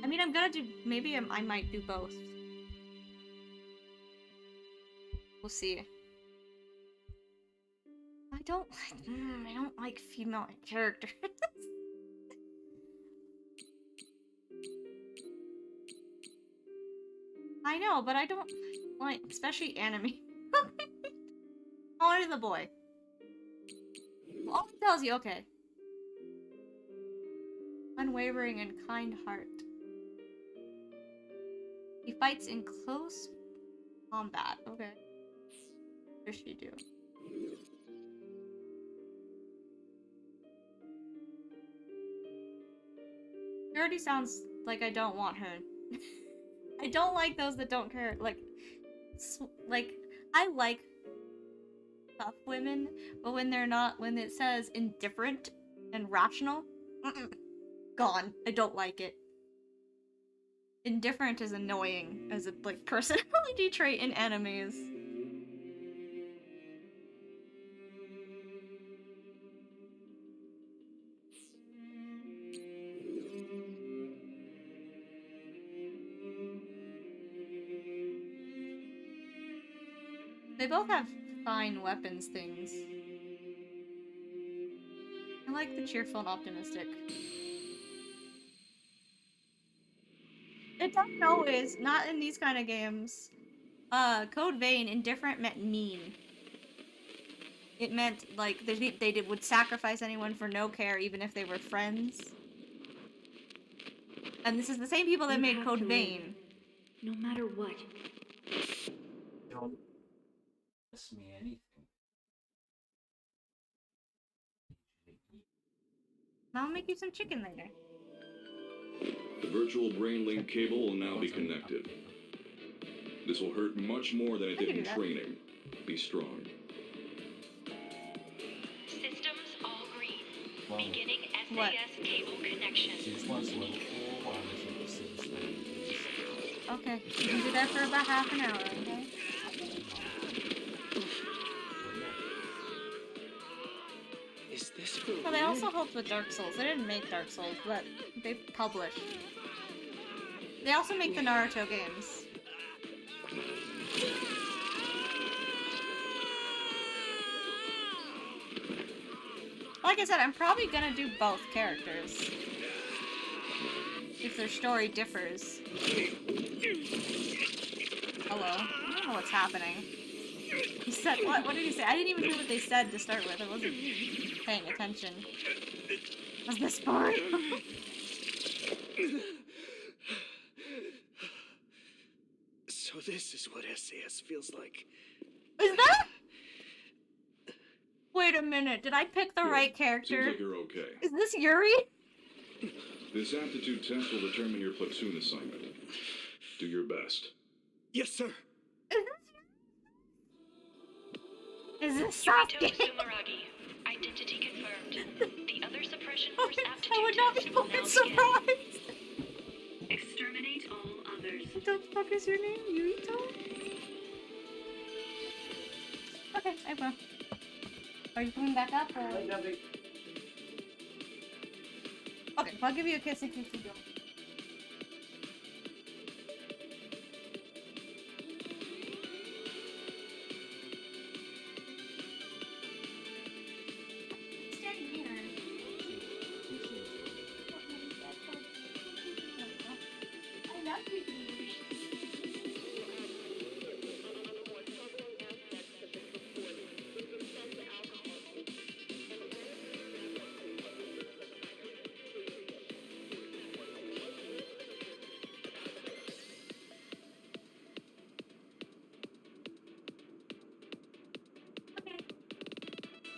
mean, I'm gonna do. Maybe I might do both. We'll see. I don't like female characters. I know, but I don't like, especially anime. Only the boy. All it tells you, okay. Unwavering and kind heart. He fights in close combat. Okay. What does she do? It already sounds like I don't want her. I don't like those that don't care. Like, I like tough women, but when they're not, when it says indifferent and rational, gone. I don't like it. Indifferent is annoying as a like personality trait in animes. They both have fine weapons things. I like the cheerful and optimistic. It doesn't always, not in these kind of games. Code Vein, indifferent meant mean. It meant, like, they would sacrifice anyone for no care, even if they were friends. And this is the same people that made Code Vein. No matter what. Don't ask me anything. I'll make you some chicken later. The virtual brain link cable will now be connected. This will hurt much more than it did in training. Be strong. Systems all green. Beginning SAS cable connection. Okay, you can do that for about half an hour, okay? Is this for Well, they also helped with Dark Souls. They didn't make Dark Souls, but they published. They also make the Naruto games. Like I said, I'm probably gonna do both characters. If their story differs. Hello? I don't know what's happening. He said, what? What did he say? I didn't even hear what they said to start with. I wasn't paying attention. Was this for? So this is what SAS feels like. Is that? Wait a minute. Did I pick the right character? Seems like you're okay. Is this Yuri? This aptitude test will determine your platoon assignment. Do your best. Yes, sir. Is this Yurito Sasuke? Sumeragi. Identity confirmed. The other suppression force aptitude I would not be test will now fucking begin. surprised. Exterminate all others. What the fuck is your name? Yurito? Okay, I will. Are you coming back up or? Okay, I'll give you a kiss if you keep going. Stay here. I love you. Okay.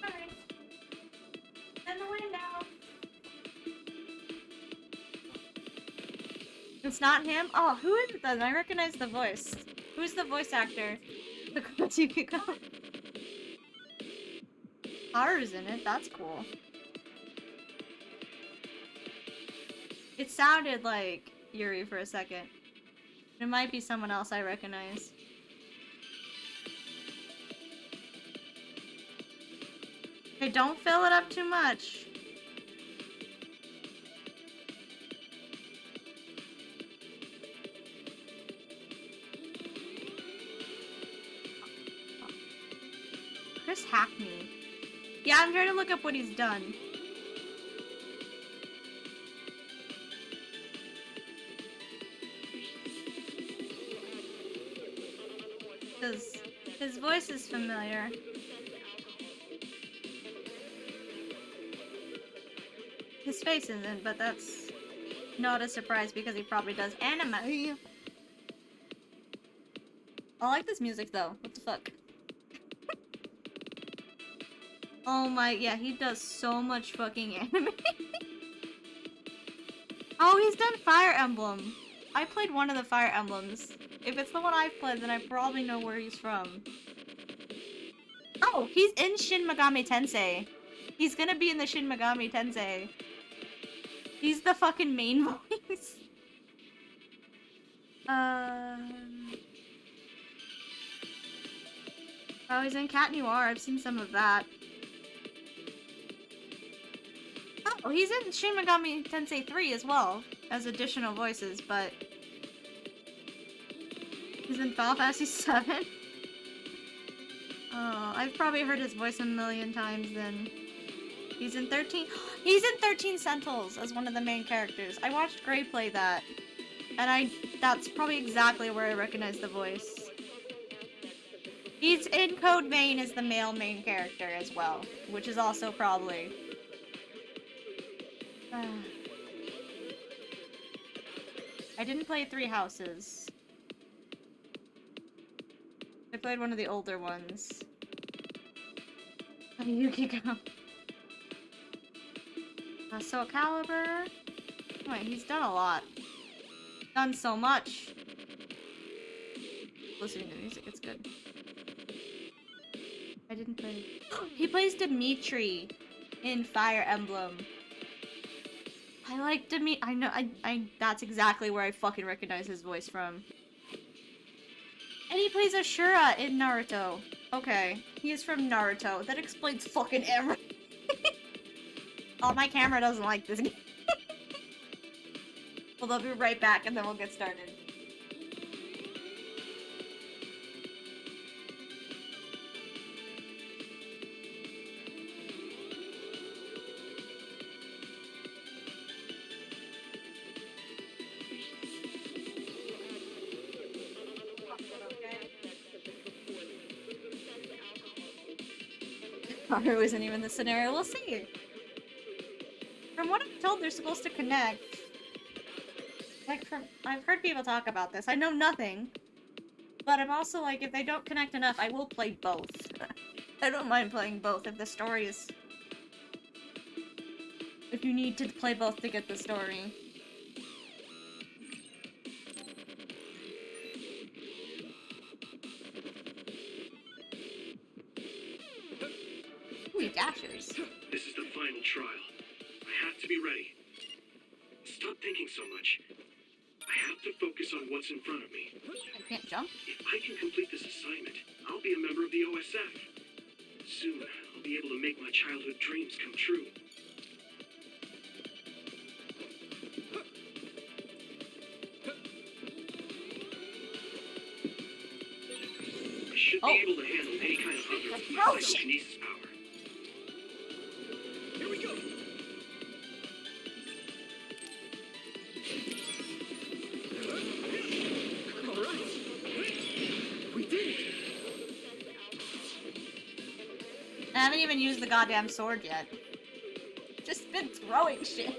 Alright. And the window. It's not him? Oh, who is it then? I recognize the voice. Who's the voice actor? The Yukiko. Haru's in it, that's cool. It sounded like Yuri for a second. It might be someone else I recognize. Okay, don't fill it up too much. Alex Hackney. Yeah, I'm trying to look up what he's done. His voice is familiar. His face isn't, but that's not a surprise because he probably does anime. I like this music though. What the fuck? Oh my, yeah, he does so much fucking anime. Oh, he's done Fire Emblem. I played one of the Fire Emblems. If it's the one I've played, then I probably know where he's from. Oh, he's in Shin Megami Tensei. He's gonna be in the Shin Megami Tensei. He's the fucking main voice. Oh, he's in Cat Noir. I've seen some of that. Oh, he's in Shin Megami Tensei 3 as well, as additional voices, but... He's in Final Fantasy 7. Oh, I've probably heard his voice a million times then. He's in 13... He's in 13 Sentinels as one of the main characters. I watched Gray play that, and that's probably exactly where I recognize the voice. He's in Code Vein as the male main character as well, which is also probably... I didn't play Three Houses. I played one of the older ones. Yukiko. Soul Calibur. Wait, he's done a lot. Done so much. Listening to the music, it's good. I didn't play. He plays Dimitri in Fire Emblem. I like Dimitri. I know. That's exactly where I fucking recognize his voice from. And he plays Ashura in Naruto. Okay, he is from Naruto. That explains fucking everything. Oh, my camera doesn't like this game. Well, I'll be right back and then we'll get started. Haru isn't even the scenario. We'll see. From what I'm told, they're supposed to connect. Like, I've heard people talk about this. I know nothing. But I'm also like, if they don't connect enough, I will play both. I don't mind playing both if the story is... If you need to play both to get the story. Ooh, dashers. This is the final trial. I have to be ready. Stop thinking so much. I have to focus on what's in front of me. I can't jump? If I can complete this assignment, I'll be a member of the OSF. Soon, I'll be able to make my childhood dreams come true. I should be able to handle any kind of other telekinesis power. Here we go! I haven't even used the goddamn sword yet. Just been throwing shit.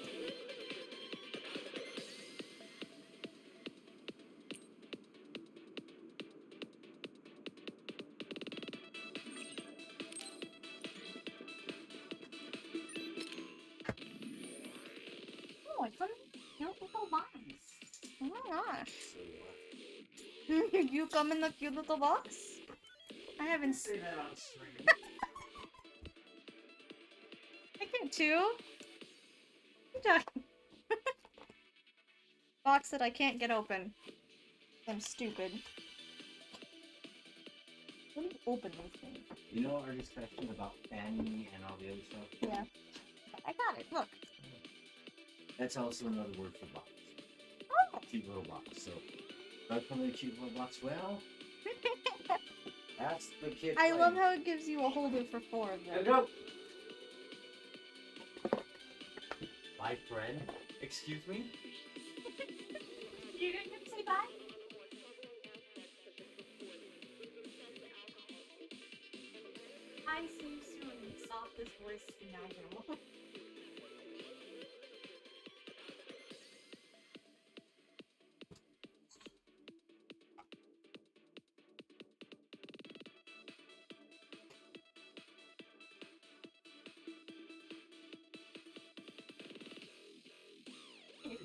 Oh, it's from cute little box. Oh my gosh. You come in the cute little box? I haven't seen that on stream. I can too. Box that I can't get open. I'm stupid. Let me open these things. You know our discussion about Fanny and all the other stuff? Yeah. I got it. Look. That's also another word for box. Oh. Cute little box. So, welcome to the cute little box. Well, That's the kid. I love playing. how it gives you a holder for 4 of them. Go. My friend. Excuse me. You're gonna say bye? I seem soon, softest voice imaginable.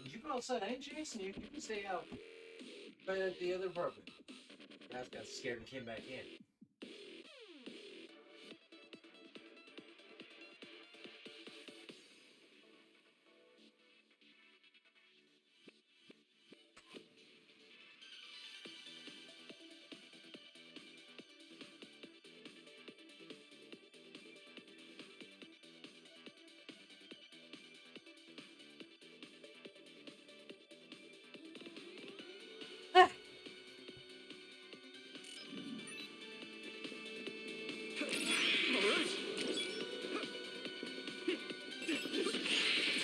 You go outside, hey Jason, you can stay out. But at the other apartment. Mask got scared and came back in.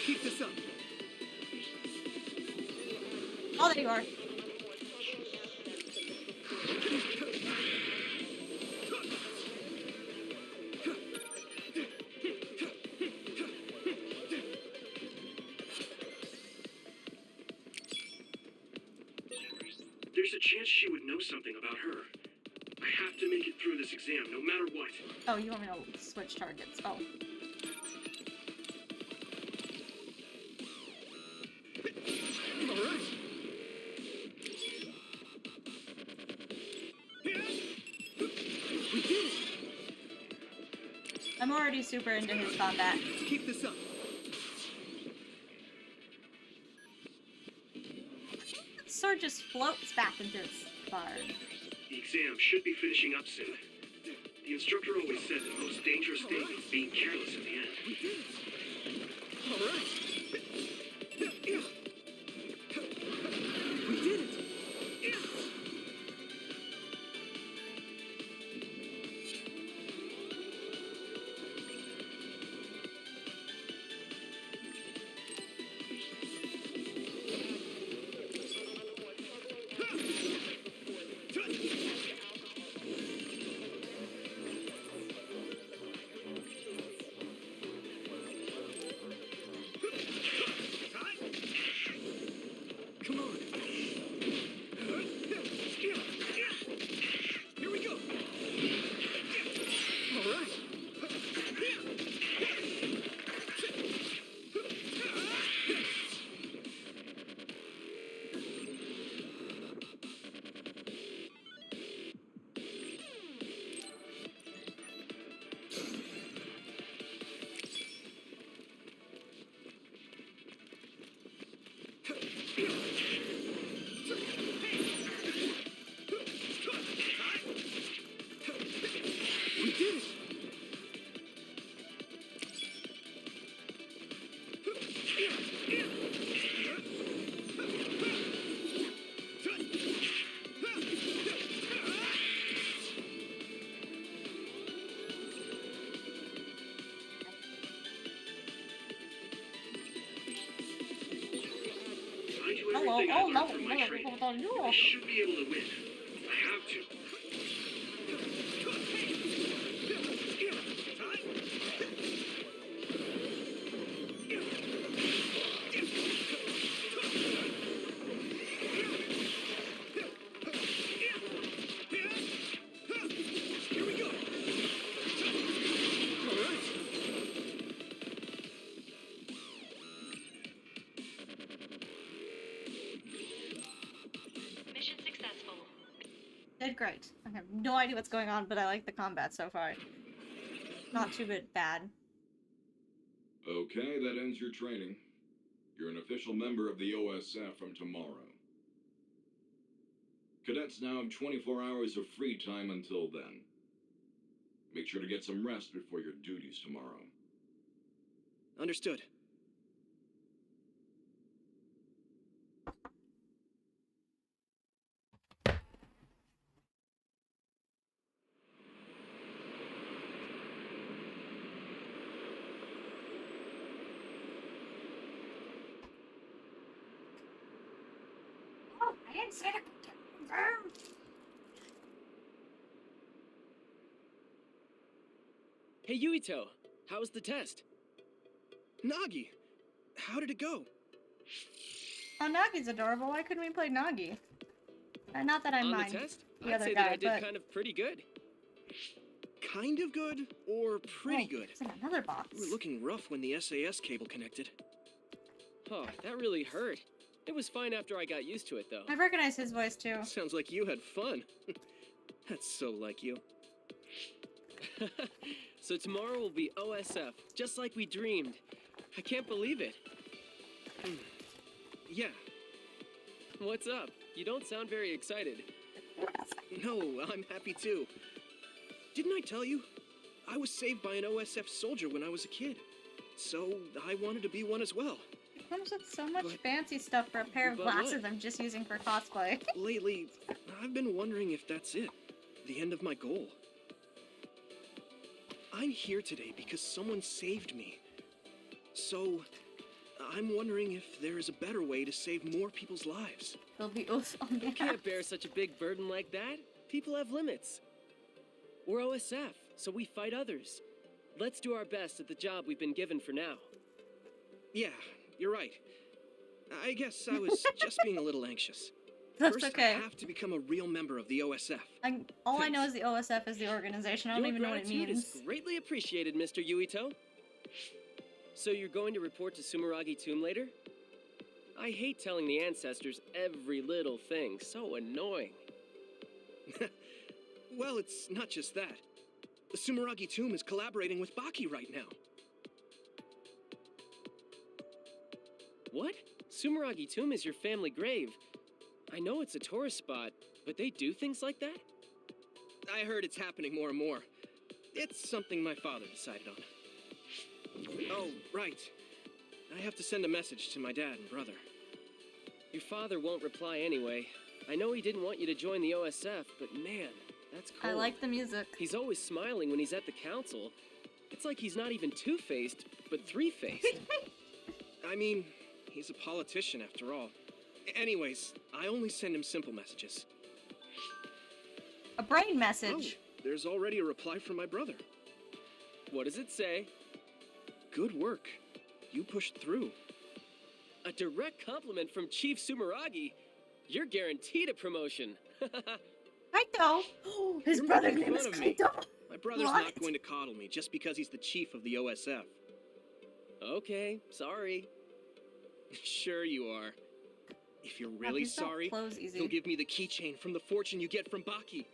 Keep this up. Oh, there you are. There's a chance she would know something about her. I have to make it through this exam, no matter what. Oh, you want me to switch targets? Oh. I'm already super into his combat. Keep this up. The sword just floats back into its bar. The exam should be finishing up soon. The instructor always said the most dangerous thing is being careless in the end. All right. We did it. Come on. Here we go. All right. We did it. I do Hello. everything I Oh, learned no. from my training. No. I should be able to win. I have to. Here we go. All right. Mission successful. Did great. I have no idea what's going on, but I like the combat so far. Not too bad. Okay, that ends your training. You're an official member of the OSF from tomorrow. Cadets now have 24 hours of free time until then. Make sure to get some rest before your duties tomorrow. Understood. didn't say that. Hey, Yuito, how was the test? Nagi, how did it go? Oh, Nagi's adorable. Why couldn't we play Nagi? Not that I On mind the test, the I'd other say guy, that I did but kind of pretty good. Kind of good or pretty oh, good? it's in another box. You were looking rough when the SAS cable connected. Oh, that really hurt. It was fine after I got used to it, though. I recognize his voice too. Sounds like you had fun. That's so like you. So tomorrow will be OSF, just like we dreamed. I can't believe it. Yeah, What's up? You don't sound very excited. no, I'm happy too. Didn't I tell you? I was saved by an OSF soldier when I was a kid. So I wanted to be one as well. It comes with so much But- fancy stuff for a pair of but what? glasses I'm just using for cosplay. Lately, I've been wondering if that's it. The end of my goal. I'm here today because someone saved me. So, I'm wondering if there is a better way to save more people's lives. There'll be oaths on You can't bear such a big burden like that. People have limits. We're OSF, so we fight others. Let's do our best at the job we've been given for now. Yeah, you're right. I guess I was just being a little anxious. That's First, okay. I have to become a real member of the OSF. All I know is the OSF is the organization. I don't Your even know what it gratitude means. is greatly appreciated, Mr. Yuito. So you're going to report to Sumeragi Tomb later? I hate telling the ancestors every little thing. So annoying. Well, it's not just that. The Sumeragi Tomb is collaborating with Baki right now. What? Sumeragi Tomb is your family grave. I know it's a tourist spot, but they do things like that? I heard it's happening more and more. It's something my father decided on. Oh, right. I have to send a message to my dad and brother. Your father won't reply anyway. I know he didn't want you to join the OSF, but man, that's cool. I like the music. He's always smiling when he's at the council. It's like he's not even two-faced, but three-faced. I mean, he's a politician after all. Anyways, I only send him simple messages. A brain Oh, message. there's already a reply from my brother. What does it say? Good work. You pushed through. A direct compliment from Chief Sumeragi. You're guaranteed a promotion. Kaito! His You're brother's making name is fun of me. Kaito! My brother's What? not going to coddle me just because he's the chief of the OSF. Okay, sorry. Sure you are. If you're God, really these don't sorry, close easy. he'll give me the keychain from the fortune you get from Baki.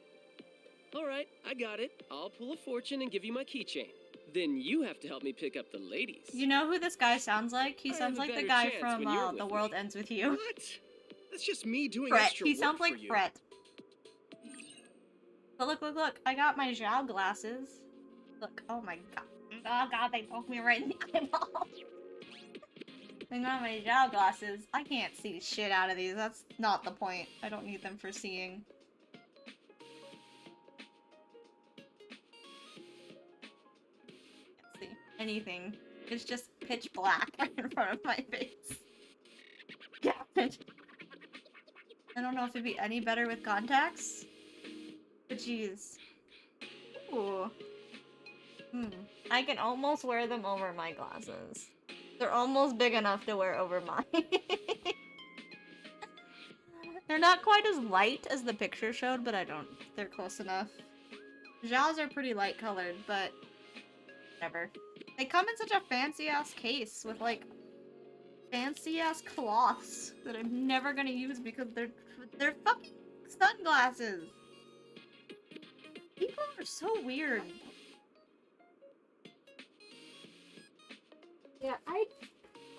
All right, I got it. I'll pull a fortune and give you my keychain. Then you have to help me pick up the ladies. You know who this guy sounds like? He I sounds have a like the better guy chance from when you're The with World me. Ends With You. What? That's just me doing Fret. extra He work sounds for like you. Fret. But look. I got my Zhao glasses. Look. Oh my god. Oh god, they poke me right in the eyeball. I got my Zhao glasses. I can't see shit out of these. That's not the point. I don't need them for seeing. Can't see anything. It's just pitch black in front of my face. Yeah. I don't know if it'd be any better with contacts. But jeez. Ooh. I can almost wear them over my glasses. They're almost big enough to wear over mine. They're not quite as light as the picture showed, but they're close enough. Zhao's are pretty light colored, but whatever. They come in such a fancy ass case with like fancy ass cloths that I'm never gonna use because they're fucking sunglasses. People are so weird. Yeah,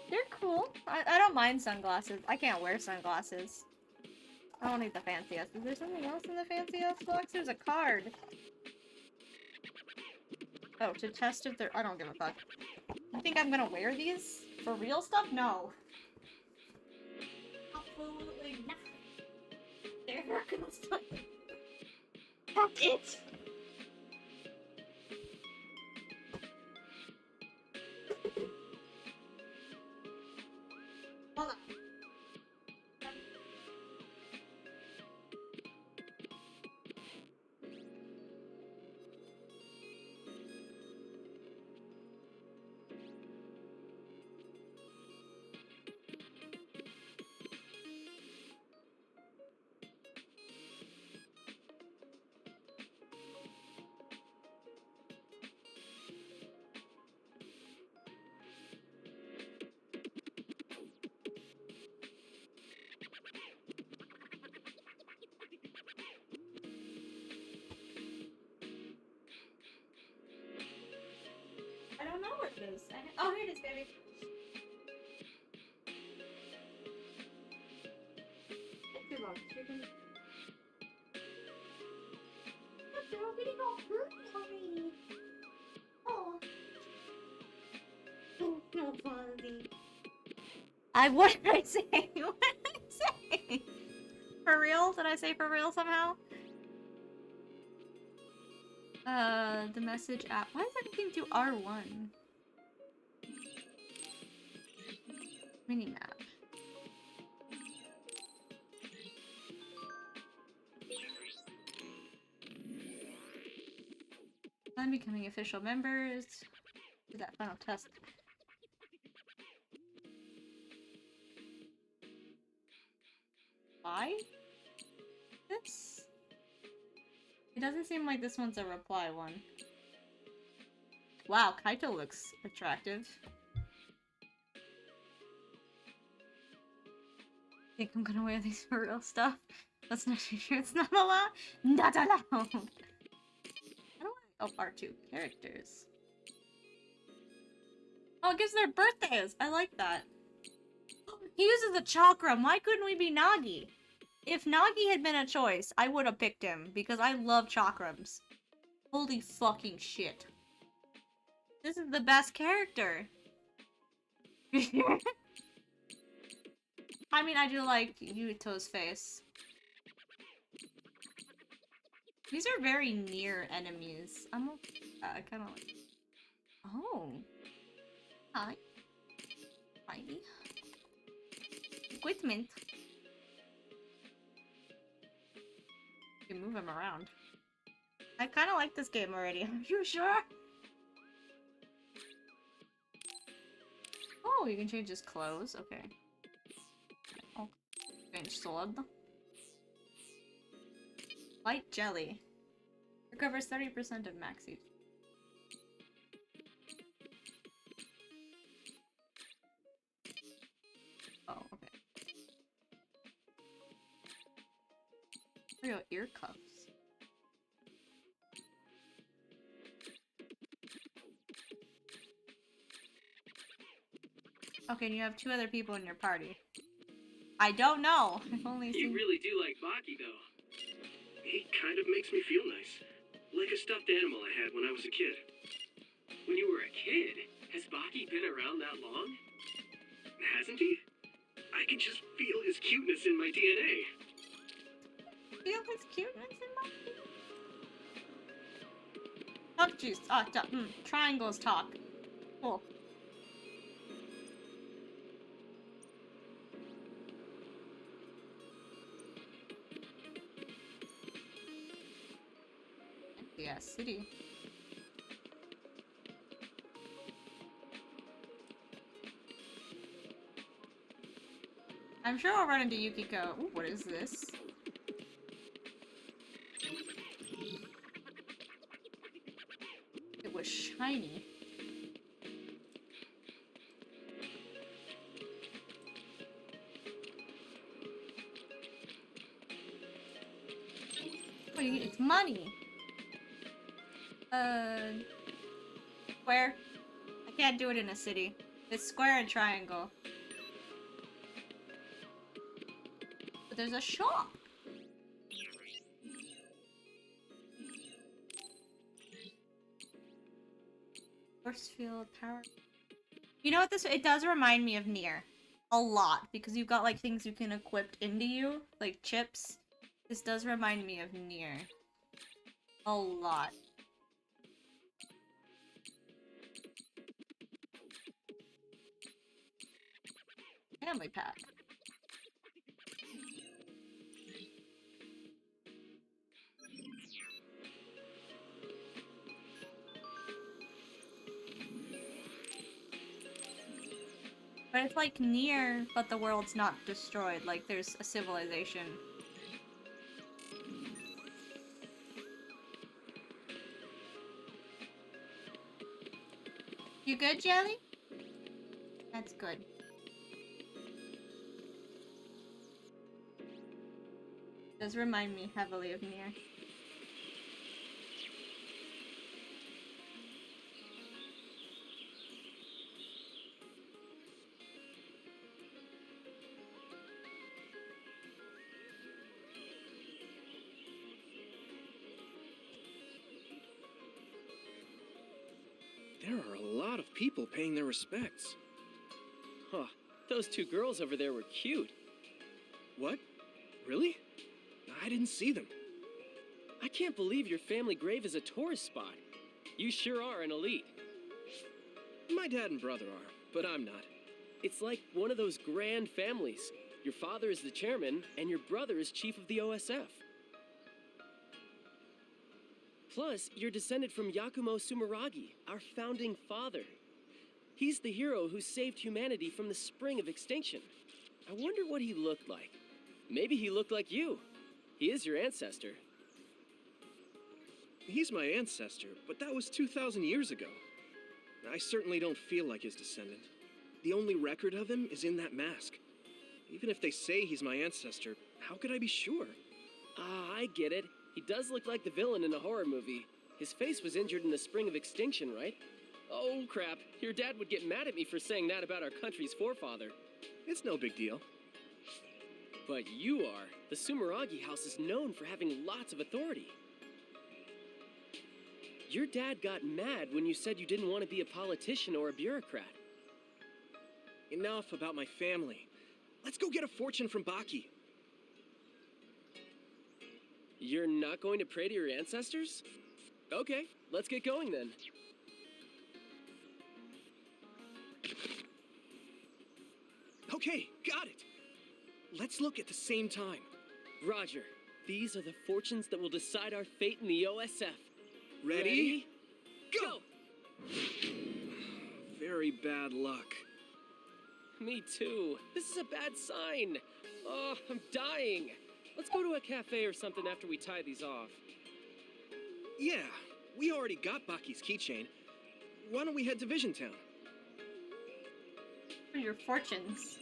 they're cool. I don't mind sunglasses. I can't wear sunglasses. I don't need the fanciest. Is there something else in the fanciest box? There's a card. Oh, to test if they're- I don't give a fuck. You think I'm gonna wear these? For real stuff? No. Absolutely not. They're not gonna stop. That's it! Hold on. it is. Oh, here it is, baby. Too long. You're gonna... You're getting all hurt already. Oh. Oh, no, Fonzie. What did I say? What did I say? For real? Did I say for real somehow? The message app. Why is everything do R1? Minimap. I'm becoming official members. Do that final test. Why? This? It doesn't seem like this one's a reply one. Wow, Kaito looks attractive. Think I'm gonna wear these for real stuff? That's not true. It's not allowed. Not allowed. How do I? Oh, R2 characters. Oh, it gives their birthdays. I like that. He uses a chakram. Why couldn't we be Nagi? If Nagi had been a choice, I would have picked him because I love chakrams. Holy fucking shit. This is the best character. I mean, I do like Yuto's face. These are very near enemies. I kind of like... Oh. Hi. Heidi. Equipment. You can move him around. I kind of like this game already. Are you sure? Oh, you can change his clothes. Okay. Oh, change sword. White jelly. Recovers 30% of max HP. Oh, okay. There we go, ear cuffs. Okay, and you have 2 other people in your party. I don't know. I've only seen... You really do like Baki, though. He kind of makes me feel nice. Like a stuffed animal I had when I was a kid. When you were a kid? Has Baki been around that long? Hasn't he? I can just feel his cuteness in my DNA. Feel his cuteness in my... Oh, jeez. Oh, triangles talk. Cool. Yeah, city. I'm sure I'll run into Yukiko. Ooh, what is this? It was shiny. Oh, it's money. Square. I can't do it in a city. It's square and triangle. But there's a shop. Force field power. You know what this? It does remind me of Nier. A lot. Because you've got like things you can equip into you. Like chips. This does remind me of Nier. A lot. Family pack. But it's like Nier, but the world's not destroyed. Like there's a civilization. You good, Jelly? That's good. Does remind me heavily of Nier. people paying their respects. Huh. Those two girls over there were cute. What? Really? I didn't see them. I can't believe your family grave is a tourist spot. You sure are an elite. My dad and brother are, but I'm not. It's like one of those grand families. Your father is the chairman, and your brother is chief of the OSF. Plus, you're descended from Yakumo Sumeragi, our founding father. He's the hero who saved humanity from the spring of extinction. I wonder what he looked like. Maybe he looked like you. He is your ancestor. He's my ancestor, but that was 2,000 years ago. I certainly don't feel like his descendant. The only record of him is in that mask. Even if they say he's my ancestor, how could I be sure? Ah, I get it. He does look like the villain in a horror movie. His face was injured in the spring of extinction, right? Oh, crap. Your dad would get mad at me for saying that about our country's forefather. It's no big deal. But you are. The Sumeragi house is known for having lots of authority. Your dad got mad when you said you didn't want to be a politician or a bureaucrat. Enough about my family. Let's go get a fortune from Baki. You're not going to pray to your ancestors? Okay, let's get going then. Okay, got it. Let's look at the same time. Roger. These are the fortunes that will decide our fate in the OSF. Ready? Go! Very bad luck. Me too. This is a bad sign. Oh, I'm dying. Let's go to a cafe or something after we tie these off. Yeah, we already got Baki's keychain. Why don't we head to Vision Town? For your fortunes.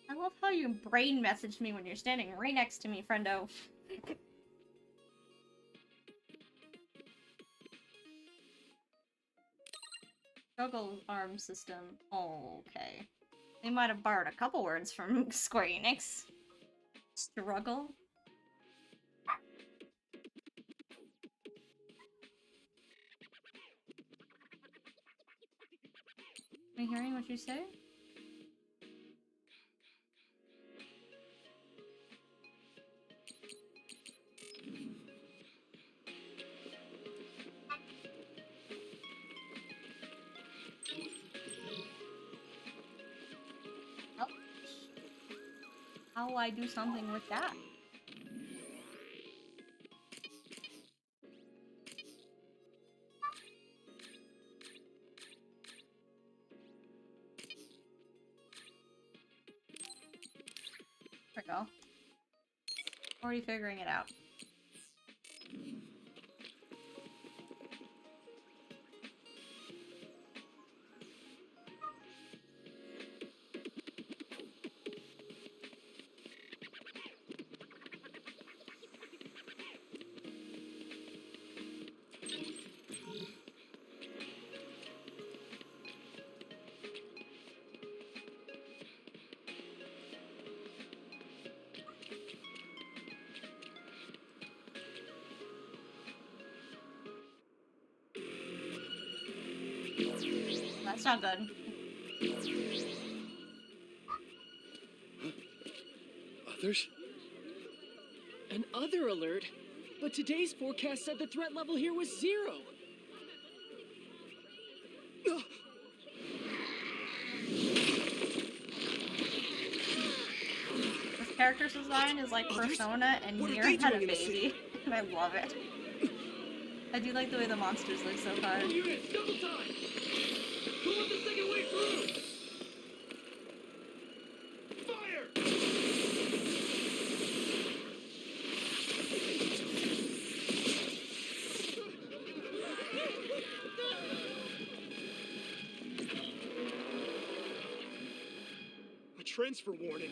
I love how you brain messaged me when you're standing right next to me, friendo. Juggle arm system. Okay. They might have borrowed a couple words from Square Enix. Struggle. Am I hearing what you say? Oh. How will I do something with that? There we go. Already figuring it out. That's not good. Others? An other alert? But today's forecast said the threat level here was 0. This character's design is like Persona and What are Nier they had a doing in the city? baby. And I love it. I do like the way the monsters look so far. Units, double time! Who wants the second way through? Fire! A transfer warning.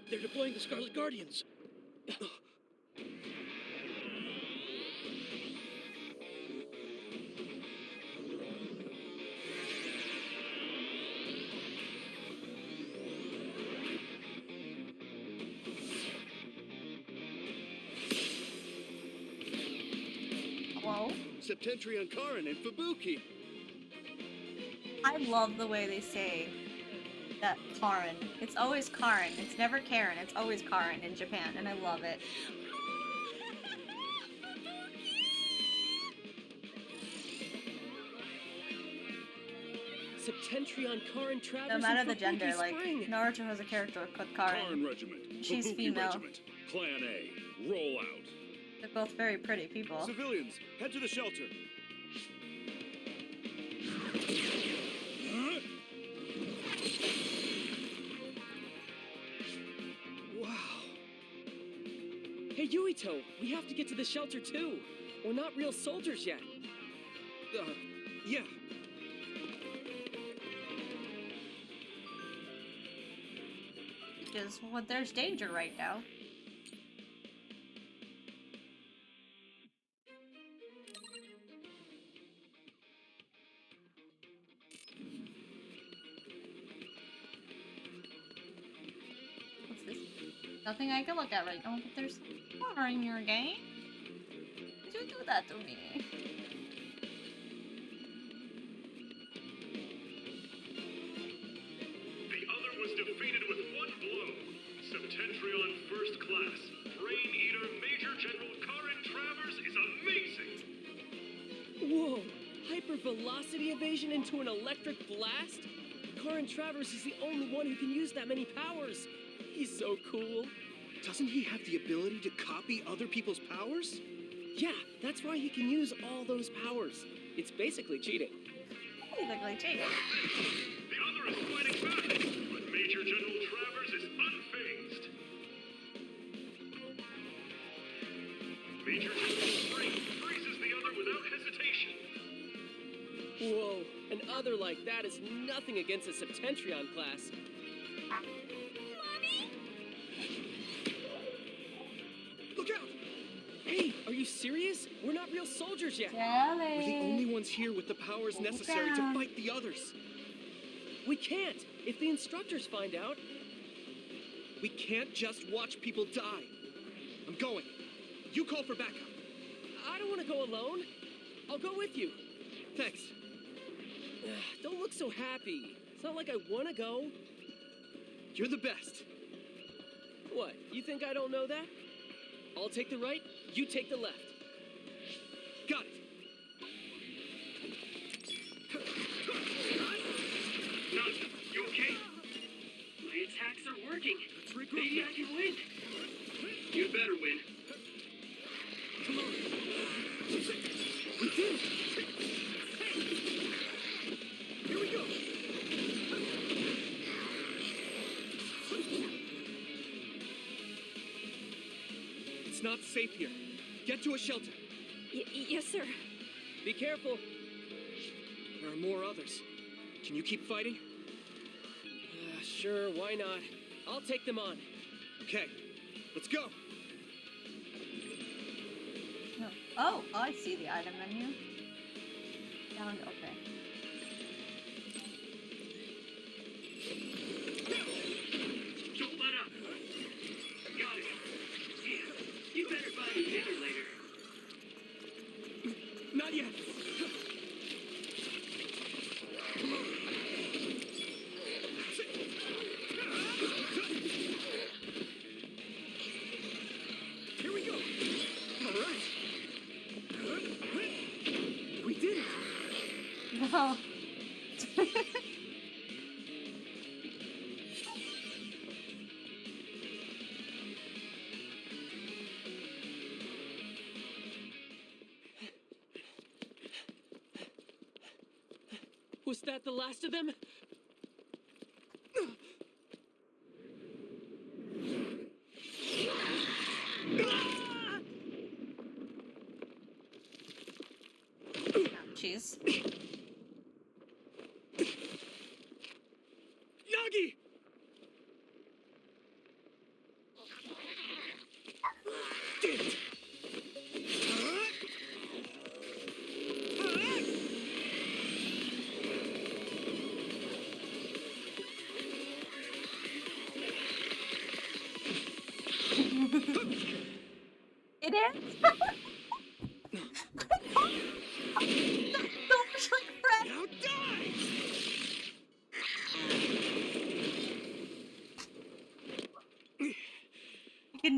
They're deploying the Scarlet Guardians. No. Septentrion Karin and Fubuki. I love the way they say that Karen. It's always Karen. It's never Karen. It's always Karen in Japan, and I love it. Septentrion Karin Travers. No matter and the gender, Fubuki like Spring. Naruto has a character called Karen. Karn Regiment. She's Fubuki female. Regiment. Clan A. Roll out. They're both very pretty people. Civilians, head to the shelter. Wow. Hey, Yuito, we have to get to the shelter too. We're not real soldiers yet. Yeah. Because, well, there's danger right now. What's this? Nothing I can look at right now, but there's water in your game. Did you do that to me? The other was defeated with one blow. Septentrion First Class, Brain Eater Major General Karin Travers is amazing! Whoa! Hypervelocity evasion into an electric blast? Karin Travers is the only one who can use that many powers. He's so cool. Doesn't he have the ability to copy other people's powers? Yeah, that's why he can use all those powers. It's basically cheating. Basically cheating. The other is fighting back, but Major General Travers is unfazed. Major General Spring freezes the other without hesitation. Whoa, an other like that is nothing against a Septentrion class. Look out! Hey, are you serious? We're not real soldiers yet. Jelly. We're the only ones here with the powers necessary to fight the others. We can't. If the instructors find out. We can't just watch people die. I'm going. You call for backup. I don't want to go alone. I'll go with you. Thanks. Don't look so happy. It's not like I want to go. You're the best. What, you think I don't know that? I'll take the right, you take the left. Got it. None. You okay? My attacks are working. Let's regroup. Maybe I can win. You better win. Come on. We did it. Here we go. It's not safe here. Get to a shelter. Yes, sir. Be careful. There are more others. Can you keep fighting? Sure, why not? I'll take them on. Okay, let's go. No. Oh, I see the item menu. Down, okay. Don't let up. Got it. Yeah. You better buy me dinner later. Not yet. Come on. Here we go. All right. We did it. No. Was that the last of them? Jeez. Nagi! Damn it! It is?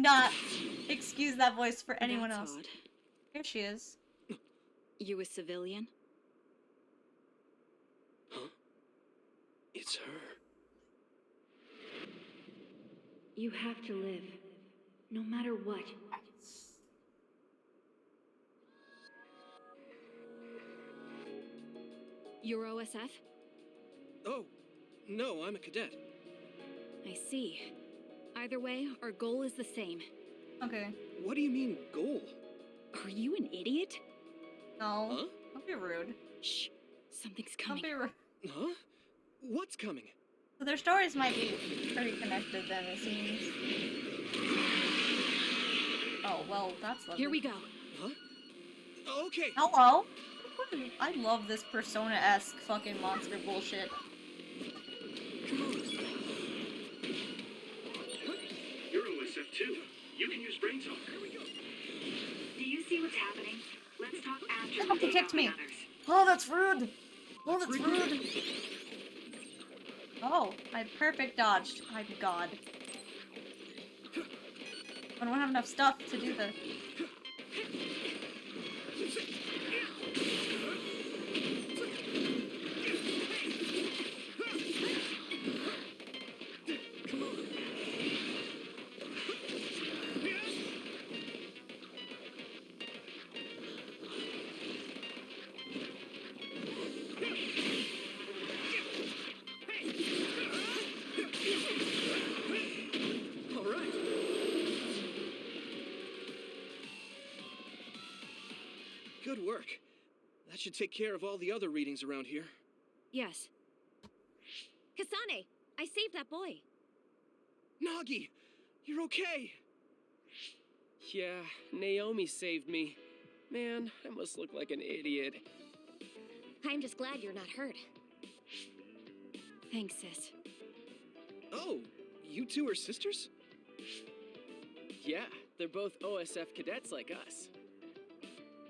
not excuse that voice for anyone That's else. odd. Here she is. You a civilian? Huh? It's her. You have to live, no matter what. You're OSF? Oh, no, I'm a cadet. I see. Either way, our goal is the same. Okay. What do you mean, goal? Are you an idiot? No. Huh? Don't be rude. Shh. Something's Don't coming. be rude. Huh? What's coming? So their stories might be pretty connected then, it seems. Oh, well, that's lovely. Here we go. Huh? Okay. Hello? I love this Persona-esque fucking monster bullshit. You're OSF too. You can use brain talk. Do you see what's happening? Let's talk after Oh, we he take kicked out the me. others. Oh, that's rude! Oh, that's rude! Oh, I perfect dodged. My god. I don't have enough stuff to do the... All right. Good work. That should take care of all the other readings around here. Yes. Kasane, I saved that boy. Nagi, you're okay. Yeah, Naomi saved me. Man, I must look like an idiot. I'm just glad you're not hurt. Thanks, sis. Oh, you two are sisters? Yeah, they're both OSF cadets like us.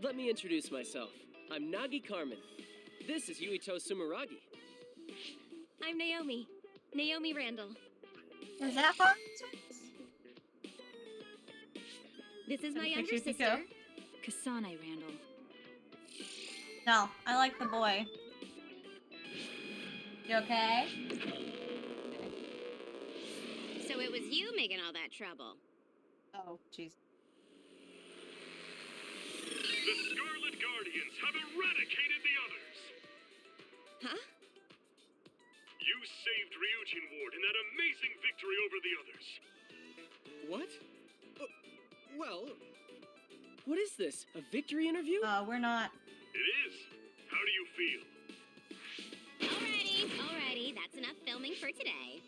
Let me introduce myself. I'm Nagi Carmen. This is Yuito Sumeragi. I'm Naomi. Naomi Randall. Is that fun? This is my Picture younger of Kiko. sister. Kasane Randall. No, I like the boy. You okay? So it was you making all that trouble. Oh, jeez. The Scarlet Guardians have eradicated the others. Huh? You saved Ryujin Ward in that amazing victory over the others. What? Well, What is this? A victory interview? We're not. It is. How do you feel? Alrighty. That's enough filming for today.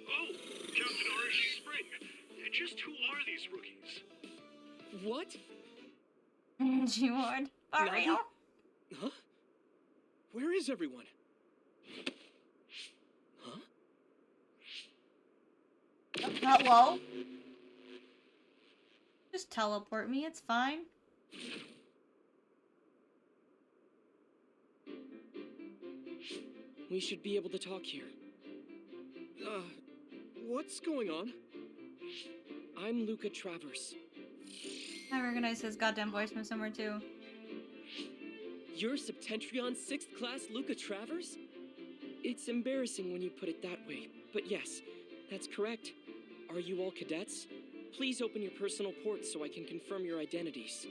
Oh, Captain Arashi Spring. Just who are these rookies? What? G Ward. For Nagi? real? huh? Where is everyone? Huh? Hello? Just teleport me, it's fine. We should be able to talk here. What's going on? I'm Luca Travers. I recognize his goddamn voice from somewhere too. You're Septentrion 6th Class Luca Travers? It's embarrassing when you put it that way, but yes, that's correct. Are you all cadets? Please open your personal ports so I can confirm your identities.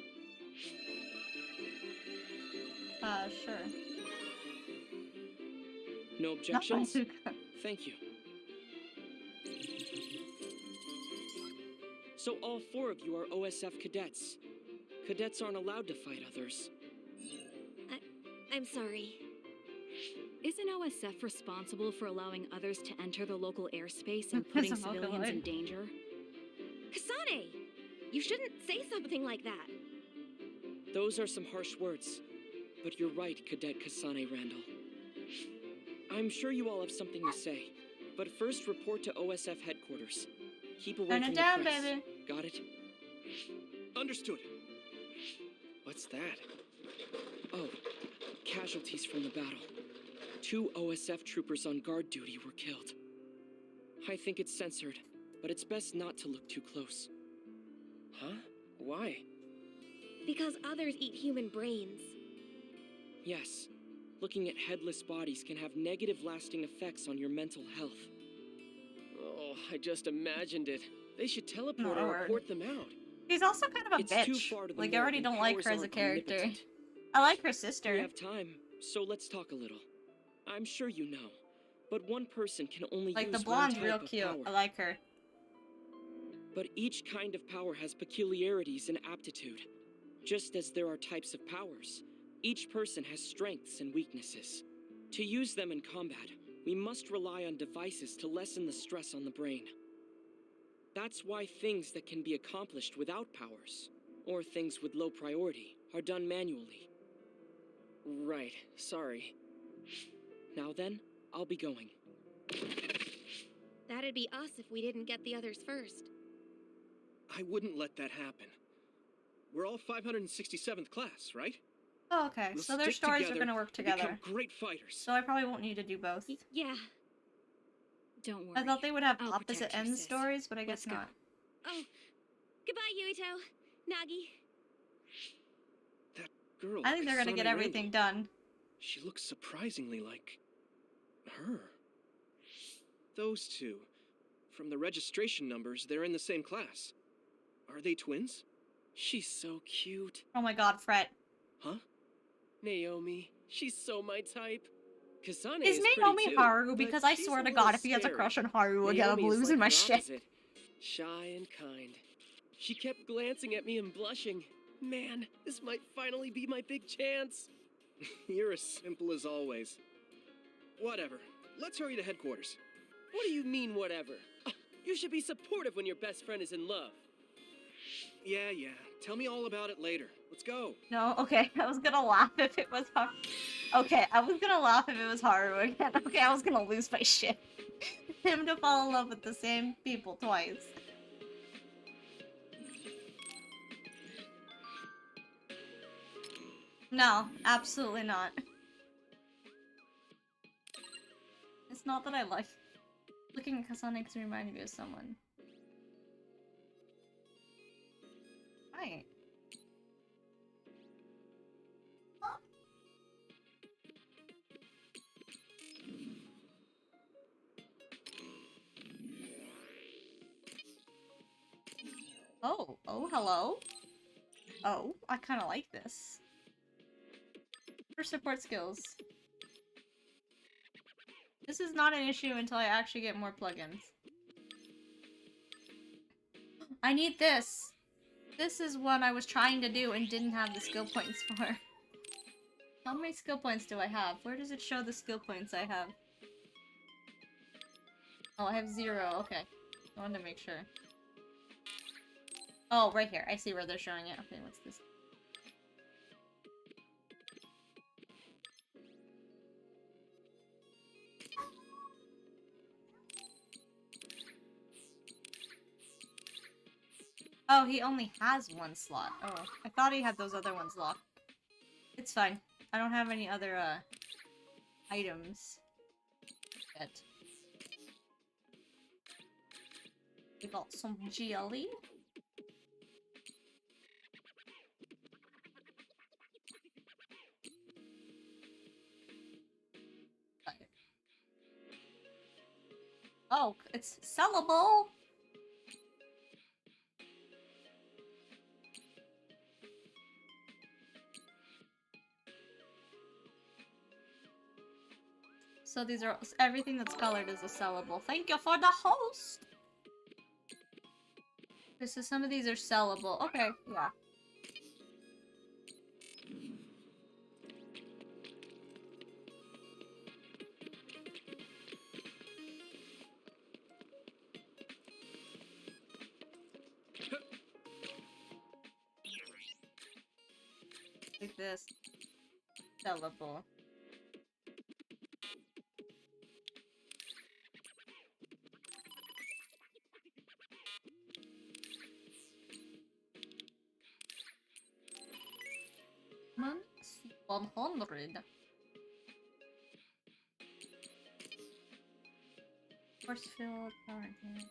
Sure. No objections? Not Thank you. So all 4 of you are OSF cadets. Cadets aren't allowed to fight others. I'm sorry. Isn't OSF responsible for allowing others to enter the local airspace and That's putting a civilians Vocaloid. in danger? Kasane! You shouldn't say something like that. Those are some harsh words, but you're right, Cadet Kasane Randall. I'm sure you all have something to say, but first report to OSF headquarters. Keep away Turn from it the down, press. baby. Got it? Understood. What's that? Oh, casualties from the battle. 2 OSF troopers on guard duty were killed. I think it's censored, but it's best not to look too close. Huh? Why? Because others eat human brains. Yes. Looking at headless bodies can have negative lasting effects on your mental health. Oh, I just imagined it. They should teleport or Lord. report them out. She's also kind of a It's bitch. too far to the Like, I north already and don't like powers her as a aren't character. omnipotent. I like her We sister. have time, so let's talk a little. I'm sure you know, but one person can only Like, use the one blonde's type real of cute. power. I like her. But each kind of power has peculiarities and aptitude. Just as there are types of powers, each person has strengths and weaknesses. To use them in combat, we must rely on devices to lessen the stress on the brain. That's why things that can be accomplished without powers, or things with low priority, are done manually. Right, sorry. Now then, I'll be going. That'd be us if we didn't get the others first. I wouldn't let that happen. We're all 567th class, right? Oh, okay. We'll So their stick stories are together gonna work and become together. great fighters. So I probably won't need to do both. Yeah. Don't worry. I thought they would have I'll opposite protect you, end sis. stories, but I Let's guess go. not. Oh, goodbye, Yuito. Nagi. That girl. I think they're gonna Kasane get everything Randall, done. She looks surprisingly like her. Those two. From the registration numbers, they're in the same class. Are they twins? She's so cute. Oh my god, Fret. Huh? Naomi, she's so my type. Kasane Is pretty Naomi too, Haru? but Because I she's swear a to little god, if he has a scary. crush on Haru again, I'm Naomi is losing like my her shit. opposite. Shy and kind. She kept glancing at me and blushing. Man, this might finally be my big chance. You're as simple as always. Whatever. Let's hurry to headquarters. What do you mean, whatever? You should be supportive when your best friend is in love. Yeah. Tell me all about it later. Let's go. No, okay, I was gonna laugh if it was Haru. Okay, I was gonna laugh if it was Haru again. Okay, I was gonna lose my shit. Him to fall in love with the same people twice. No, absolutely not. It's not that I like looking at Kasane because it reminded me of someone. Right. Oh, hello. Oh, I kind of like this. For support skills. This is not an issue until I actually get more plugins. I need this! This is what I was trying to do and didn't have the skill points for. How many skill points do I have? Where does it show the skill points I have? Oh, I have 0. Okay. I wanted to make sure. Oh, right here. I see where they're showing it. Okay, what's this? Oh, he only has 1 slot. Oh, I thought he had those other ones locked. It's fine. I don't have any other, items yet. We got some jelly. Oh, it's sellable! So these are everything that's colored is a sellable. Thank you for the host. Okay, so some of these are sellable. Okay, yeah. Like this. Sellable. Months 100. Force field, quarantine.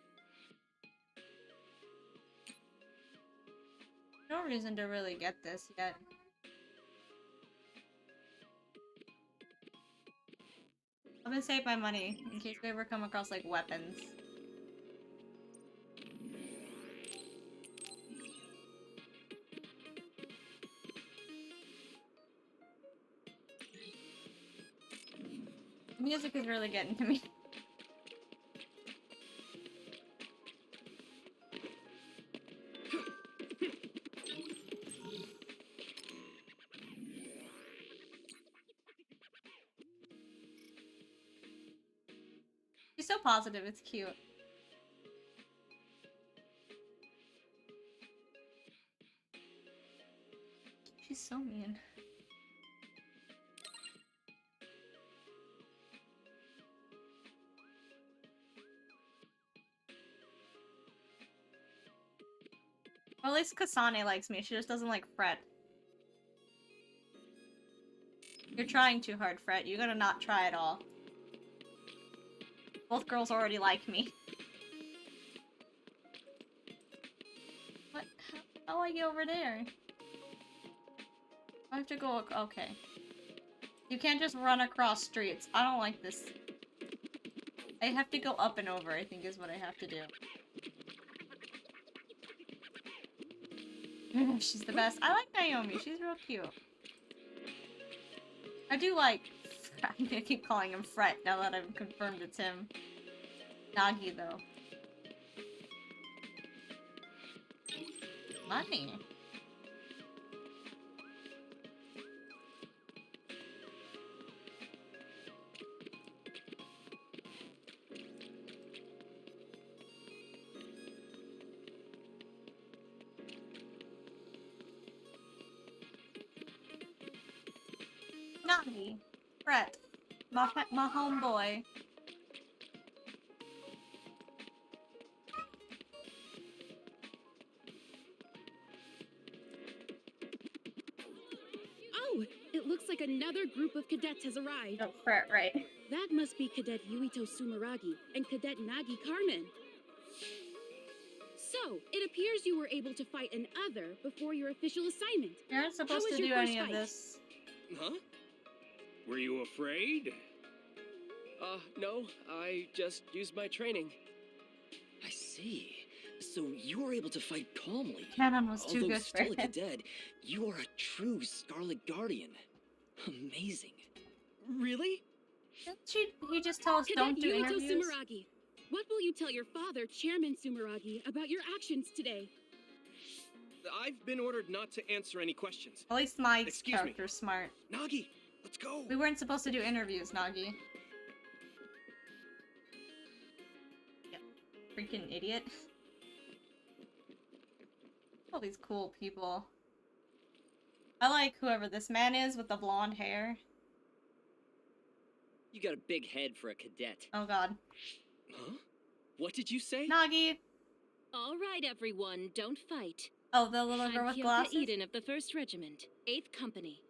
No reason to really get this yet. I'm gonna save my money in case we ever come across like weapons. Music is really getting to me. She's so positive, it's cute. She's so mean. Or at least Kasane likes me, she just doesn't like Fret. You're trying too hard, Fret. You gotta not try at all. Both girls already like me. What? How do I get over there? I have to go... Okay. You can't just run across streets. I don't like this. I have to go up and over, I think is what I have to do. She's the best. I like Naomi. She's real cute. I do like... I'm gonna keep calling him Fret now that I've confirmed it's him. Nagi, though. Money. Nagi. Fret. My homeboy. Oh, it looks like another group of cadets has arrived. Oh, Fret, right. That must be Cadet Yuito Sumeragi and Cadet Nagi Carmen. So, it appears you were able to fight an other before your official assignment. You aren't supposed How was to do your first any of fight? this. Huh? Were you afraid? No, I just used my training. I see. So you were able to fight calmly. Canon was too Although good for still a him. cadet, you are a true Scarlet Guardian. Amazing. Really? Didn't he just tell us Cadet don't do Yuito interviews? Sumeragi, what will you tell your father, Chairman Sumeragi, about your actions today? I've been ordered not to answer any questions. At least my Excuse me. character's smart. Nagi, let's go. We weren't supposed to do interviews, Nagi. Yeah. Freaking idiot. All these cool people. I like whoever this man is with the blonde hair. You got a big head for a cadet. Oh god. Huh? What did you say? Nagi! All right, everyone, don't fight. Oh, the little girl I'm with Kyoka glasses? Eden of the 1st Regiment, 8th Company.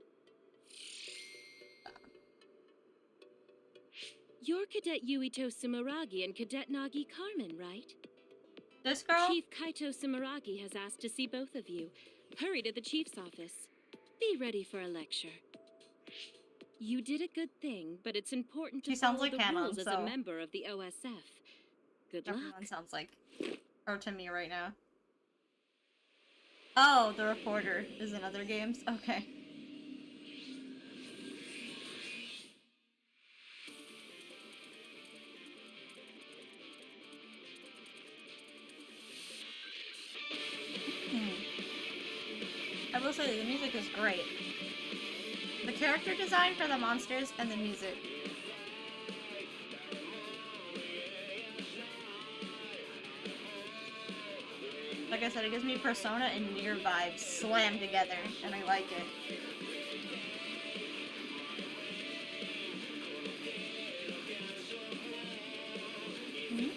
You're Cadet Yuito Sumeragi and Cadet Nagi Carmen, right? This girl? Chief Kaito Sumeragi has asked to see both of you. Hurry to the chief's office. Be ready for a lecture. You did a good thing, but it's important to She sounds follow like the Hannah, rules as so- a member of the OSF. Good luck. Everyone sounds like her to me right now. Oh, the reporter is in other games? Okay. I will say, the music is great. The character design for the monsters and the music. Like I said, it gives me Persona and Nier vibes slammed together, and I like it. Ooh.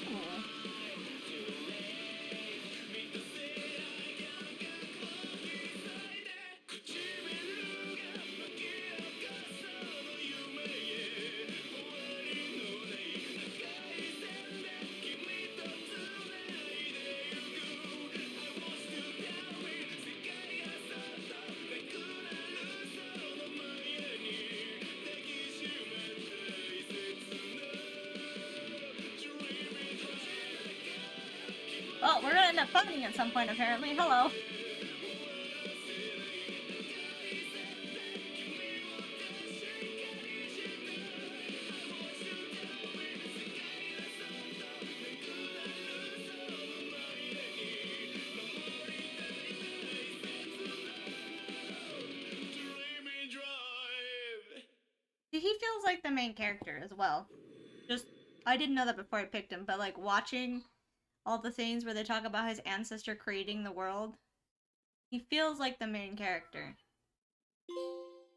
streaming at some point, apparently. Hello. He feels like the main character as well. Just, I didn't know that before I picked him, but like watching all the things where they talk about his ancestor creating the world, he feels like the main character.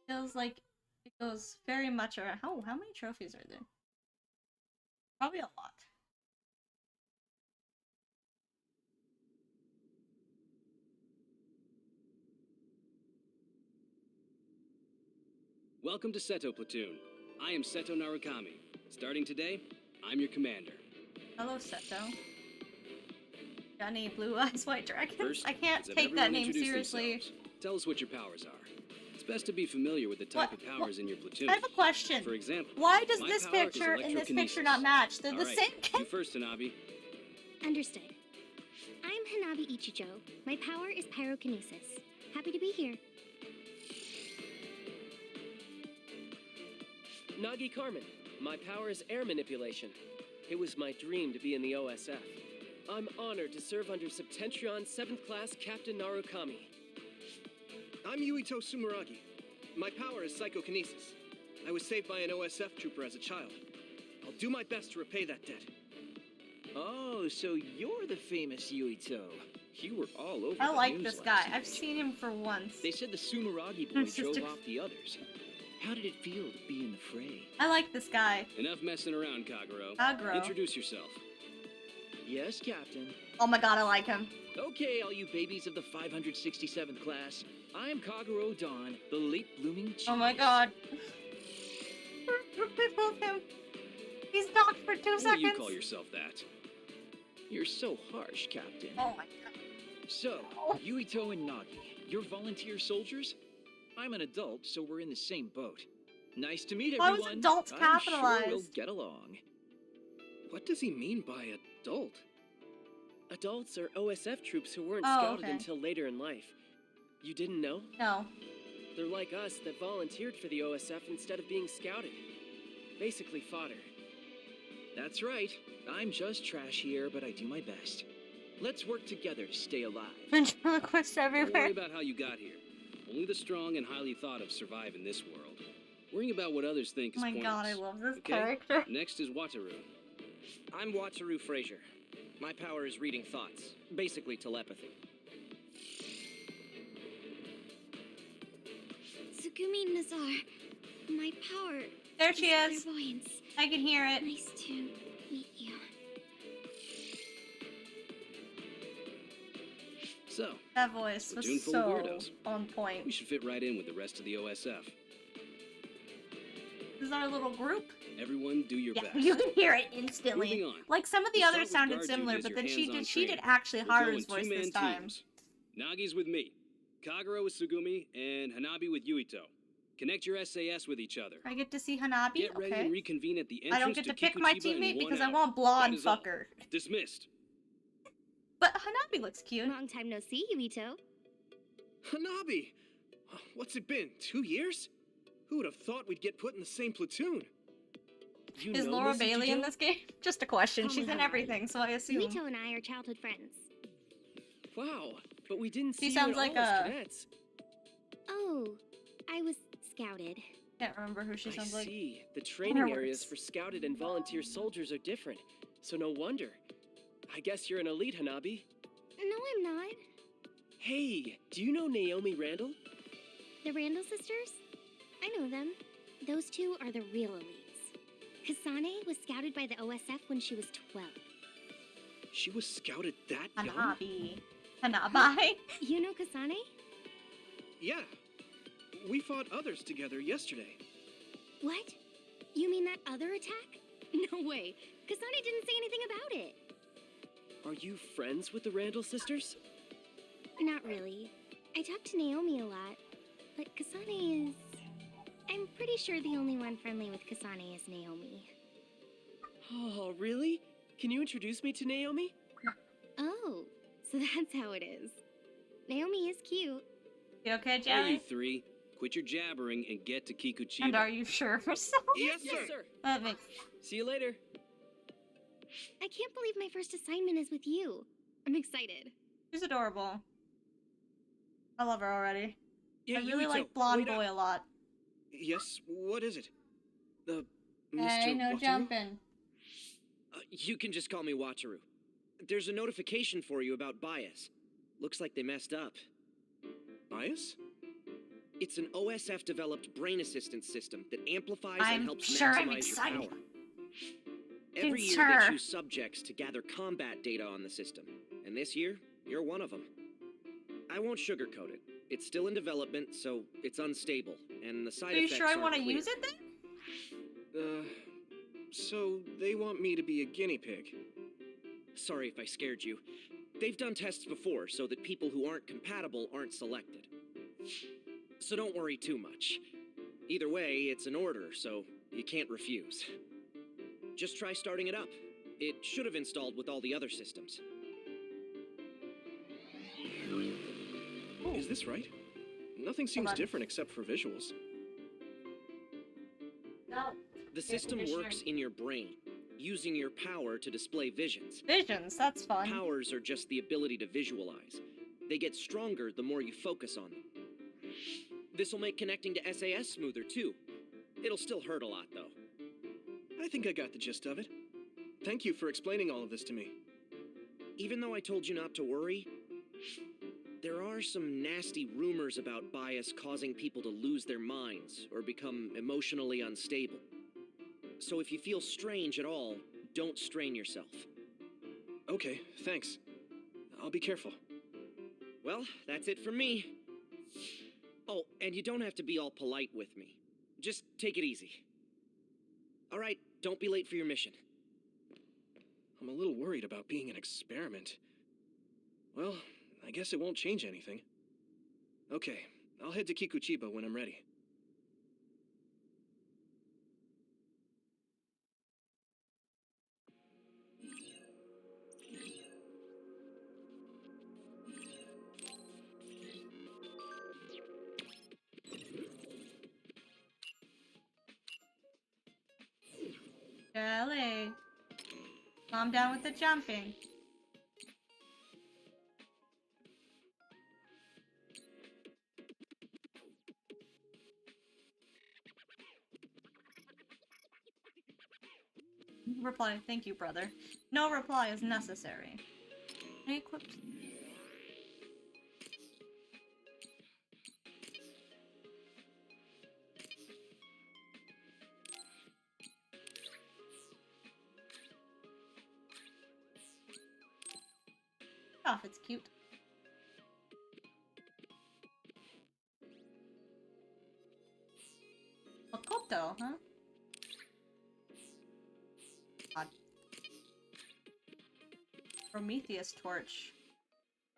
Feels like it goes very much around. How many trophies are there? Probably a lot. Welcome to Seto Platoon. I am Seto Narukami. Starting today, I'm your commander. Hello, Seto. Got any blue eyes, white dragons? First, I can't let's have take that everyone name introduce seriously. themselves. Tell us what your powers are. It's best to be familiar with the type of powers in your platoon. I have a question. For example, why does my this power is picture and this picture electrokinesis. not match? They're the All right, same. you first, Hanabi. Understood. I'm Hanabi Ichijo. My power is pyrokinesis. Happy to be here. Nagi Carmen. My power is air manipulation. It was my dream to be in the OSF. I'm honored to serve under Septentrion 7th Class Captain Narukami. I'm Yuito Sumeragi. My power is psychokinesis. I was saved by an OSF trooper as a child. I'll do my best to repay that debt. Oh, so you're the famous Yuito. You were all over I the like news this last guy. year. I've seen him for once. They said the Sumeragi boy Sister- drove off the others. How did it feel to be in the fray? I like this guy. Enough messing around, Kaguro. Kaguro. Introduce yourself. Yes, Captain. Oh my god, I like him. Okay, all you babies of the 567th class. I'm Kaguro Dawn, the late blooming chief. Oh my god. Remove him. He's knocked for 2 Why do seconds. you call yourself that? You're so harsh, Captain. Oh my god. So, Yuito and Nagi, you're volunteer soldiers? I'm an adult, so we're in the same boat. Nice to meet Why everyone. was adults I'm capitalized? sure we'll get along. What does he mean by adult? Adults are OSF troops who weren't Oh, scouted okay. until later in life. You didn't know? No. They're like us that volunteered for the OSF instead of being scouted. Basically fodder. That's right. I'm just trash here, but I do my best. Let's work together to stay alive. Ventriloquist Don't worry everywhere. about how you got here. Only the strong and highly thought of survive in this world. Worrying about what others think Oh is my pointless. god, I love this Okay? character. Next is Wataru. I'm Wataru Frazier. My power is reading thoughts, basically telepathy. Tsugumi Nazar. My power There she is. clairvoyance. I can hear it. Nice to meet you. So, That voice was Platoon full of so weirdos. on point. we should fit right in with the rest of the OSF. This is our little group. Everyone do your Yeah, best. you can hear it instantly. Moving on. Like some of the We'll others start with sounded guard similar, duty as but your then she hands-on did training. actually We'll go Haru's in voice this two-man time. teams. Nagi's with me. Kaguro with Sugumi, and Hanabi with Yuito. Connect your SAS with each other. I get to see Hanabi? Get ready Okay. and reconvene at the entrance I don't get to pick my Kikuchiba in teammate 1 because I hour. want blonde That is all. fucker. Dismissed. But Hanabi looks cute. Long time no see, Yuito. Hanabi! What's it been, 2 years? Who would have thought we'd get put in the same platoon? You Is know Laura Miss Bailey in Ichijo? this game? Just a question. Call She's me in Hanabi. everything, so I assume. Yuito and I are childhood friends. Wow, but we didn't see She you sounds at like all as a- cadets. Oh, I was scouted. Can't remember who she I sounds like. see. The training Fireworks. areas for scouted and volunteer soldiers are different, so no wonder. I guess you're an elite, Hanabi. No, I'm not. Hey, do you know Naomi Randall? The Randall sisters? I know them. Those two are the real elites. Kasane was scouted by the OSF when she was 12. She was scouted that young? Hanabi. Hanabi? You know Kasane? Yeah. We fought others together yesterday. What? You mean that other attack? No way. Kasane didn't say anything about it. Are you friends with the Randall sisters? Not really. I talk to Naomi a lot, but Kasane is... I'm pretty sure the only one friendly with Kasane is Naomi. Oh, really? Can you introduce me to Naomi? Oh, So that's how it is. Naomi is cute. You okay, Hey, you Jelly? three. Quit your jabbering and get to Kikuchiba. And are you sure for so? Yes, sir. Yes, sir. That makes See you later. I can't believe my first assignment is with you. I'm excited. She's adorable. I love her already. Yeah, I really Yuito, like Blonde wait Boy up. a lot. Yes, what is it? Mr. Hey, no Wataru? jumping. You can just call me Wataru. There's a notification for you about bias. Looks like they messed up. Bias? It's an OSF-developed brain assistance system that amplifies I'm and helps sure I'm maximize excited. your power. Every Dude, year sir. they choose subjects to gather combat data on the system, and this year, you're one of them. I won't sugarcoat it. It's still in development, so it's unstable, and the side Are you effects sure I aren't want to clear. use it then? So they want me to be a guinea pig. Sorry if I scared you. They've done tests before so that people who aren't compatible aren't selected. So don't worry too much. Either way, it's an order, so you can't refuse. Just try starting it up. It should have installed with all the other systems. Is this right? Nothing seems on. different except for visuals. No. The system works in your brain, using your power to display visions. Visions, that's fun. Powers are just the ability to visualize. They get stronger the more you focus on them. This'll make connecting to SAS smoother too. It'll still hurt a lot though. I think I got the gist of it. Thank you for explaining all of this to me. Even though I told you not to worry, there are some nasty rumors about bias causing people to lose their minds or become emotionally unstable. So if you feel strange at all, don't strain yourself. Okay, thanks. I'll be careful. Well, that's it from me. Oh, and you don't have to be all polite with me. Just take it easy. All right, don't be late for your mission. I'm a little worried about being an experiment. Well, I guess it won't change anything. Okay, I'll head to Kikuchiba when I'm ready. Jelly. Calm down with the jumping. Reply. Thank you, brother. No reply is necessary. I equipped. Oh, it's cute. Makoto, huh? God. Prometheus torch.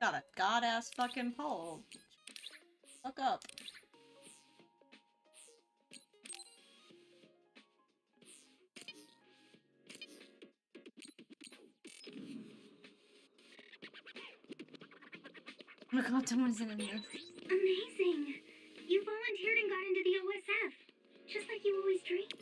Got a god-ass fucking pole. Fuck up. Makoto was in this. Amazing! You volunteered and got into the OSF, just like you always dreamed.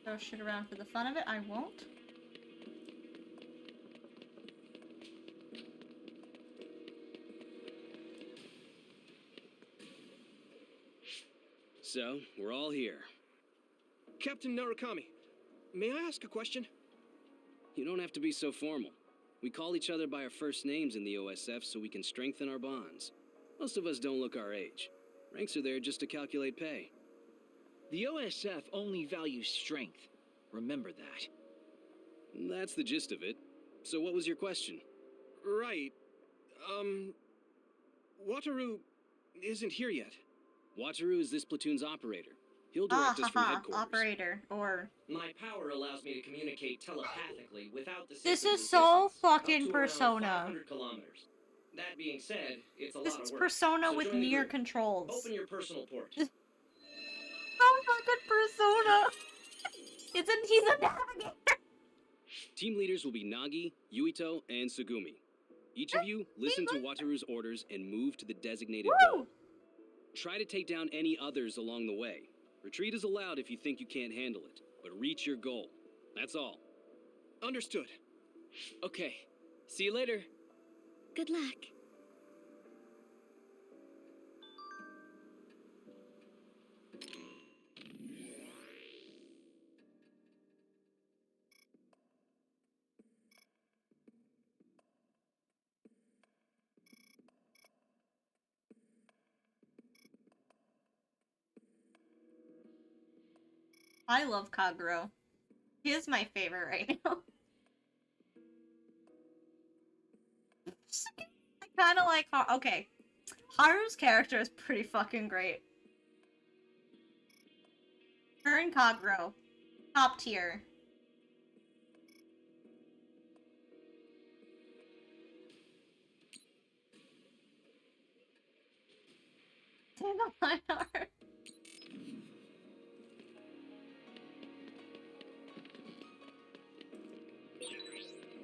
Throw shit around for the fun of it, I won't. So, we're all here. Captain Narukami, may I ask a question? You don't have to be so formal. We call each other by our first names in the OSF so we can strengthen our bonds. Most of us don't look our age. Ranks are there just to calculate pay. The OSF only values strength. Remember that. That's the gist of it. So what was your question? Right. Wataru isn't here yet. Wataru is this platoon's operator. He'll direct us from headquarters. Operator, or... My power allows me to communicate telepathically without the This system's is so assistance, fucking up to around Persona. 500 kilometers. That being said, it's a This lot is of work. Persona so with join the nier group. controls. Open your personal port. Oh, fucking Persona! He's a navigator! Team leaders will be Nagi, Yuito, and Sugumi. Each of you listen to Wataru's orders and move to the designated goal. Try to take down any others along the way. Retreat is allowed if you think you can't handle it, but reach your goal. That's all. Understood. Okay. See you later. Good luck. I love Kaguro. He is my favorite right now. I kind of like okay. Haru's character is pretty fucking great. Her and Kaguro. Top tier.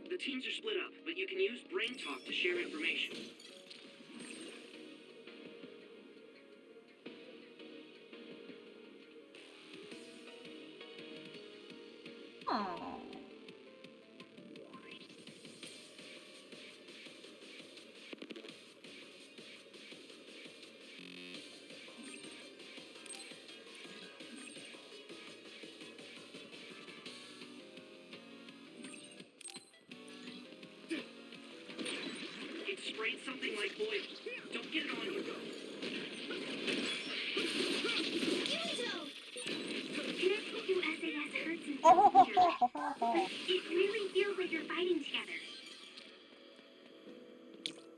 The teams are split up, but you can use Brain Talk to share information. Oh. It sprayed something like oil. Don't get it on you, though. Connecting to SAS hurts and Oh. it really feels like you're fighting together.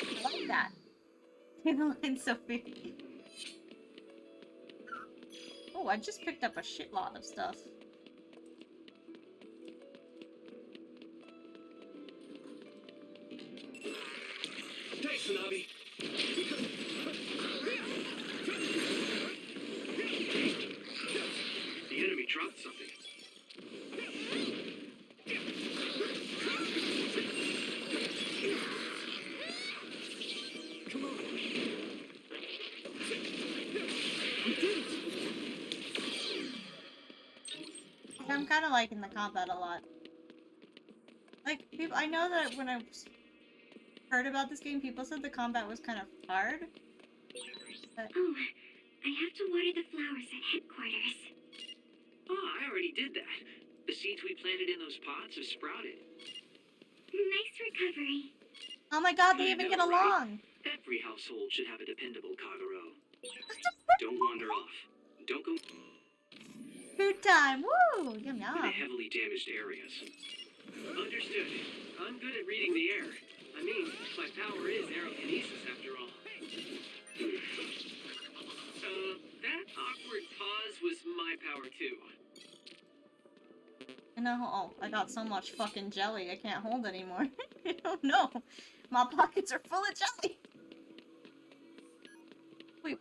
I like that. Line's so big. Oh, I just picked up a shitload of stuff. Thanks, Tsunabi. The enemy dropped something. Come on. We did it. I'm kind of liking the combat a lot. Like, people, I know that when I heard about this game, people said the combat was kind of hard. But... Oh, I have to water the flowers at headquarters. Oh, I already did that. The seeds we planted in those pots have sprouted. Nice recovery. Oh my god, they I even know, get right? along! Every household should have a dependable Kaguro. Don't wander off. Don't go Food time! Woo! Yum to the yum! heavily damaged areas. Understood. I'm good at reading the air. I mean, my power is aerokinesis after all. That awkward pause was my power too. You know, oh, I got so much fucking jelly I can't hold anymore. I don't know. My pockets are full of jelly! Wait,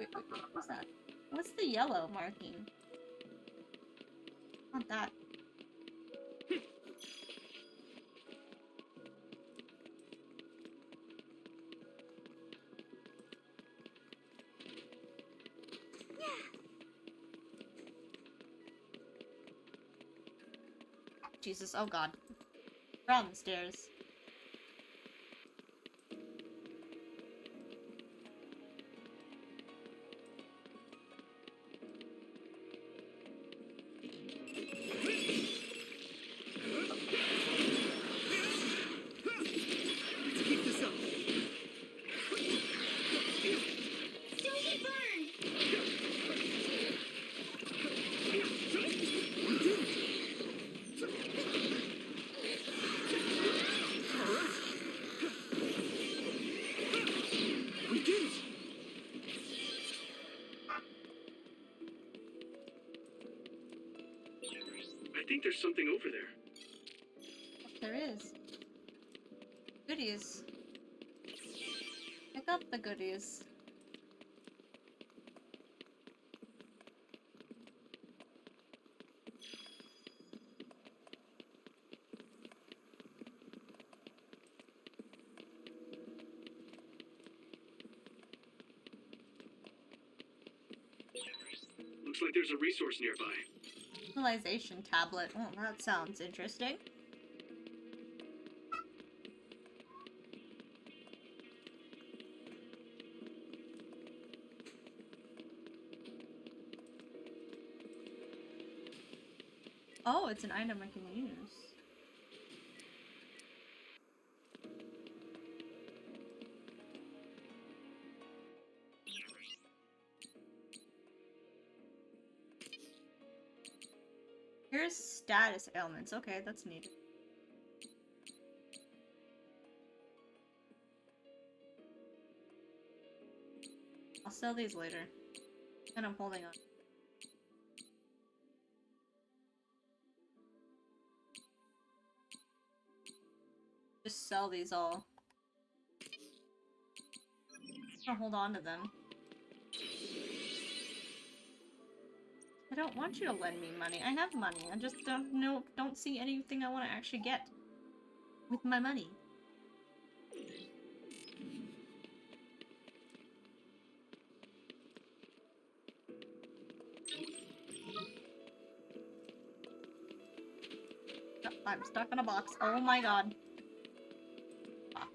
what's that? What's the yellow marking? Not that. Jesus, oh god. We're on the stairs. Let's keep this up. Don't get burned! We did it. think there's something over there. There is. Goodies. Pick up the goodies. Looks like there's a resource nearby. Civilization tablet. Oh, that sounds interesting. Oh, it's an item I can use. Here's status ailments. Okay, that's neat. I'll sell these later. And I'm holding on. Just sell these all. I'll hold on to them. I don't want you to lend me money. I have money. I just don't see anything I want to actually get with my money. Oh, I'm stuck in a box. Oh my god. Box.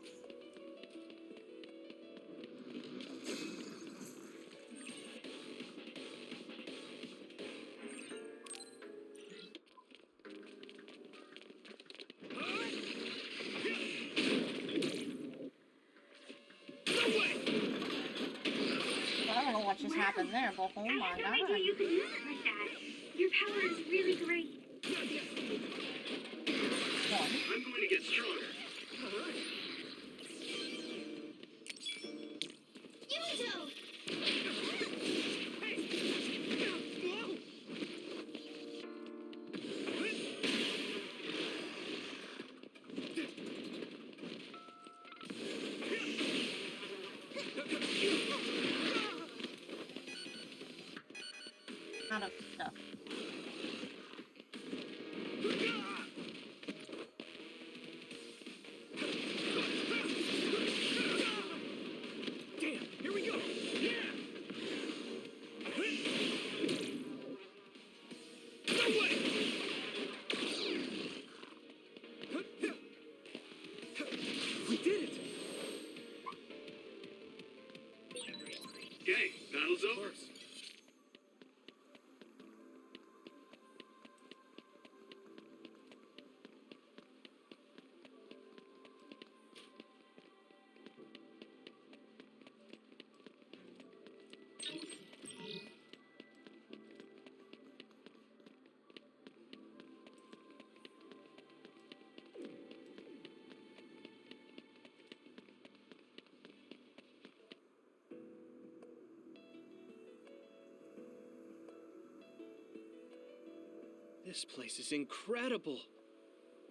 I don't know what just happened there, but oh my god. I had no idea you could use it like that. Your power is really great. I'm going to get stronger. Out of stuff. Damn, here we go. Yeah. No way. We did it. Okay, battle's over. This place is incredible.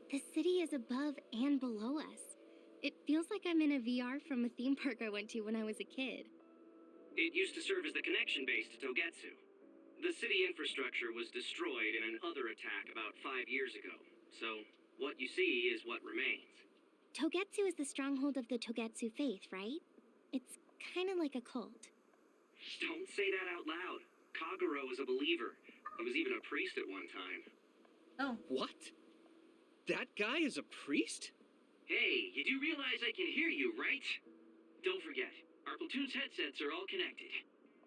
The city is above and below us. It feels like I'm in a VR from a theme park I went to when I was a kid. It used to serve as the connection base to Togetsu. The city infrastructure was destroyed in an other attack about 5 years ago. So, what you see is what remains. Togetsu is the stronghold of the Togetsu faith, right? It's kind of like a cult. Don't say that out loud. Kagero was a believer. He was even a priest at one time. Oh. What? That guy is a priest? Hey, you do realize I can hear you, right? Don't forget, our platoon's headsets are all connected.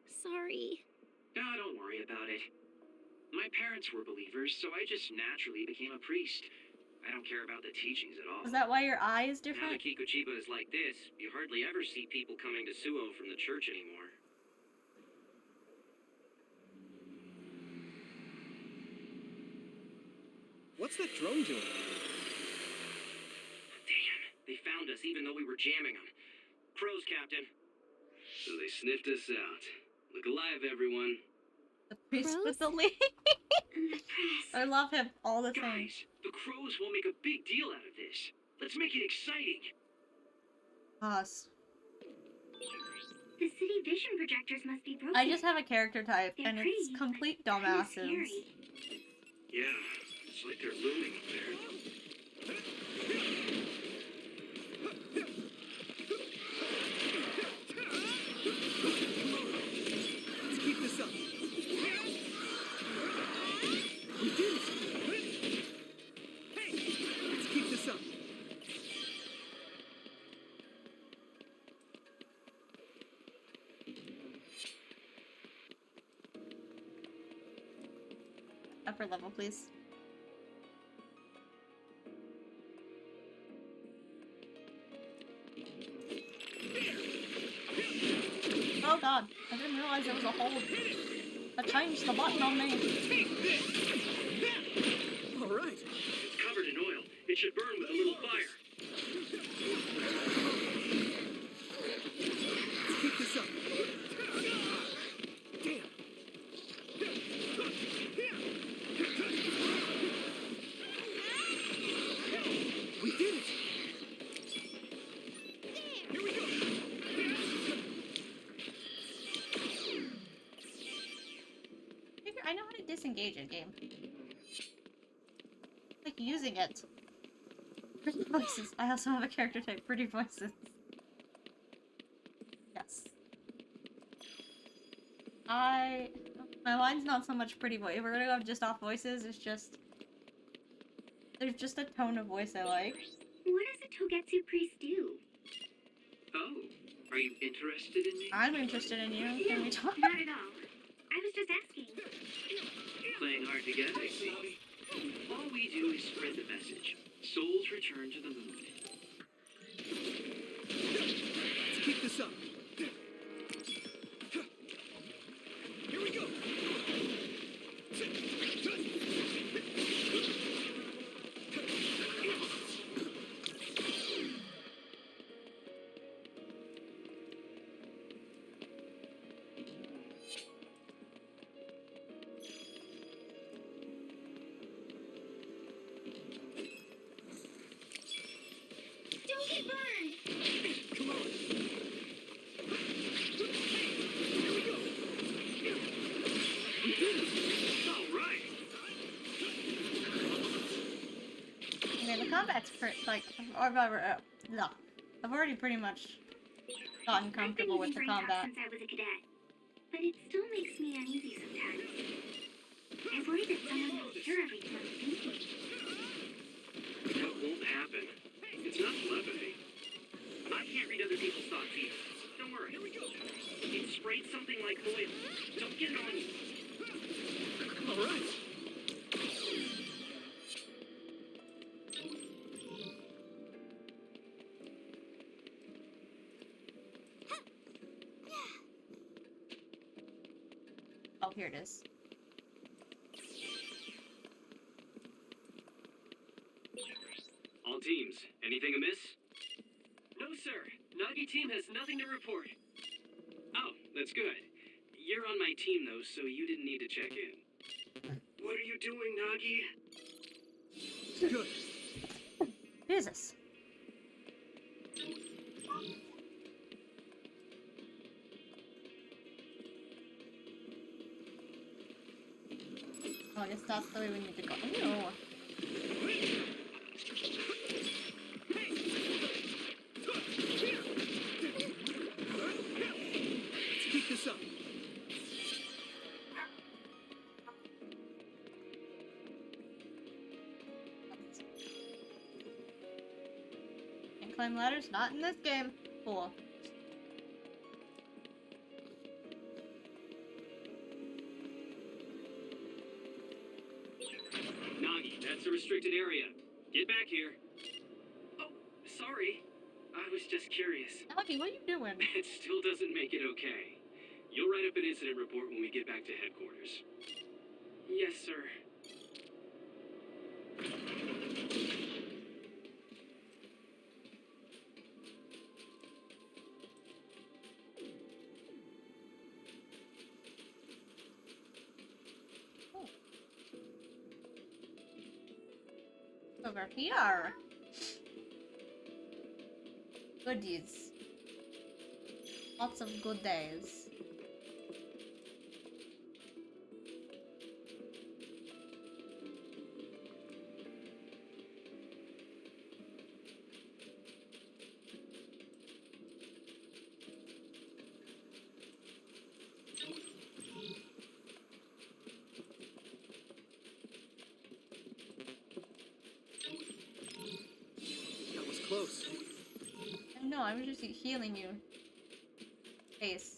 Sorry. No, don't worry about it. My parents were believers, so I just naturally became a priest. I don't care about the teachings at all. Is that why your eye is Now different? that Kikuchiba is like this, you hardly ever see people coming to Suo from the church anymore. What's that drone doing? Damn, they found us even though we were jamming them. Crows, Captain. So they sniffed us out. Look alive, everyone. The priest with the Crows? lead. The press. I love him all the same. Guys, the crows will make a big deal out of this. Let's make it exciting. Us. The city vision projectors must be broken. I just have a character type, They're and it's pretty, complete but kinda dumbasses. scary. Yeah, it's like they're looming up there. Let's keep this up. We did it! Hey! Let's keep this up. Upper level, please. Oh god, I didn't realize there was a hold. That changed the button on me. All right. It's covered in oil. It should burn with a little fire. Let's keep this up. Damn. We did it. Here we go. I know how to disengage a game. Like using it. Pretty voices. I also have a character type, pretty voices. Yes. My line's not so much pretty voice. If we're gonna go just off voices, it's just... There's just a tone of voice I like. What does a Togetsu priest do? Oh, are you interested in me? I'm interested in you. Can we talk? Not at all. I was just asking. Playing hard to get, I see. All we do is spread the message. Souls return to the moon. Let's keep this up. Here we go. Don't get burned! Come on. Here we go. We did it. All right. I mean, the combat's like, no. I've already pretty much gotten comfortable with the I've been using combat. since I was a cadet, but it still makes me uneasy sometimes. I worry that someone will hear everything I'm thinking. That won't happen. It's not telepathy. I can't read other people's thoughts either. Don't worry. Here we go. It sprayed something like oil. Don't get it on you. All right. Oh, here it is. All teams, anything amiss? No, sir. Nagi team has nothing to report. Oh, that's good. You're on my team, though, so you didn't need to check in. What are you doing, Nagi? Good. Jesus. Oh, I guess that's the way we need to go. Ew. Let's keep this up. Can't climb ladders? Not in this game. Cool. Nagi, that's a restricted area. Get back here. Oh, sorry. I was just curious. Nagi, what are you doing? It still doesn't make it okay. You'll write up an incident report when we get back to headquarters. Yes, sir. Over here. Goodies. Lots of good days. That was close. No, I was just healing you. Face.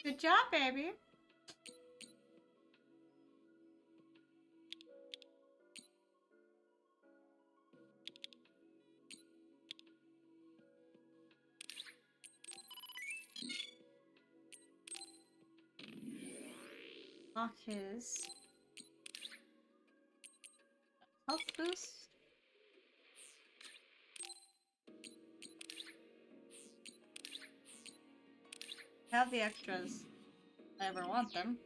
Good job, baby. Lock his health boost. Have the extras if I ever want them.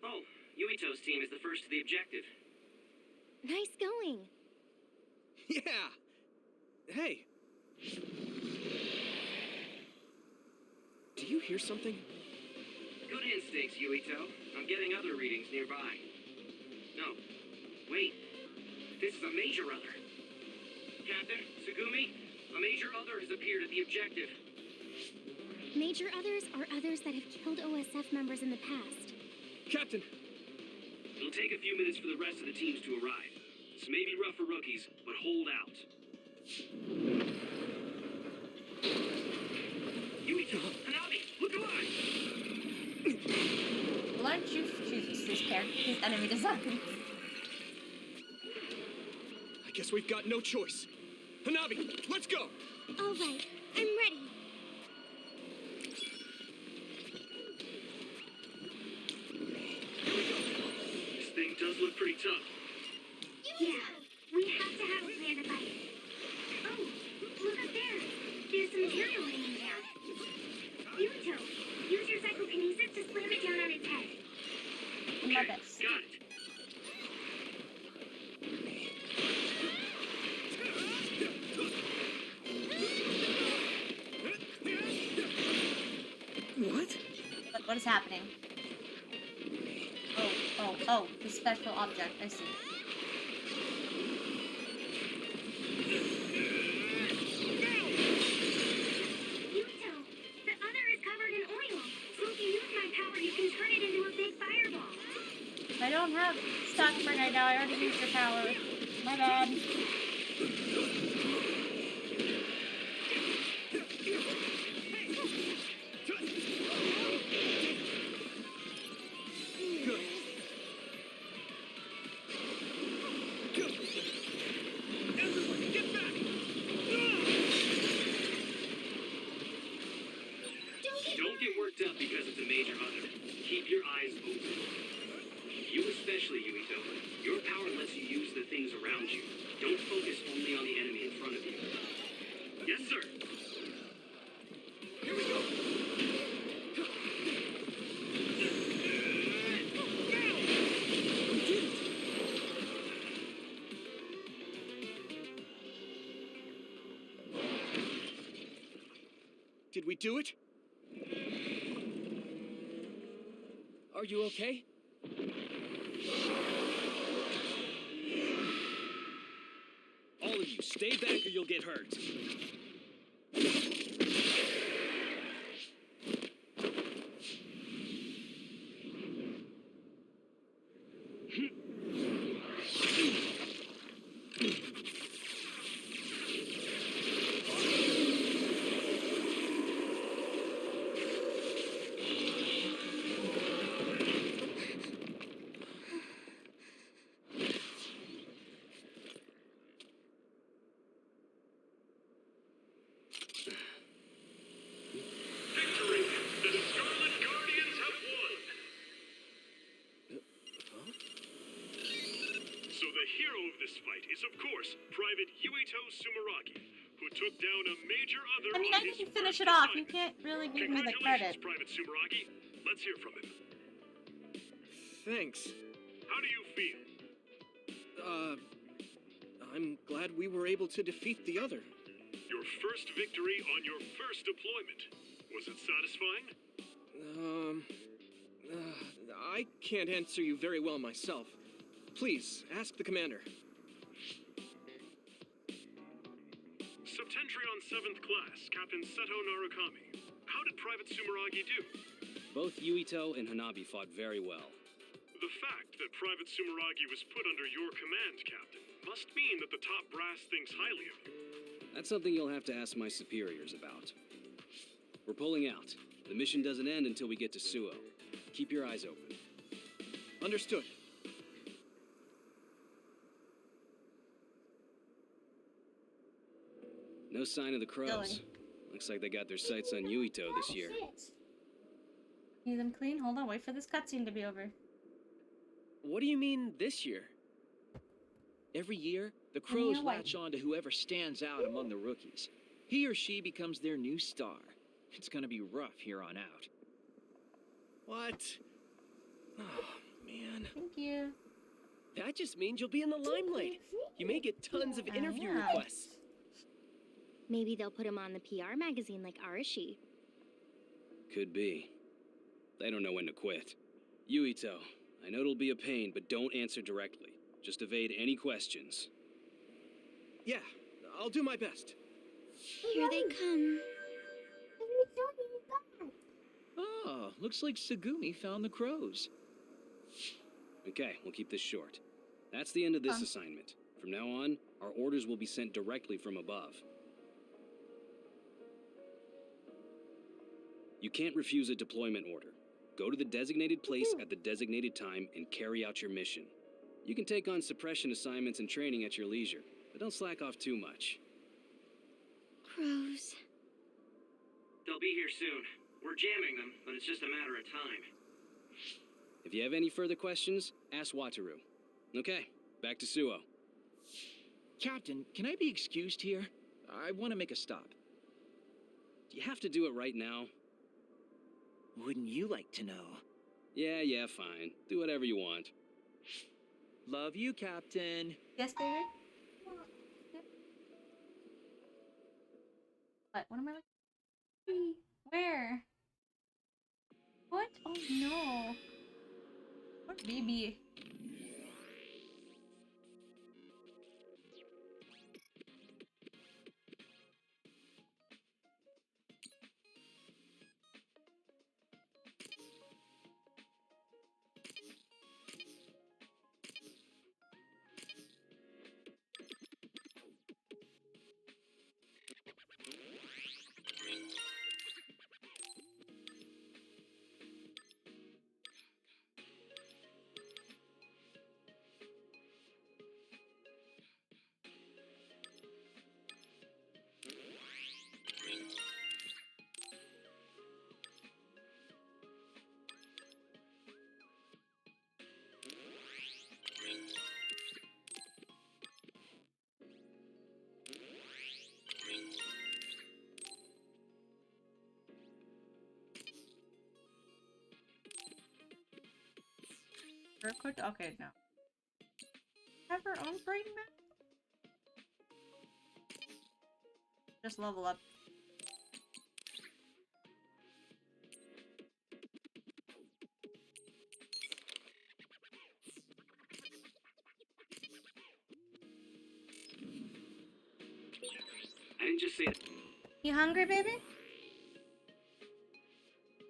Oh, Yuito's team is the first to the objective. Nice going. Yeah. Hey. Do you hear something? Good instincts, Yuito. I'm getting other readings nearby. No. Wait. This is a major other. Captain, Sugumi, a major other has appeared at the objective. Major others are others that have killed OSF members in the past. Captain! It'll take a few minutes for the rest of the teams to arrive. This may be rough for rookies, but hold out. Yuito, Hanabi, look alive! Why don't you choose these characters, these enemy designs? I guess we've got no choice. Hanabi, let's go! All right, I'm ready. This thing does look pretty tough. Yeah, we have to have a plan to fight it. Oh, look up there. There's some material hanging down. Yuito, use your psychokinesis to slam it down on its head. My best. Got it. What is happening? Oh, the special object, I see. Yuito, the other is covered in oil. So if you use my power, you can turn it into a big fireball. I don't have stock for right now. I already used your power. My bad. Don't get worked up because it's a major other. Keep your eyes open. You especially, Yuito. Your power lets you use the things around you. Don't focus only on the enemy in front of you. Yes, sir. Here we go. Did we do it? Are you okay? All of you, stay back or you'll get hurt. Victory! The Scarlet Guardians have won! So the hero of this fight is, of course, Private Yuito Sumeragi, who took down a major other I mean, on I his can finish first it off. You assignment. can't really give me the Congratulations, credit. Private Sumeragi. Let's hear from him. Thanks. How do you feel? I'm glad we were able to defeat the other. Your first victory on your first deployment. Was it satisfying? I can't answer you very well myself. Please, ask the commander. Septentrion 7th Class, Captain Seto Narukami. How did Private Sumeragi do? Both Yuito and Hanabi fought very well. The fact that Private Sumeragi was put under your command, Captain, must mean that the top brass thinks highly of you. That's something you'll have to ask my superiors about. We're pulling out. The mission doesn't end until we get to Suo. Keep your eyes open. Understood. No sign of the crows. Really? Looks like they got their sights on Yuito this year. Need them clean? Hold on, wait for this cutscene to be over. What do you mean this year? Every year, the crows know why. latch on to whoever stands out among the rookies. He or she becomes their new star. It's gonna be rough here on out. What? Oh, man. Thank you. That just means you'll be in the limelight. You may get tons of interview yeah. requests. Maybe they'll put him on the PR magazine like Arashi. Could be. They don't know when to quit. Yuito, I know it'll be a pain, but don't answer directly. Just evade any questions. Yeah, I'll do my best. Here they come. Oh, looks like Sagumi found the crows. Okay, we'll keep this short. That's the end of this assignment. From now on, our orders will be sent directly from above. You can't refuse a deployment order. Go to the designated place at the designated time and carry out your mission. You can take on suppression assignments and training at your leisure, but don't slack off too much. Crows. They'll be here soon. We're jamming them, but it's just a matter of time. If you have any further questions, ask Wataru. Okay, back to Suo. Captain, can I be excused here? I want to make a stop. Do you have to do it right now? Wouldn't you like to know? Yeah, fine. Do whatever you want. Love you, Captain. Yes, baby? What am I looking? Where? What? Oh no. What baby? Her equipped? Okay, no. Have her own brain map? Just level up. I didn't just say that. You hungry, baby?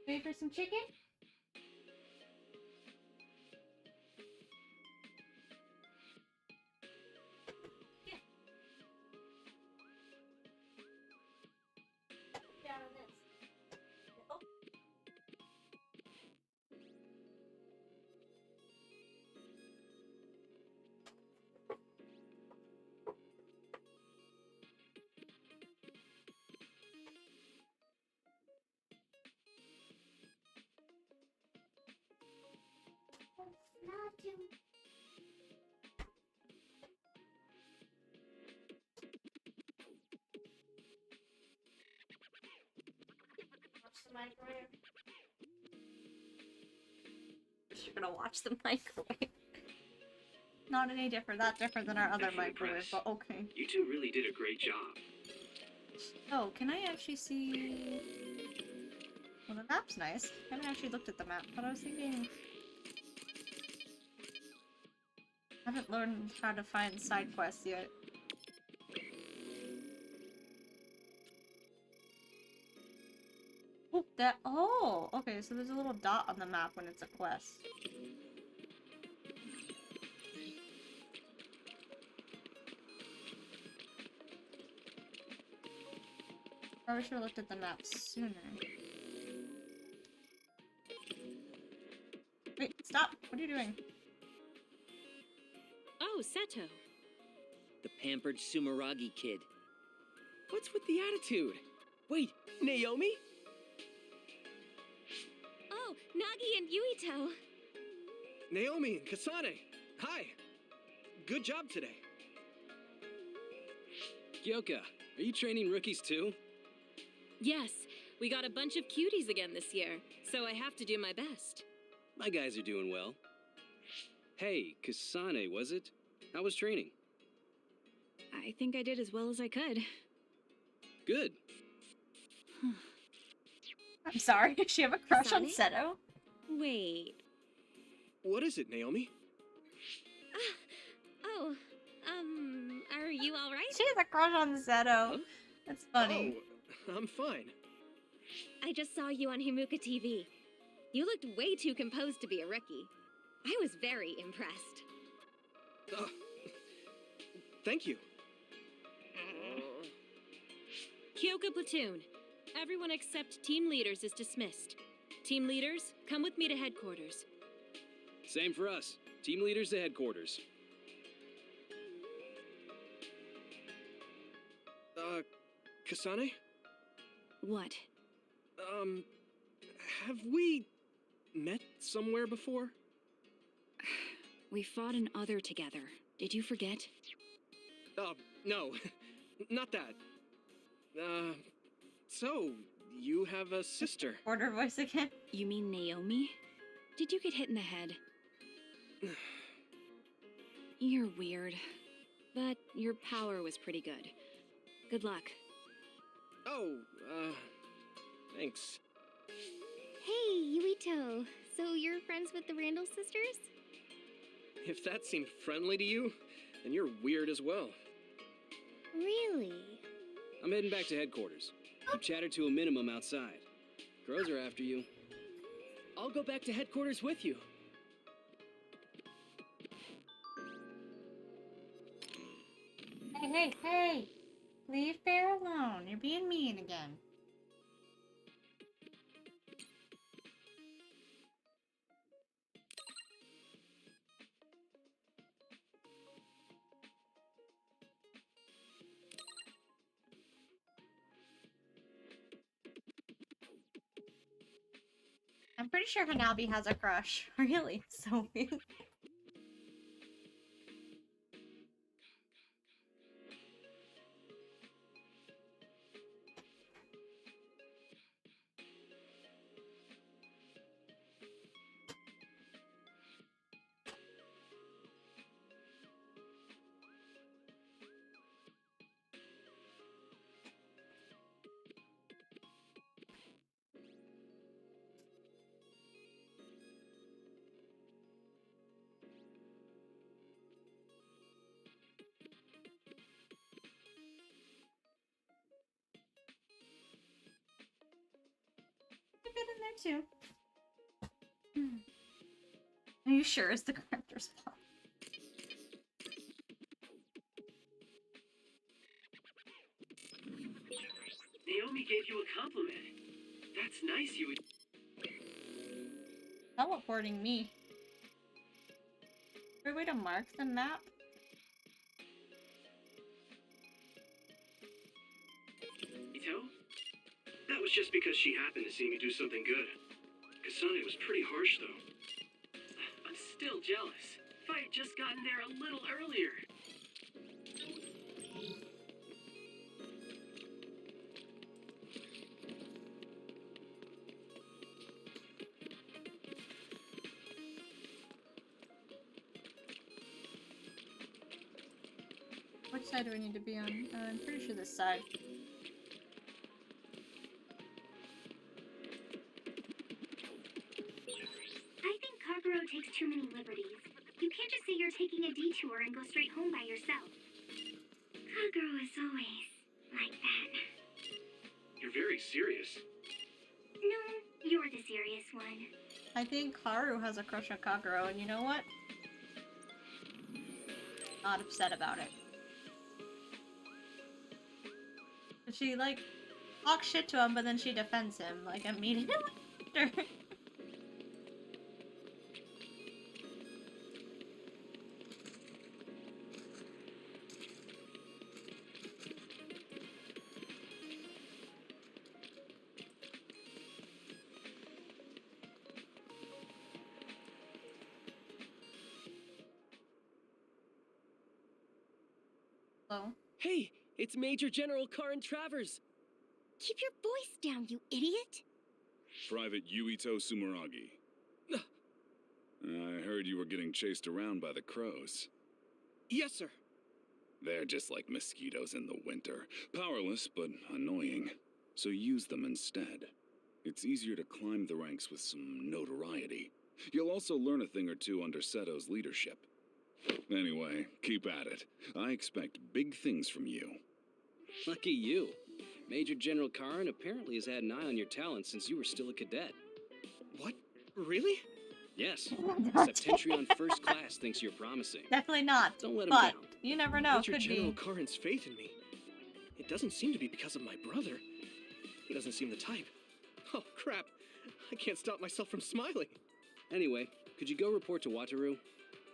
Ready for some chicken? Yeah. Down on this. Oh. Not too. Watch the microwave. You're gonna watch the microwave. Not any different, that different than our other Thank you, microwave, Press. but okay. You two really did a great job. Oh, can I actually see... Well, the map's nice. I haven't actually looked at the map, but I was thinking... I haven't learned how to find side quests yet. Oh, that- oh! Okay, so there's a little dot on the map when it's a quest. Probably should have looked at the map sooner. Wait, stop! What are you doing? Oh, Seto. The pampered Sumeragi kid. What's with the attitude? Wait, Naomi? Oh, Nagi and Yuito. Naomi and Kasane, hi. Good job today. Kyoka, are you training rookies too? Yes, we got a bunch of cuties again this year, so I have to do my best. My guys are doing well. Hey, Kasane, was it? How was training? I think I did as well as I could. Good. I'm sorry, does she have a crush on Kasane? Seto? Wait. What is it, Naomi? Oh, are you all right? She has a crush on Seto. Huh? That's funny. Oh, I'm fine. I just saw you on Himuka TV. You looked way too composed to be a rookie. I was very impressed. Thank you. Kyoka Platoon. Everyone except team leaders is dismissed. Team leaders, come with me to headquarters. Same for us. Team leaders to headquarters. Kasane? What? Have we met somewhere before? We fought an other together. Did you forget? No. Not that. So, you have a sister. Order voice again. You mean Naomi? Did you get hit in the head? You're weird. But your power was pretty good. Good luck. Oh, thanks. Hey, Yuito. So you're friends with the Randall sisters? If that seemed friendly to you, then you're weird as well. Really? I'm heading back to headquarters. Keep chatter to a minimum outside. Girls are after you. I'll go back to headquarters with you. Hey! Leave Bear alone. You're being mean again. I'm pretty sure Hanabi has a crush. Really? So weird. too. Are you sure it's the correct response? Naomi gave you a compliment. That's nice, you. Teleporting me. Is there a way to mark the map? Ito? That was just because she happened to see me do something good. Kasane was pretty harsh, though. I'm still jealous. If I had just gotten there a little earlier. Which side do I need to be on? I'm pretty sure this side. I think Kaguro takes too many liberties. You can't just say you're taking a detour and go straight home by yourself. Kaguro is always like that. You're very serious. No, you're the serious one. I think Haru has a crush on Kaguro, and you know what? Not upset about it. She, like, talks shit to him, but then she defends him, like, immediately after. Hello? Hey, it's Major General Karin Travers. Keep your voice down, you idiot! Private Yuito Sumeragi. I heard you were getting chased around by the crows. Yes, sir. They're just like mosquitoes in the winter. Powerless, but annoying. So use them instead. It's easier to climb the ranks with some notoriety. You'll also learn a thing or two under Seto's leadership. Anyway, keep at it. I expect big things from you. Lucky you. Major General Karin apparently has had an eye on your talent since you were still a cadet. What? Really? Yes. Not Septentrion First Class thinks you're promising. Definitely not. Don't let him But down. you never know. Major Could General be. Karin's faith in me. It doesn't seem to be because of my brother. He doesn't seem the type. Oh, crap. I can't stop myself from smiling. Anyway, could you go report to Wataru?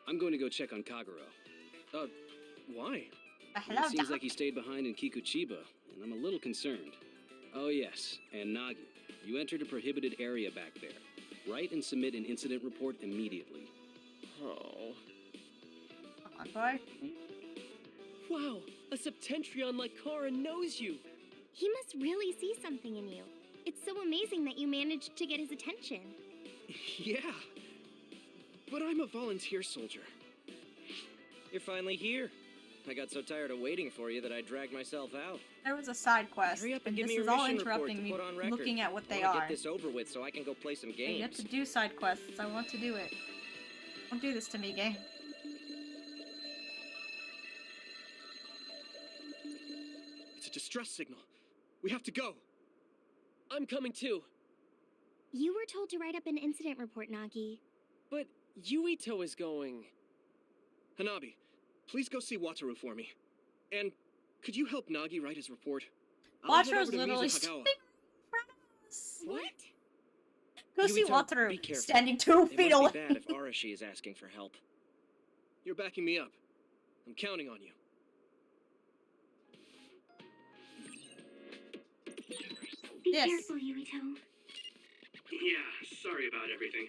I'm going to go check on Kaguro. Why? Hello, It seems Doc. like he stayed behind in Kikuchiba, and I'm a little concerned. Oh yes, and Nagi, you entered a prohibited area back there. Write and submit an incident report immediately. Oh. Come on, boy. Wow, a Septentrion like Karin knows you. He must really see something in you. It's so amazing that you managed to get his attention. Yeah. But I'm a volunteer soldier. You're finally here. I got so tired of waiting for you that I dragged myself out. There was a side quest, Hurry up and and give this me is your all mission report interrupting to me put on record. looking at what they I wanna are. get this over with so I can go play some Yeah, you have games. to do side quests. I want to do it. Don't do this to me, game. It's a distress signal. We have to go. I'm coming too. You were told to write up an incident report, Nagi. But Yuito is going. Hanabi, please go see Wataru for me. And could you help Nagi write his report? I'll head Wataru's over to literally Mizukagawa. standing in front of us. What? Go see Yuito, be Wataru careful. standing 2 It feet must away. be bad if Arashi is asking for help. You're backing me up. I'm counting on you. Be Yes. careful, Yuito. Yeah, sorry about everything.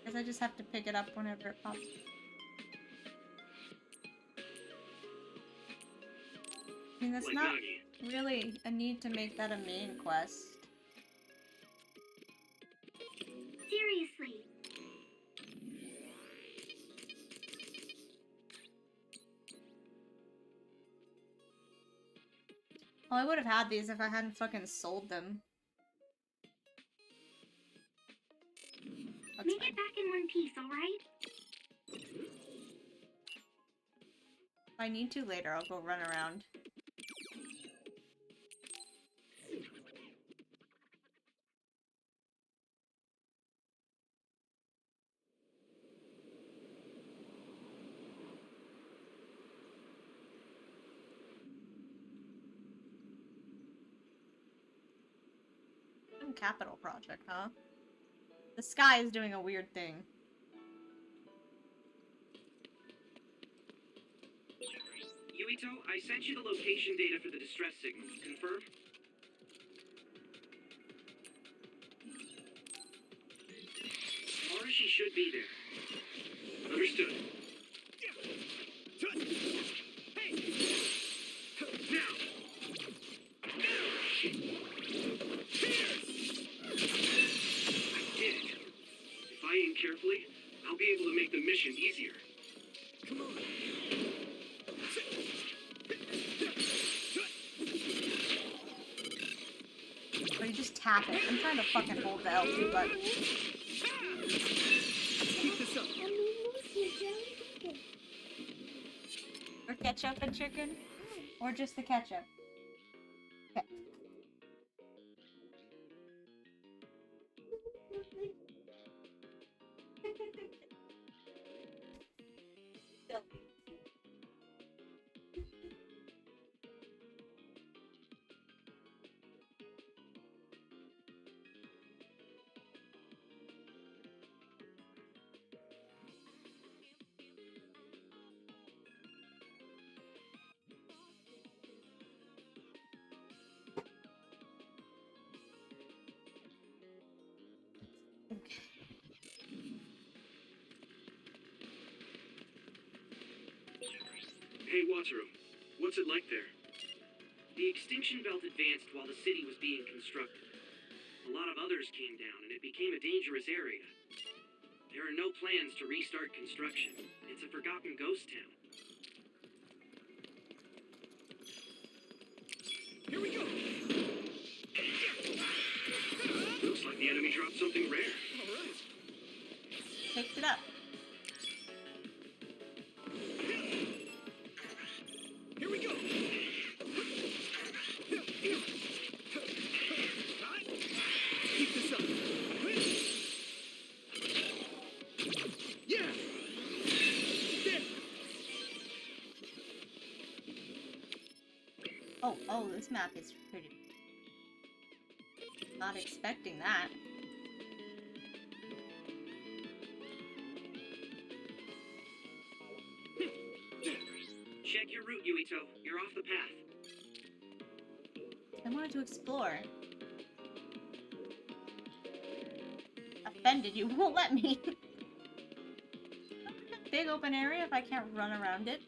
Guess I just have to pick it up whenever it pops. I mean, that's Like not Nagi. really a need to make that a main quest. Seriously. Well, I would have had these if I hadn't fucking sold them. That's Make fine. it back in one piece, alright? If I need to later, I'll go run around. Some capital project, huh? The sky is doing a weird thing. Yuito, I sent you the location data for the distress signal. Confirm? Arashi should be there. Understood. Hey! Now! I did it. If I aim carefully, I'll be able to make the mission easier. Come on. Or you just tap it. I'm trying to fucking hold the L2 button. Keep this up. Or ketchup and chicken? Or just the ketchup? Okay. Hey, Wataru. What's it like there? The extinction belt advanced while the city was being constructed. A lot of others came down, and it became a dangerous area. There are no plans to restart construction. It's a forgotten ghost town. Here we go! Looks like the enemy dropped something rare. Alright. Picked it up. Here we go! Keep this up. Yeah! There! Oh, this map is pretty. Not expecting that. Check your route, Yuito. You're off the path. I wanted to explore. Offended, you won't let me. Big open area if I can't run around it.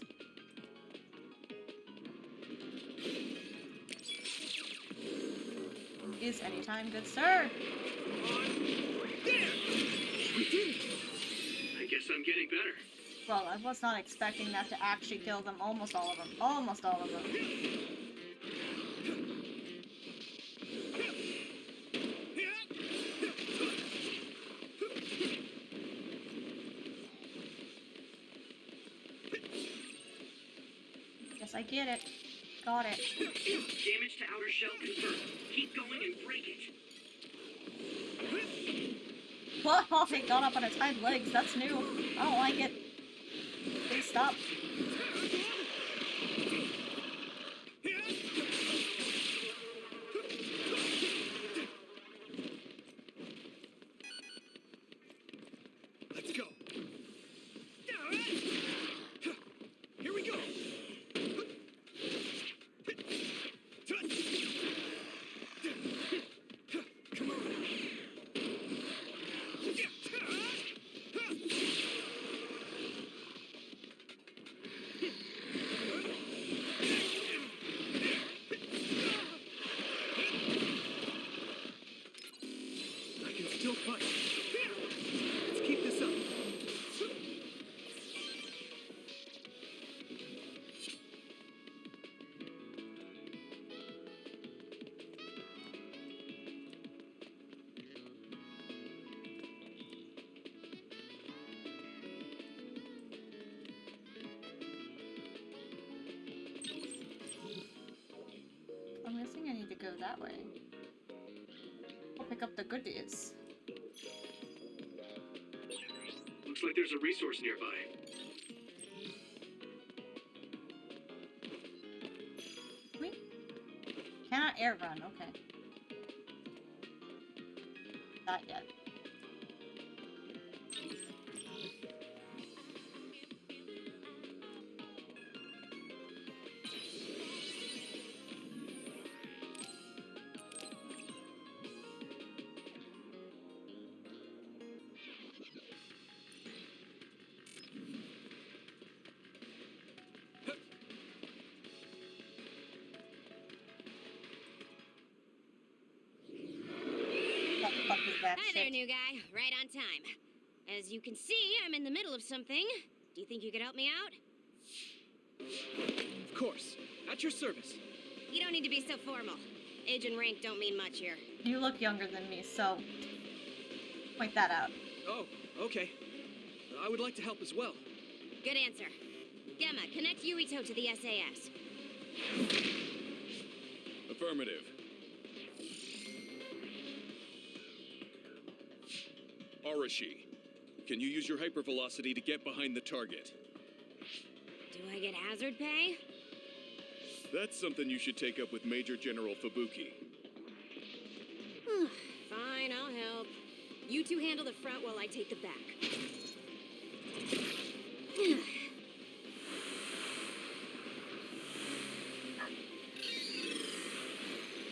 Is any time good, sir? I guess I'm getting better. Well, I was not expecting that to actually kill them. Almost all of them. Almost all of them. Yes, I get it. Got it. Damage to outer shell confirmed. Keep going and break it. Whoa, they got up on its hind legs. That's new. I don't like it. Please stop. Let's go. Here we go. Come on. that way. We'll pick up the goodies. Looks like there's a resource nearby. Wait. Cannot air run, okay. Not yet. What the fuck is that Hi shit? there, new guy. Right on time. As you can see, I'm in the middle of something. Do you think you could help me out? Of course. At your service. You don't need to be so formal. Age and rank don't mean much here. You look younger than me, so point that out. Oh, okay. I would like to help as well. Good answer. Gemma, connect Yuito to the SAS. Affirmative. Arashi, can you use your hypervelocity to get behind the target? Do I get hazard pay? That's something you should take up with Major General Fubuki. Fine, I'll help. You two handle the front while I take the back.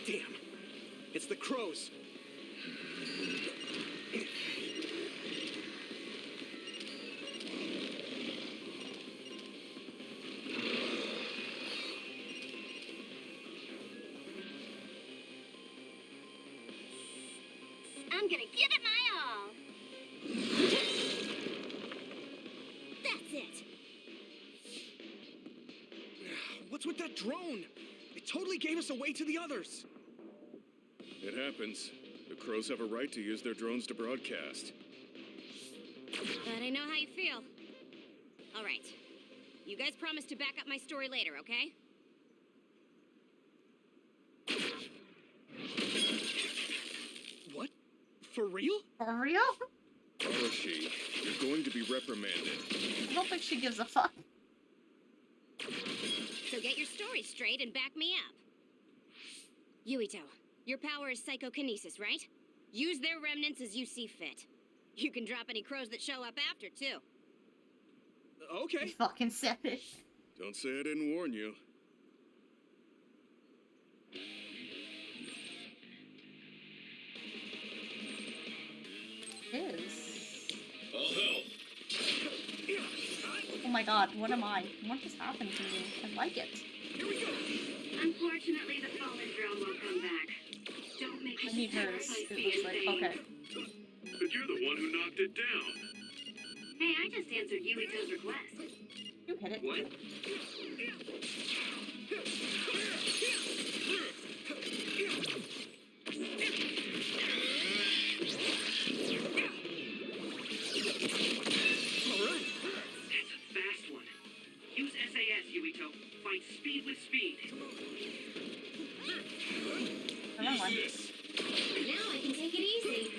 Damn. It's the crows. I'm gonna give it my all. That's it. What's with that drone? It totally gave us away to the others. It happens. The crows have a right to use their drones to broadcast. But I know how you feel. All right. You guys promise to back up my story later, okay? What? For real? For real? Arashi, you're going to be reprimanded. I don't think she gives a fuck. So get your story straight and back me up. Yuito, your power is psychokinesis, right? Use their remnants as you see fit. You can drop any crows that show up after, too. You Okay. fucking said it. Don't say I didn't warn you. Is. I'll help. Oh my god, what am I? What just happened to me? I like it. Unfortunately, the fallen drone won't come back. Don't make I us need hers, sacrifice it the looks like. insane. Okay. But you're the one who knocked it down. Hey, I just answered Yuito's request. You hit it. What? All right. That's a fast one. Use SAS, Yuito. Fight speed with speed. Another one. Now I can take it easy.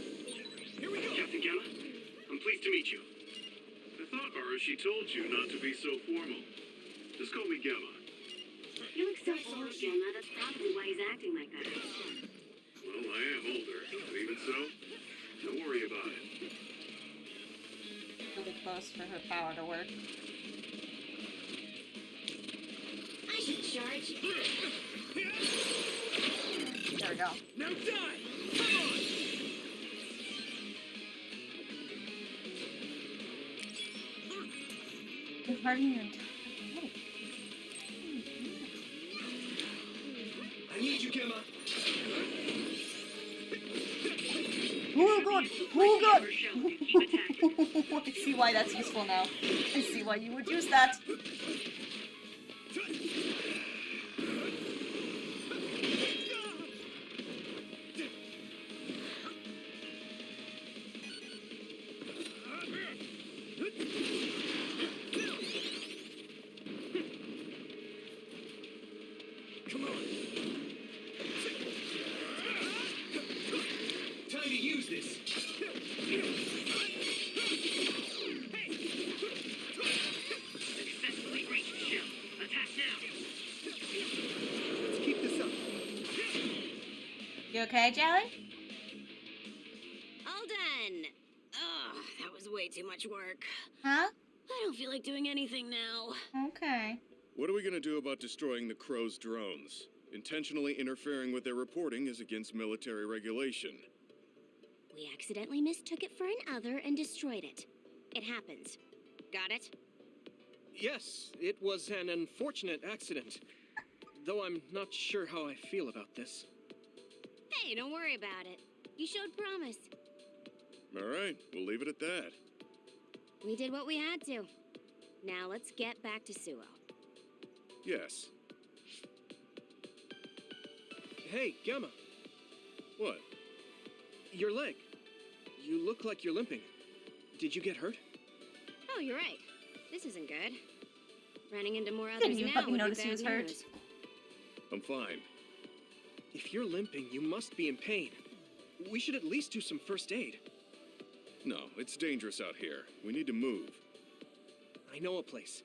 Captain Gamma, I'm pleased to meet you. I thought Arashi told you not to be so formal. Just call me Gemma. You look so old, Gemma. That's probably why he's acting like that. Well, I am older, but even so, don't worry about it. Really close for her power to work. I should charge. There we go. Now die! Come on! You're hurting your entire body. I need you, Gemma. Oh god! Oh god! Shell, you keep attacking. I see why that's useful now. I see why you would use that. this. Successfully reached shell. Attack now. Let's keep this up. You okay, Jelly? All done. Ugh, that was way too much work. Huh? I don't feel like doing anything now. Okay. What are we gonna do about destroying the Crow's drones? Intentionally interfering with their reporting is against military regulation. We accidentally mistook it for an other and destroyed it. It happens. Got it? Yes, it was an unfortunate accident. Though I'm not sure how I feel about this. Hey, don't worry about it. You showed promise. Alright, we'll leave it at that. We did what we had to. Now let's get back to Suo. Yes. Hey, Gamma, What? your leg. You look like you're limping. Did you get hurt? Oh, you're right. This isn't good. Running into more Didn't others you now fucking would be notice he bad was hurt? news. I'm fine. If you're limping, you must be in pain. We should at least do some first aid. No, it's dangerous out here. We need to move. I know a place.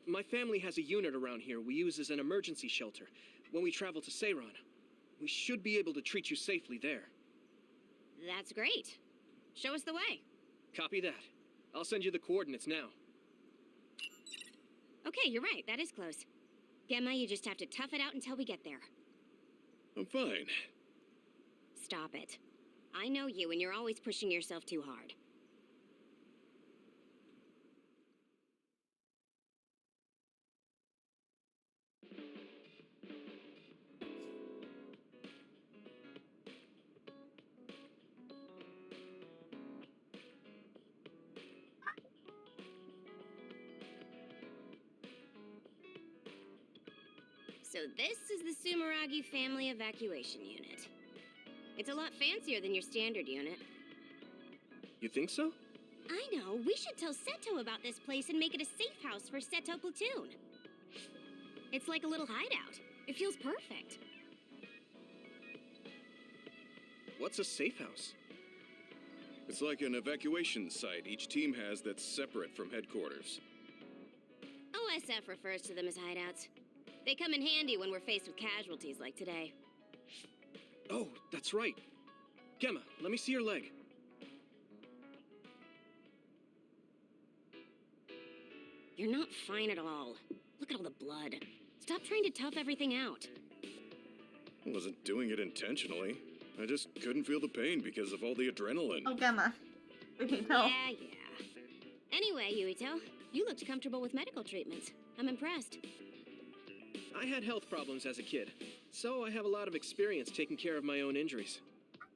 My family has a unit around here we use as an emergency shelter when we travel to Seiran. We should be able to treat you safely there. That's great. Show us the way. Copy that. I'll send you the coordinates now. Okay, you're right. That is close. Gemma, you just have to tough it out until we get there. I'm fine. Stop it. I know you, and you're always pushing yourself too hard. So this is the Sumeragi Family Evacuation Unit. It's a lot fancier than your standard unit. You think so? I know. We should tell Seto about this place and make it a safe house for Seto Platoon. It's like a little hideout. It feels perfect. What's a safe house? It's like an evacuation site each team has that's separate from headquarters. OSF refers to them as hideouts. They come in handy when we're faced with casualties like today. Oh, that's right. Gemma, let me see your leg. You're not fine at all. Look at all the blood. Stop trying to tough everything out. I wasn't doing it intentionally. I just couldn't feel the pain because of all the adrenaline. Oh, Gemma. We can tell. Yeah. Anyway, Yuito, you looked comfortable with medical treatments. I'm impressed. I had health problems as a kid, so I have a lot of experience taking care of my own injuries.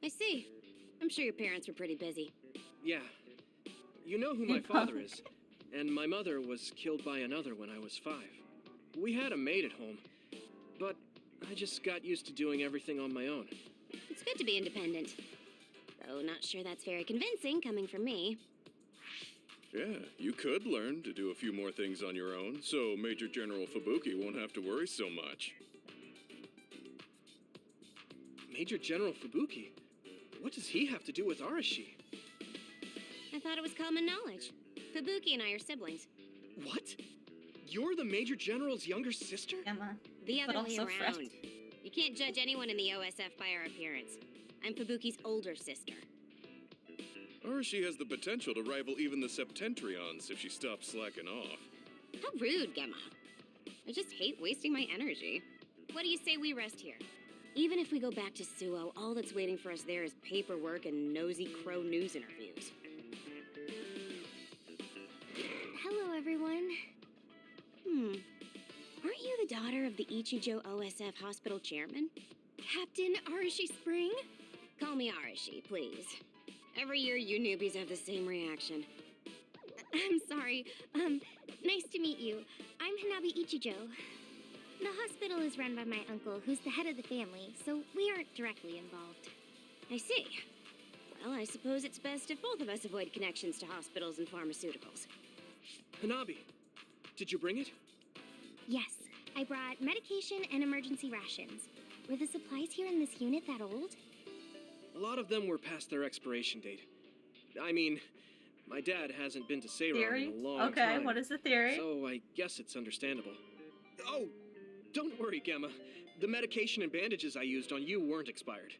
I see. I'm sure your parents were pretty busy. Yeah. You know who my father is, and my mother was killed by another when I was 5. We had a maid at home, but I just got used to doing everything on my own. It's good to be independent. Though not sure that's very convincing coming from me. Yeah, you could learn to do a few more things on your own, so Major General Fubuki won't have to worry so much. Major General Fubuki? What does he have to do with Arashi? I thought it was common knowledge. Fubuki and I are siblings. What? You're the Major General's younger sister? Gemma. The But other way also around. fresh. You can't judge anyone in the OSF by our appearance. I'm Fubuki's older sister. Arashi has the potential to rival even the Septentrions if she stops slacking off. How rude, Gemma. I just hate wasting my energy. What do you say we rest here? Even if we go back to Suo, all that's waiting for us there is paperwork and nosy crow news interviews. Hello, everyone. Aren't you the daughter of the Ichijo OSF hospital chairman? Captain Arashi Spring? Call me Arashi, please. Every year you newbies have the same reaction. I'm sorry. Nice to meet you. I'm Hanabi Ichijo. The hospital is run by my uncle, who's the head of the family, so we aren't directly involved. I see. Well, I suppose it's best if both of us avoid connections to hospitals and pharmaceuticals. Hanabi, did you bring it? Yes, I brought medication and emergency rations. Were the supplies here in this unit that old? A lot of them were past their expiration date. I mean, my dad hasn't been to Seiram Theory? in a long Okay, time. what is the theory? So I guess it's understandable. Oh, don't worry, Gemma. The medication and bandages I used on you weren't expired.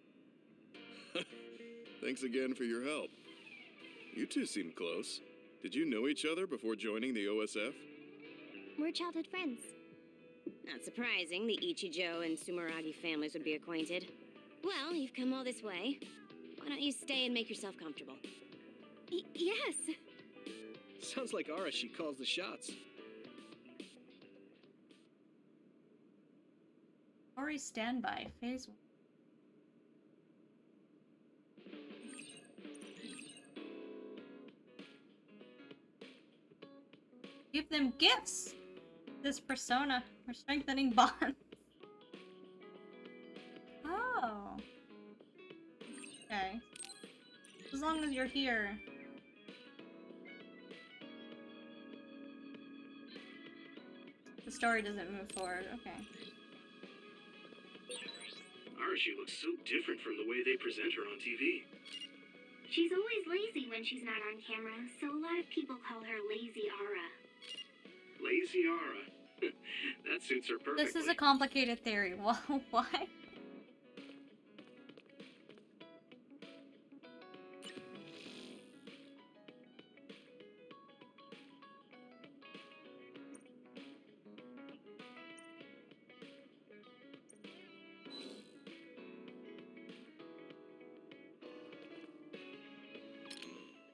Thanks again for your help. You two seem close. Did you know each other before joining the OSF? We're childhood friends. Not surprising the Ichijo and Sumeragi families would be acquainted. Well, you've come all this way. Why don't you stay and make yourself comfortable? Yes. Sounds like Arashi calls the shots. Ori standby. Phase 1. Give them gifts! This persona. We're strengthening bonds. Oh. Okay. As long as you're here. The story doesn't move forward. Okay. Arashi looks so different from the way they present her on TV. She's always lazy when she's not on camera, so a lot of people call her Lazy Ara. Lazy Ara. That suits her perfectly. This is a complicated theory. Why?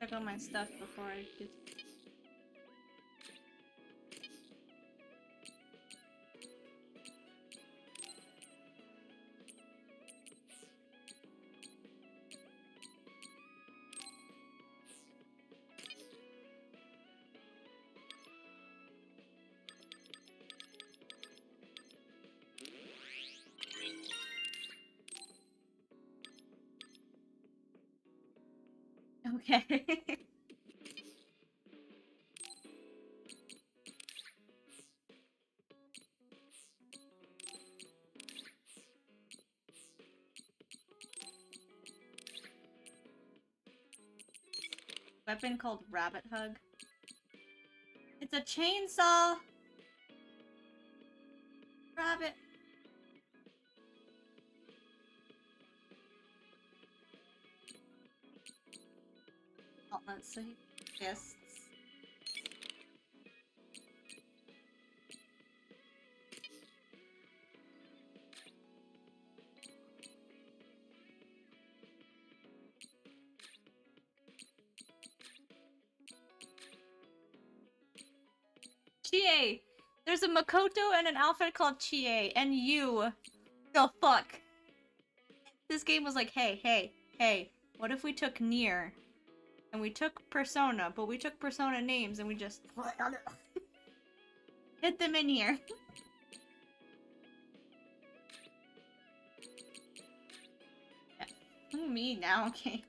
Check out my stuff before I get. Okay. Weapon called Rabbit Hug. It's a chainsaw! Rabbit. Oh, let's see. Fists. Chie! There's a Makoto and an outfit called Chie, and you. The fuck? This game was like, hey, what if we took Nier? And we took Persona, but we took Persona names and we just hit them in here. Yeah. Oh, me now, okay.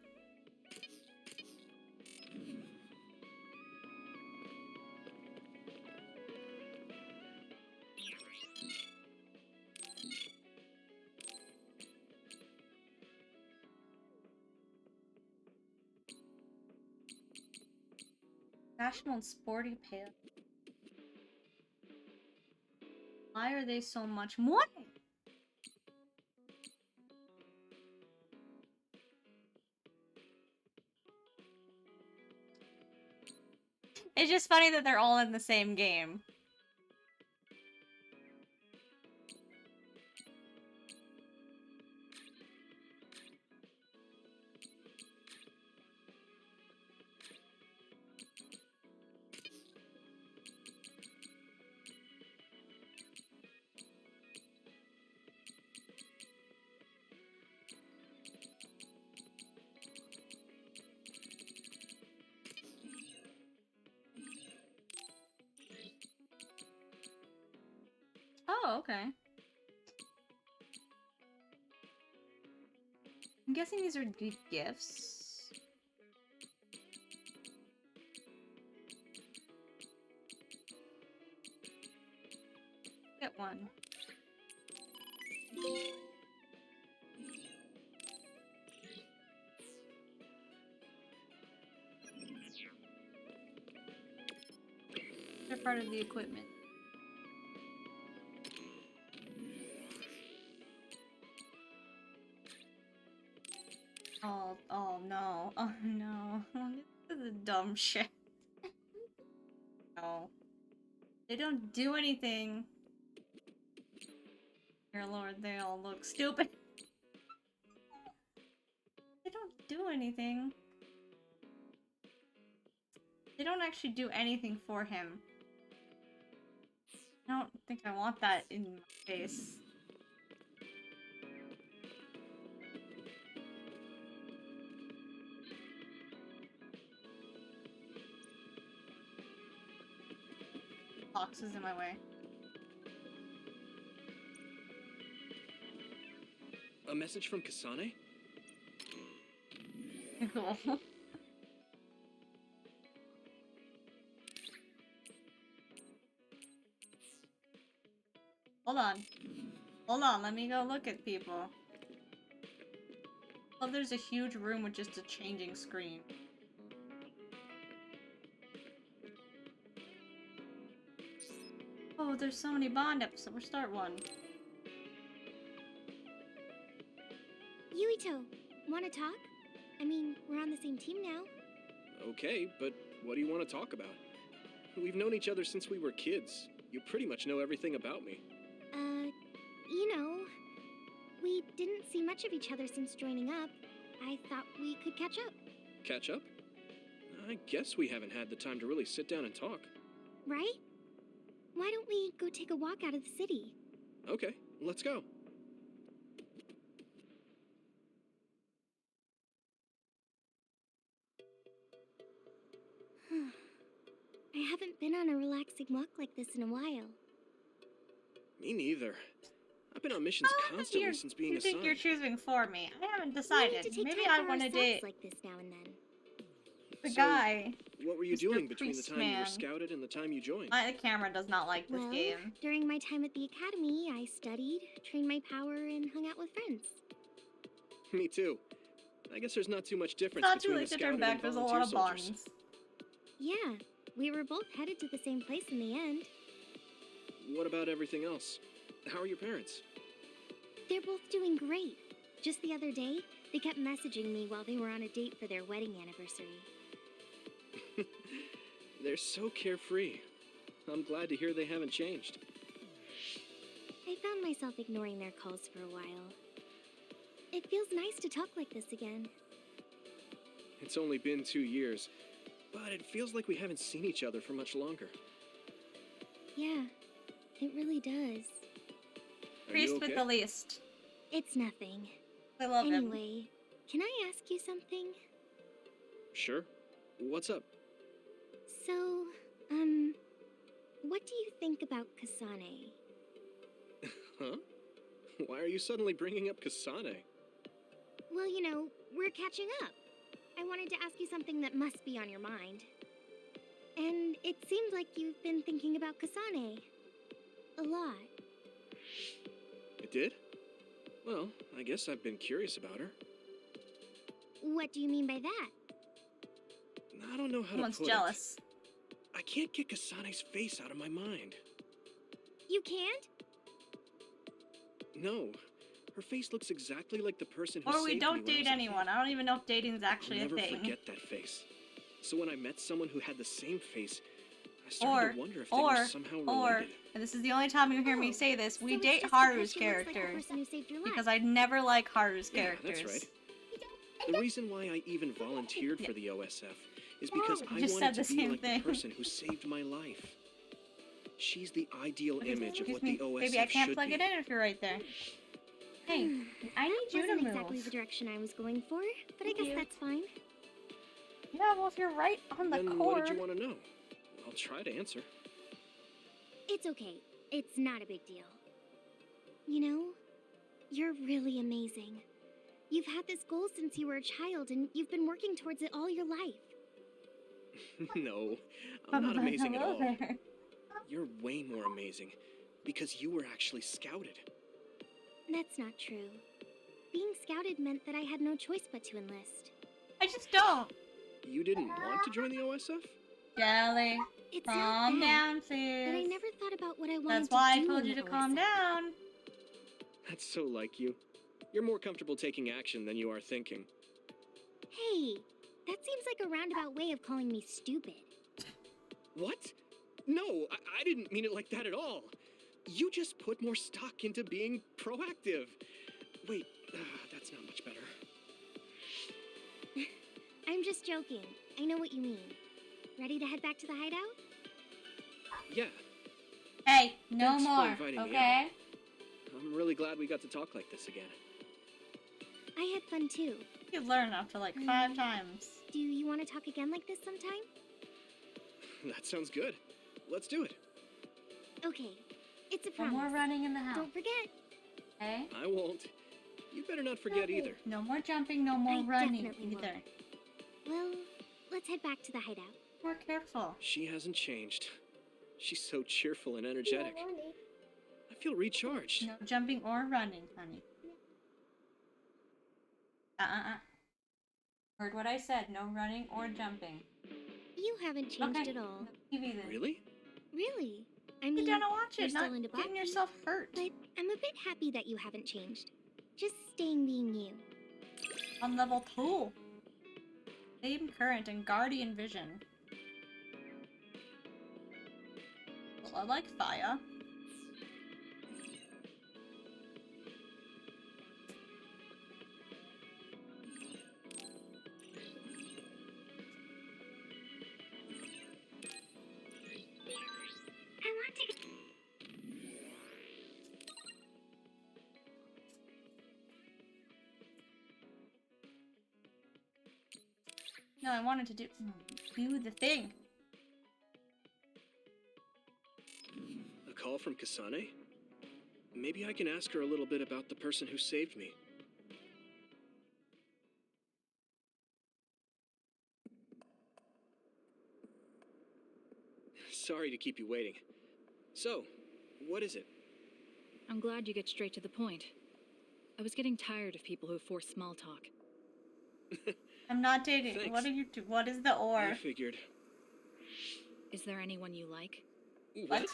National and sporty pale. Why are they so much more? It's just funny that they're all in the same game. Oh, okay. I'm guessing these are gifts. Get one. They're part of the equipment. Oh no. Oh no. This is dumb shit. No. They don't do anything. Dear Lord, they all look stupid. They don't do anything. They don't actually do anything for him. I don't think I want that in my face. Boxes in my way. A message from Kasane? Cool. Hold on. Hold on, let me go look at people. Oh, there's a huge room with just a changing screen. Oh, there's so many Bond episodes. We'll start one. Yuito, wanna talk? I mean, we're on the same team now. Okay, but what do you want to talk about? We've known each other since we were kids. You pretty much know everything about me. You know, we didn't see much of each other since joining up. I thought we could catch up. Catch up? I guess we haven't had the time to really sit down and talk. Right? Why don't we go take a walk out of the city? Okay, let's go. I haven't been on a relaxing walk like this in a while. Me neither. I've been on missions constantly since being You think assigned. you're choosing for me? I haven't We decided. need to take Maybe time I for want to ourselves date like this now and then. the So, guy. What were you Mr. doing between the time you were Priestman. scouted and the time you joined? The camera does not like this Well, game. during my time at the academy, I studied, trained my power, and hung out with friends. Me too. I guess there's not too much difference It's not too between late the to turn scouted back. and There's a volunteer lot of soldiers. bonds. Yeah, we were both headed to the same place in the end. What about everything else? How are your parents? They're both doing great. Just the other day, they kept messaging me while they were on a date for their wedding anniversary. They're so carefree. I'm glad to hear they haven't changed. I found myself ignoring their calls for a while. It feels nice to talk like this again. It's only been 2 years, but it feels like we haven't seen each other for much longer. Yeah, it really does. Are Priest you okay? with the least. It's nothing. I love him. Anyway, can I ask you something? Sure. What's up? So, what do you think about Kasane? Huh? Why are you suddenly bringing up Kasane? Well, you know, we're catching up. I wanted to ask you something that must be on your mind. And it seems like you've been thinking about Kasane. A lot. It did? Well, I guess I've been curious about her. What do you mean by that? I don't know how Someone's to put jealous. it. I can't get Kasane's face out of my mind. You can't? No. Her face looks exactly like the person who Or saved we me don't when I date was a anyone. kid. I don't even know if dating's actually I'll a never thing. forget that face. So when I met someone who had the same face, I started to wonder if they were somehow related. And this is the only time you hear me say this, we so it's date just because Haru's she looks like the character. person who saved your life. Because I never like Haru's Yeah, characters. that's right. The reason why I even volunteered for the OSF is because I just wanted said to the be same like thing. the person who saved my life. She's the ideal Excuse image of me, what the OSF Baby, I can't should plug be. it in if you're right there. Hey, I need you to Wasn't move. exactly the direction I was going for, but I Thank guess you. that's fine. Yeah, well, if you're right on the Then cord. what did you want to know? I'll try to answer. It's okay. It's not a big deal. You know, you're really amazing. You've had this goal since you were a child, and you've been working towards it all your life. No, I'm not amazing at Hello all. there. You're way more amazing because you were actually scouted. That's not true. Being scouted meant that I had no choice but to enlist. I just don't. You didn't want to join the OSF? Jelly, It's calm not bad, down, but I sis. never thought about what I wanted That's to why I do told in you to the calm OSM. down. That's so like you. You're more comfortable taking action than you are thinking. Hey, that seems like a roundabout way of calling me stupid. What? No, I didn't mean it like that at all. You just put more stock into being proactive. Wait, that's not much better. I'm just joking. I know what you mean. Ready to head back to the hideout? Yeah, Hey, no Thanks for more, inviting me okay? I'm really glad we got to talk like this again. I had fun too. You learn after like 5 times. Do you want to talk again like this sometime? That sounds good. Let's do it. Okay, it's a No promise. more running in the house, Don't forget. okay? I won't. You better not forget either. No more jumping, no more I running definitely won't. either. Well, let's head back to the hideout. More careful. She hasn't changed. She's so cheerful and energetic. I feel recharged. No jumping or running, honey. Heard what I said. No running or jumping. You haven't changed Okay. at all. No TV then. Really? Really? I Sit mean, down and watch you're it, still not into getting Baki, yourself hurt. but I'm a bit happy that you haven't changed. Just staying being you. On level 2. Same current and guardian vision. Well, I like fire. I want to. No, I wanted to do the thing. A call from Kasane? Maybe I can ask her a little bit about the person who saved me. Sorry to keep you waiting. So, what is it? I'm glad you get straight to the point. I was getting tired of people who force small talk. I'm not dating. Thanks. What are you do? What is the I or? figured. Is there anyone you like? What?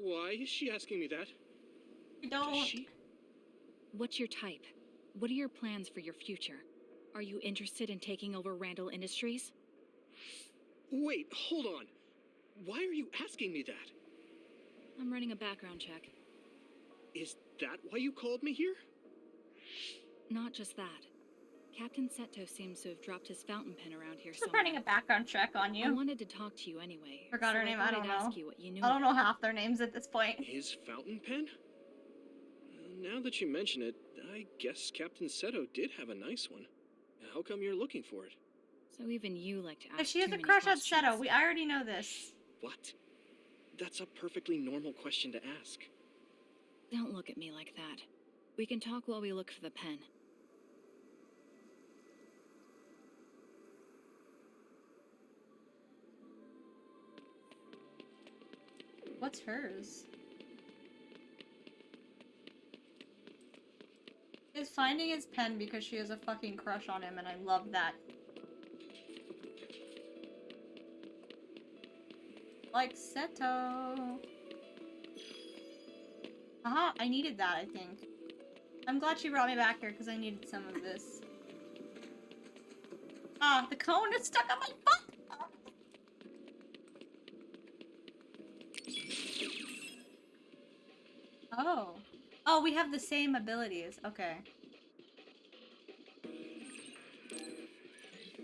Why is she asking me that? You don't. Does she? What's your type? What are your plans for your future? Are you interested in taking over Randall Industries? Wait, hold on. Why are you asking me that? I'm running a background check. Is that why you called me here? Not just that. Captain Seto seems to have dropped his fountain pen around here She's somewhere. running a background check on I you. wanted to talk to you anyway. Forgot so her name. thought I don't I'd know. ask you what you knew. I don't know half their names at this point. His fountain pen? Now that you mention it, I guess Captain Seto did have a nice one. How come you're looking for it? So even you like to ask If she has too a many crush on questions. Seto, we already know this. What? That's a perfectly normal question to ask. Don't look at me like that. We can talk while we look for the pen. What's hers? She's finding his pen because she has a fucking crush on him, and I love that. Like Seto. Aha, I needed that, I think. I'm glad she brought me back here because I needed some of this. Ah, the cone is stuck on my butt! Oh. Oh, we have the same abilities. Okay.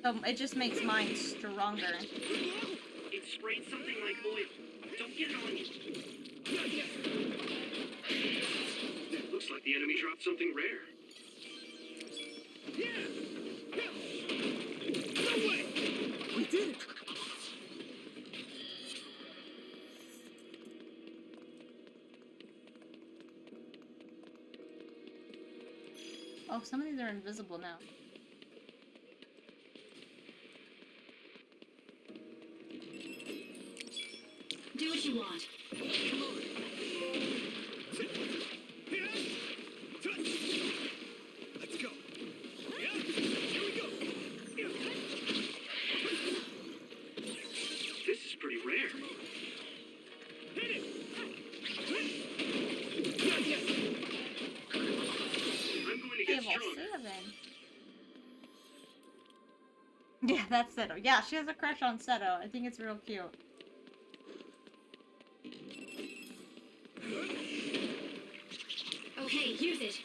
So it just makes mine stronger. It sprayed something like oil. Don't get it on you. Looks like the enemy dropped something rare. No way! We did it! Oh, some of these are invisible now. Do what you want. Come on! Let's go! Here we go! that's Seto. Yeah, she has a crush on Seto. I think it's real cute. Okay, use it.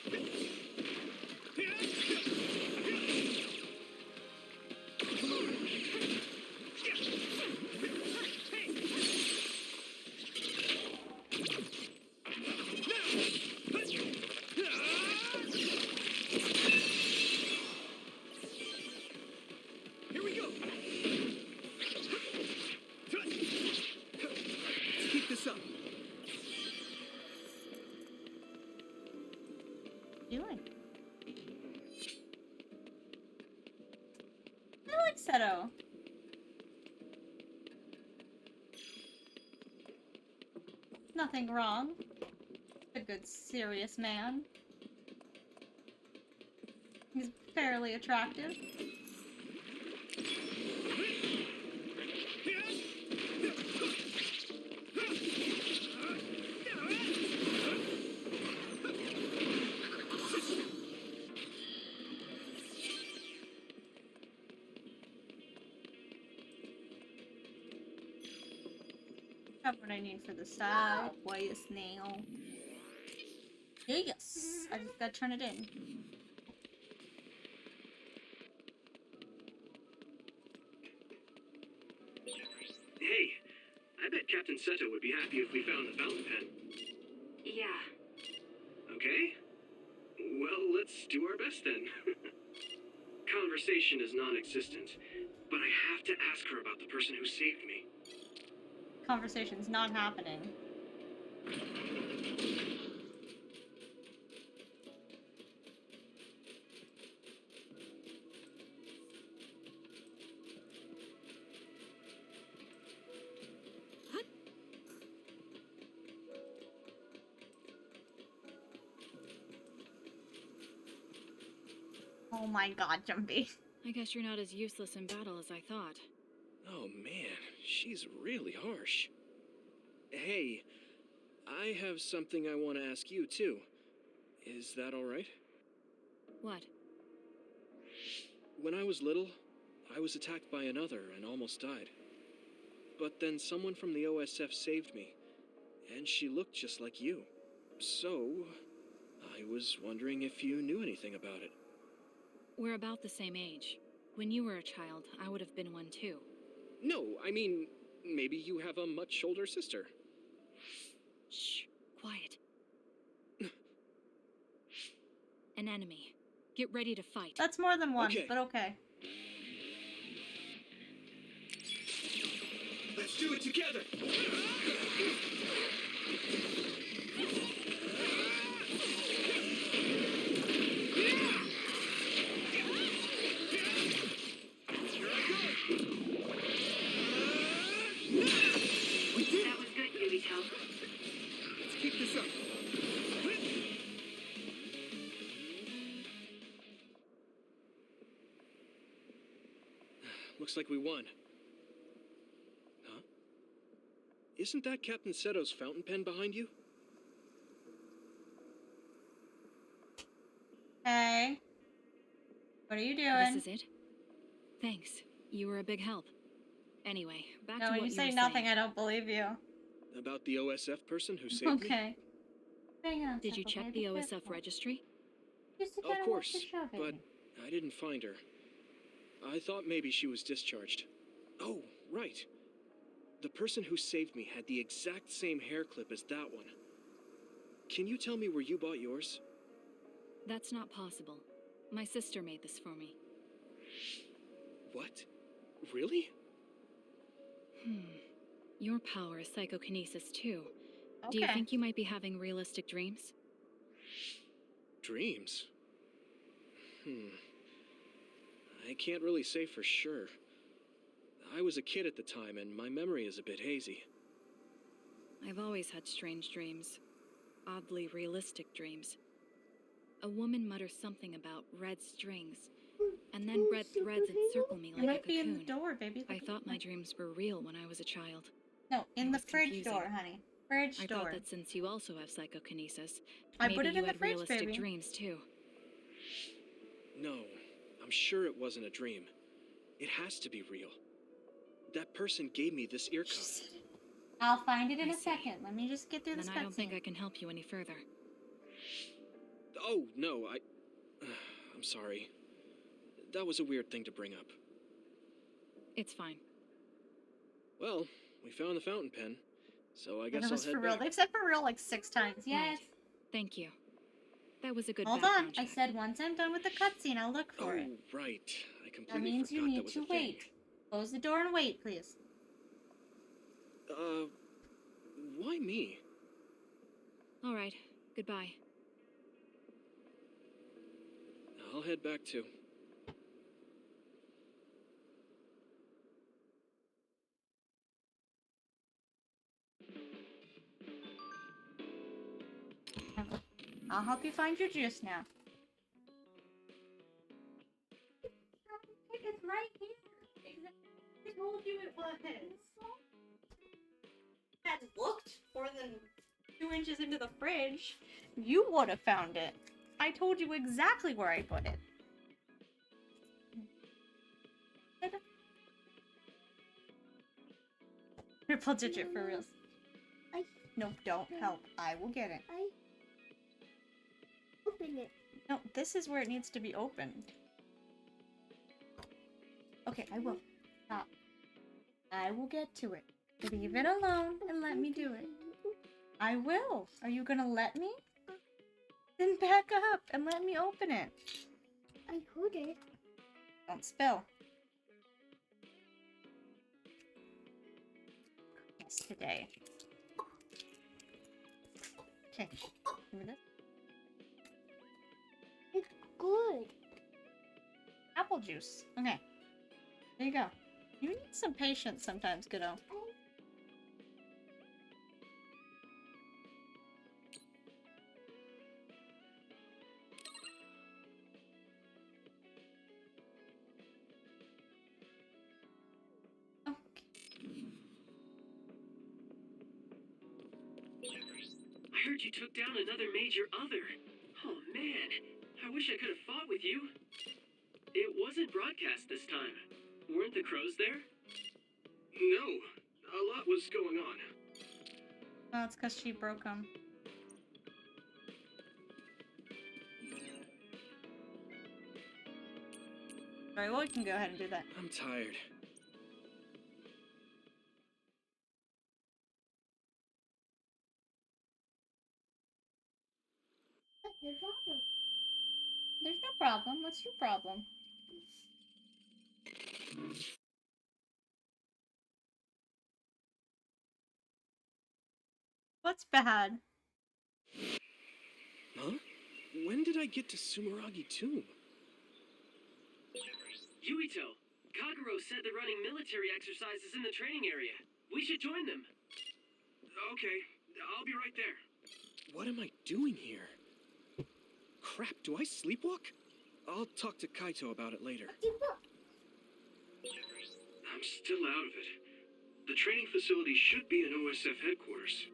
Here we go. Let's keep this up. Doing. I like Seto. Nothing wrong. A good, serious man. He's fairly attractive. Have what I need for the side. Yes, now. Yes! I just gotta turn it in. Hey, I bet Captain Seto would be happy if we found the fountain pen. Yeah. Okay? Well, let's do our best then. Conversation is non-existent, but I have to ask her about the person who saved me. Conversation's not happening. Oh my god, Jumpy. I guess you're not as useless in battle as I thought. Oh man, she's really harsh. Hey, I have something I want to ask you too. Is that alright? What? When I was little, I was attacked by another and almost died. But then someone from the OSF saved me, and she looked just like you. So, I was wondering if you knew anything about it. We're about the same age. When you were a child, I would have been one too. No, I mean, maybe you have a much older sister. Shh, quiet. An enemy. Get ready to fight. That's more than one, Okay. but okay. Let's do it together! That was good, Yubito. Let's keep this up. Looks like we won. Huh? Isn't that Captain Seto's fountain pen behind you? Hey. What are you doing? This is it? Thanks. You were a big help. Anyway, back No, to when what you say were nothing, saying. I don't believe you. About the OSF person who saved me? Okay. Hang on. Did you check the OSF registry? Of course, but I didn't find her. I thought maybe she was discharged. Oh, right. The person who saved me had the exact same hair clip as that one. Can you tell me where you bought yours? That's not possible. My sister made this for me. What? Really? Your power is psychokinesis too. Do you Okay. think you might be having realistic dreams? Dreams? I can't really say for sure. I was a kid at the time, and my memory is a bit hazy. I've always had strange dreams. Oddly realistic dreams. A woman mutters something about red strings, and then red threads encircle me It like a might be in the cocoon. door, baby. I thought my dreams were real when I was a child. No, in It the was fridge confusing. door, honey. Fridge I door. thought that since you also have psychokinesis, I maybe put it you in the had fridge, realistic baby. dreams too. No, I'm sure it wasn't a dream. It has to be real. That person gave me this ear cuff. I'll find it in I a see. second. Let me just get through this Then I don't think I cutscene. can help you any further. Oh, no, I'm sorry. That was a weird thing to bring up. It's fine. Well, we found the fountain pen, so I And guess it I'll was head for real. back. They've said for real like 6 times. Yes. Right. Thank you. That was a good Hold background on. I check. said once I'm done with the cutscene, I'll look for it. Oh, right. I That completely means forgot you that need was to a thing. wait. Close the door and wait, please. Why me? All right. Goodbye. I'll head back too. I'll help you find your juice now. It's right here. Exactly. I told you it was. Had looked more than 2 inches into the fridge, you would have found it. I told you exactly where I put it. Triple digit for real. No, don't help. I will get it. Open it. No, this is where it needs to be opened. Okay, I will. Stop. I will get to it. Leave it alone and let me do it. I will. Are you gonna let me? Then back up and let me open it. I heard it. Don't spill. Yes, today. Okay. Give me this. It's good. Apple juice. Okay. There you go. You need some patience sometimes, kiddo. I heard you took down another major other. Oh man, I wish I could have fought with you. It wasn't broadcast this time. Weren't the crows there? No, a lot was going on. Oh, it's because she broke them. Alright, well, we can go ahead and do that. I'm tired. There's no problem. What's your problem? What's bad? Huh? When did I get to Sumeragi Tomb? Yuito, Kagero said they're running military exercises in the training area. We should join them. Okay, I'll be right there. What am I doing here? Crap, do I sleepwalk? I'll talk to Kaito about it later. I'm still out of it. The training facility should be in OSF headquarters.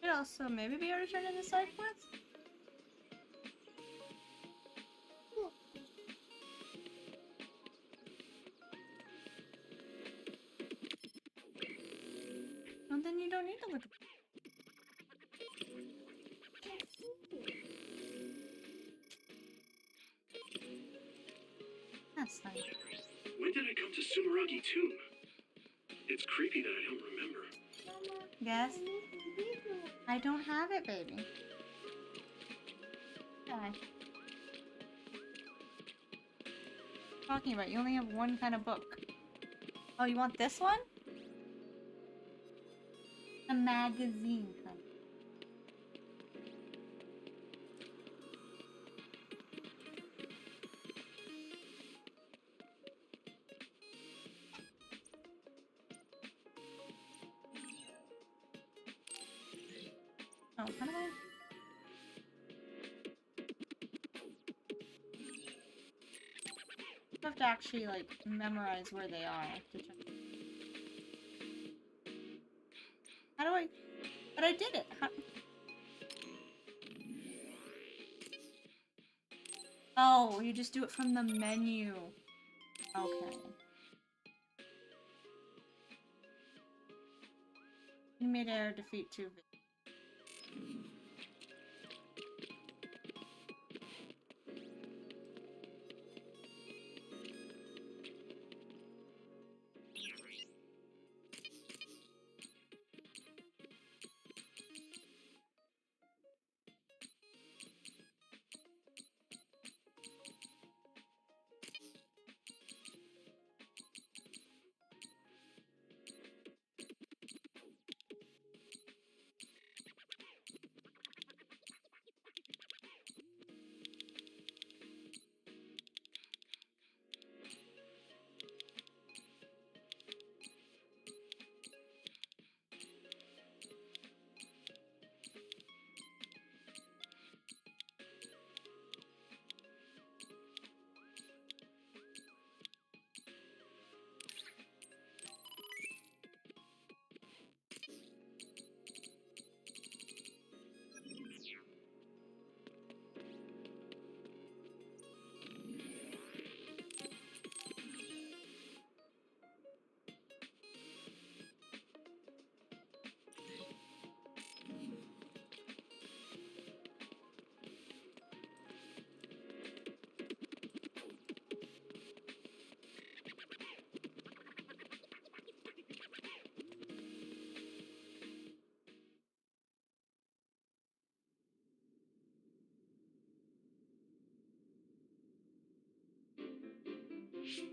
Could also maybe be able to turn into side quests? Well, then you don't need to look. That's fine. When did I come to Sumeragi Tomb? It's creepy that I don't remember. Yes? I don't have it, baby. Okay. Talking about, you only have one kind of book. Oh, you want this one? A magazine kind. Oh, how do I? I have to actually like memorize where they are to check. How do I? But I did it. How... Oh, you just do it from the menu. Okay. In midair, defeat 2 villains.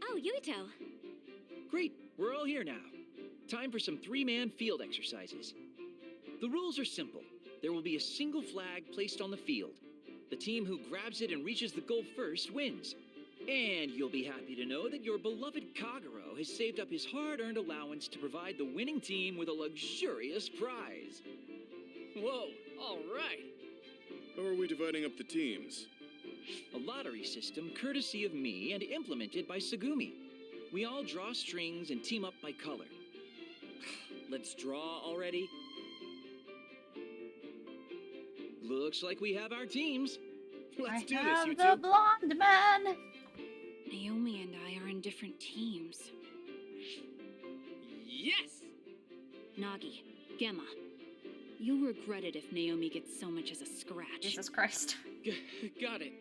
Oh, Yuito. Great, we're all here now. Time for some three-man field exercises. The rules are simple. There will be a single flag placed on the field. The team who grabs it and reaches the goal first wins. And you'll be happy to know that your beloved Kagero has saved up his hard-earned allowance to provide the winning team with a luxurious prize. Whoa, all right. How are we dividing up the teams? A lottery system courtesy of me and implemented by Sagumi. We all draw strings and team up by color. Let's draw already. Looks like we have our teams. Let's do I this, have you the two. blonde man. Naomi and I are in different teams. Yes! Nagi, Gemma, you'll regret it if Naomi gets so much as a scratch. Jesus Christ. Got it.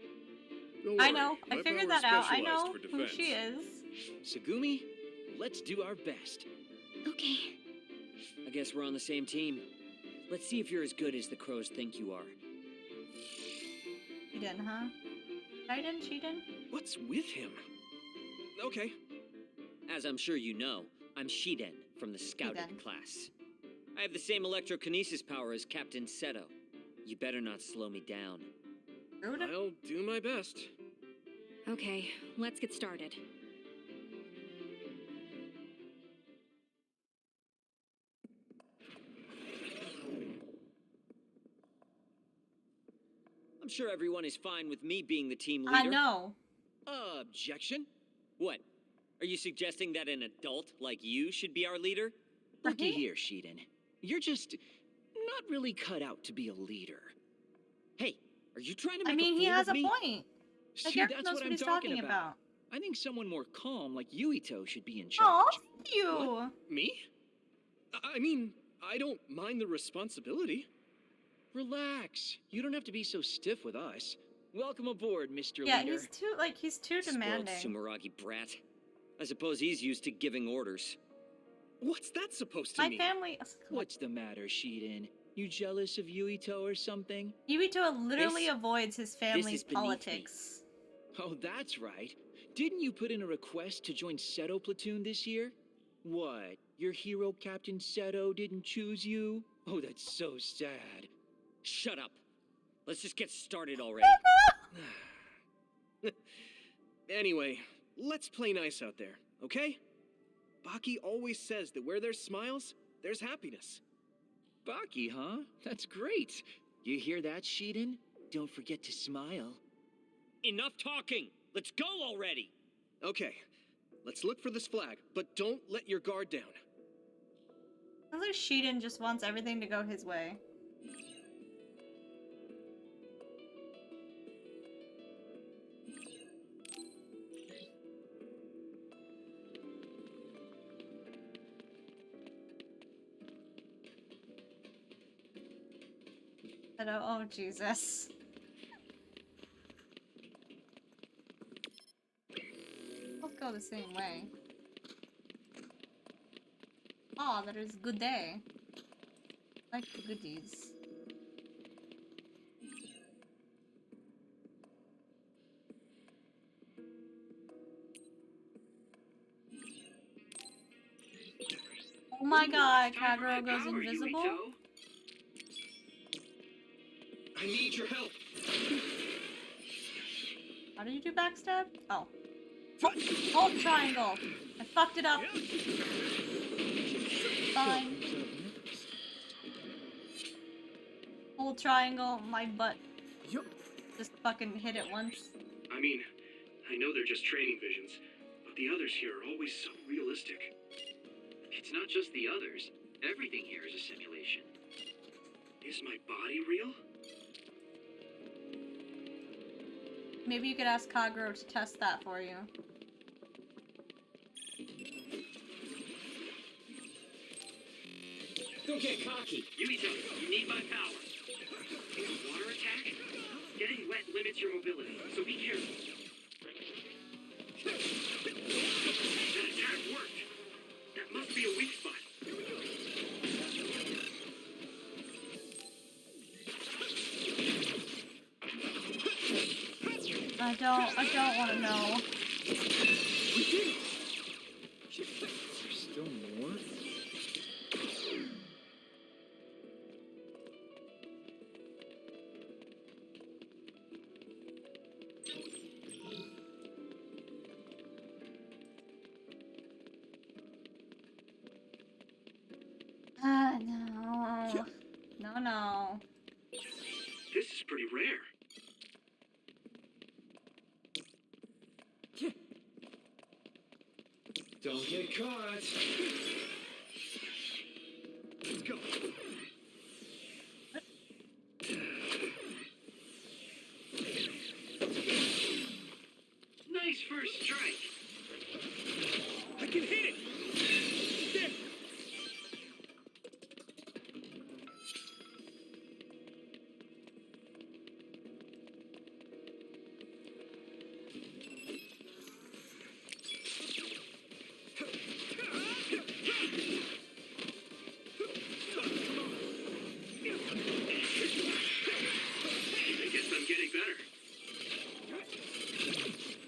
Don't I worry, know. I my figured power that out. I specialized know for who defense. she is. Sagumi, let's do our best. Okay. I guess we're on the same team. Let's see if you're as good as the crows think you are. Cheatin', huh? Cheatin'? What's with him? Okay. As I'm sure you know, I'm Shiden from the Scouted Shiden. class. I have the same electrokinesis power as Captain Seto. You better not slow me down. Rude. I'll do my best. Okay, let's get started. I'm sure everyone is fine with me being the team leader. I know. Objection? What? Are you suggesting that an adult like you should be our leader? Looky Right? here, Shiden. You're just not really cut out to be a leader. Hey, are you trying to make I mean, a he fool has of a me? point. Like, See, Eric that's knows what what I'm he's talking talking about. I think someone more calm like Yuito should be in Oh, charge. thank you. Me? I mean, I don't mind the responsibility. Relax. You don't have to be so stiff with us. Welcome aboard, Mr. Yeah, Leader. he's too Spoiled demanding. Sumeragi brat. I suppose he's used to giving orders. What's that supposed to My mean? family. What's the matter, Shiden? You jealous of Yuito or something? Yuito literally This- avoids his family's is beneath me. politics. Oh, that's right. Didn't you put in a request to join Seto Platoon this year? What? Your hero Captain Seto didn't choose you? Oh, that's so sad. Shut up. Let's just get started already. Anyway, let's play nice out there, okay? Baki always says that where there's smiles, there's happiness. Baki, huh? That's great. You hear that, Shiden? Don't forget to smile. Enough talking. Let's go already. Okay, let's look for this flag, but don't let your guard down. Sounds like Shiden just wants everything to go his way. Oh, Jesus. Both go the same way. Oh, that is good day. Like the goodies. Oh my god, Kagero goes invisible? I need your help. How did you do backstab? Oh. Hold triangle! I fucked it up! Fine. Hold triangle, my butt. Just fucking hit it once. I mean, I know they're just training visions, but the others here are always so realistic. It's not just the others. Everything here is a simulation. Is my body real? Maybe you could ask Kagero to test that for you. Don't get cocky. Yuito, you need my power. A water attack? Getting wet limits your mobility, so be careful. That attack worked. That must be a weak spot. I don't want to know. There's still more? No. No. This is pretty rare. Don't get caught. Let's go. Nice first strike. I can hit it. There. I guess I'm getting better.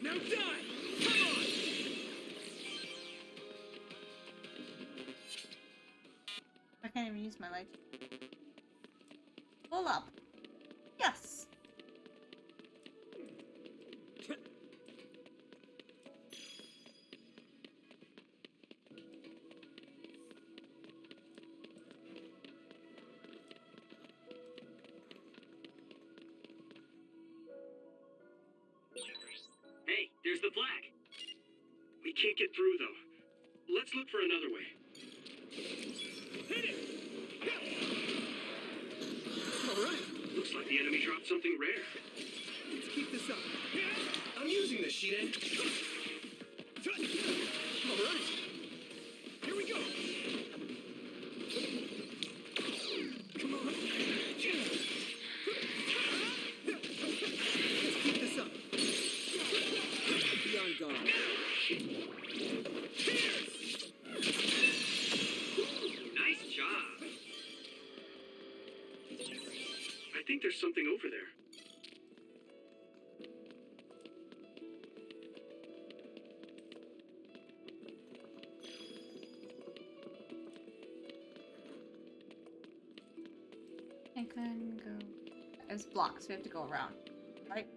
Now die! Come on! I can't even use my leg. Pull up. Yes. Hey, there's the flag. We can't get through though. Let's look for another way. Hit it! All right. Looks like the enemy dropped something rare. Let's keep this up. I'm using this, Shiden. All right. Here we go. Come on. Let's keep this up. Be on guard. Nice job. I think there's something over there. I couldn't go. It's blocked, so we have to go around. Right?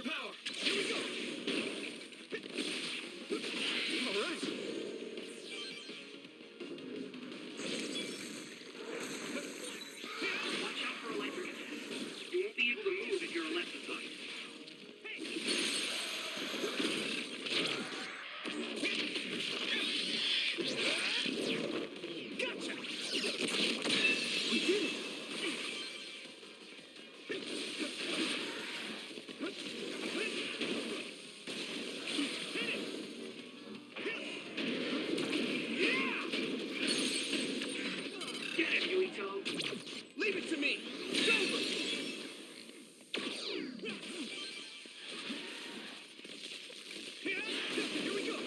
power! Here we go! All right. Watch out for electric attacks. You won't be able to move if you're electrified. Gotcha! We did it! Get it, Yuito. Leave it to me! It's over! Here we go!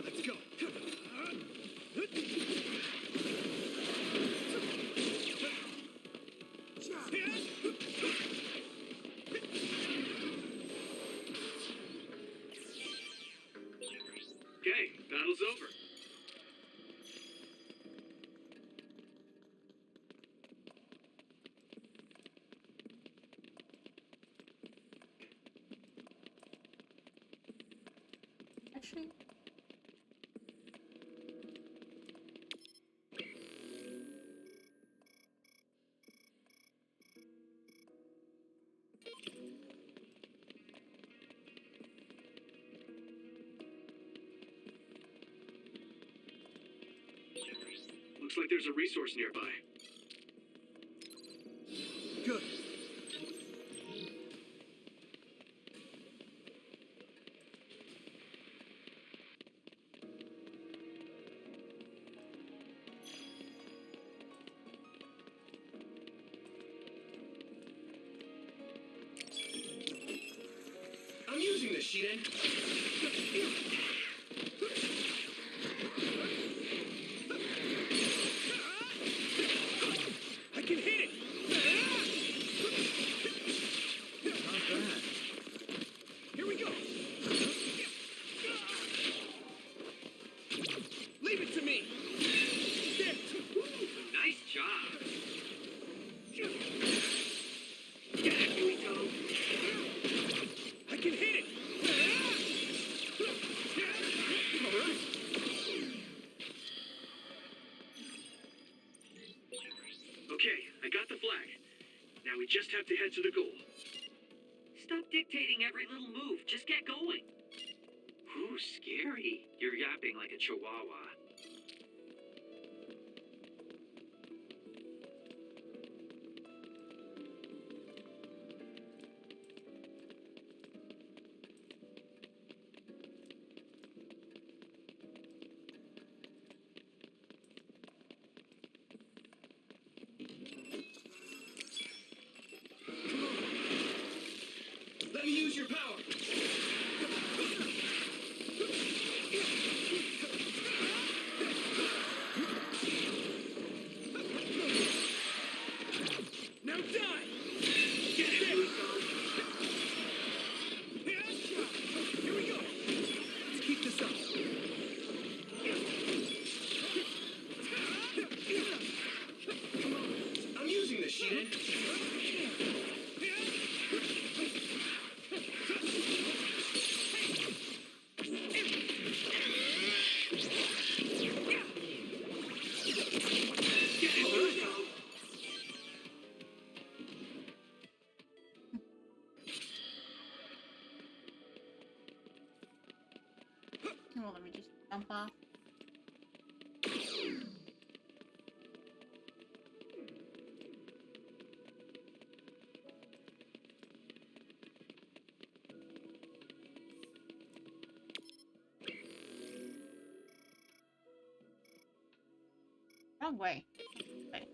Let's go! Okay, battle's over. Actually, Looks like there's a resource nearby. Good. I'm using this, Shiden. I can hit it! Not bad. Here we go! Leave it to me! There. Nice job. Get it, Yuito. I can hit it! All right. Okay, I got the flag. Now we just have to head to the goal. Stop dictating every little move. Just get going. Ooh, scary. You're yapping like a chihuahua. Let me use your power! Now die! Get it, Yuito. Here we go! Let's keep this up. I'm using this, Shiden. Get it, Yuito. well, let me just jump off. Wrong way. Okay.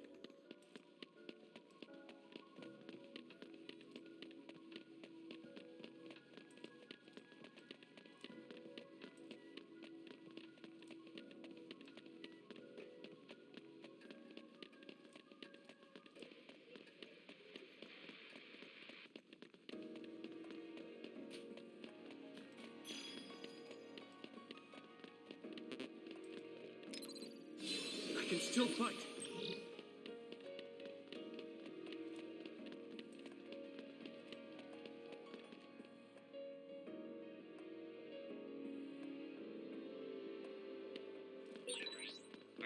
I can still fight.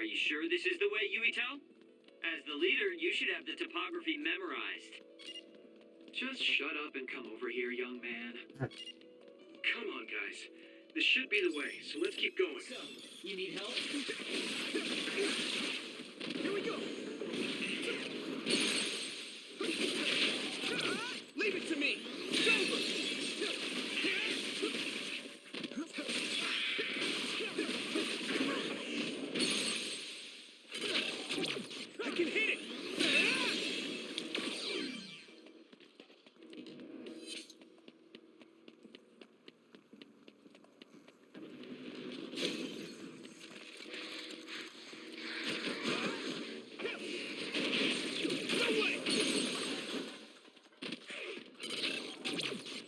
Are you sure this is the way, Yuito? As the leader, you should have the topography memorized. Just shut up and come over here, young man. Come on, guys. This should be the way, so let's keep going. So, you need help? Here we go! Leave it to me! It's over! I can hit it! No way!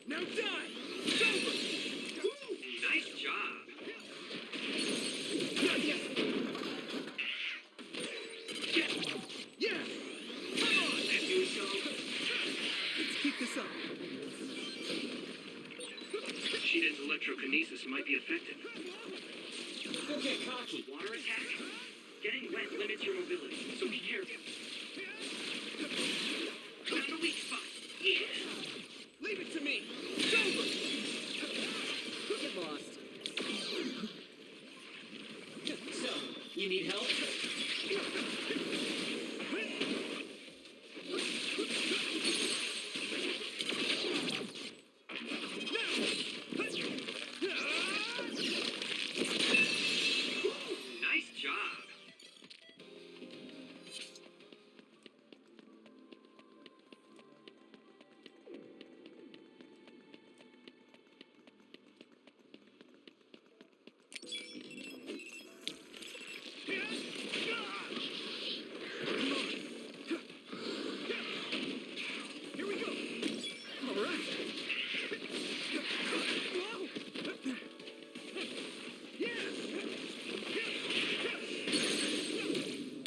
Now die! It's over! Nice job. Not yet! Yeah! Come on! And Yuito, Let's keep this up. Shiden's electrokinesis might be effective. Don't get cocky. Water attack? Getting wet limits your mobility, so be careful. Found a weak spot. Yeah. Leave it to me! It's over! Get lost. So, you need help? Nice job. Here we go! All right! Whoa! Yeah!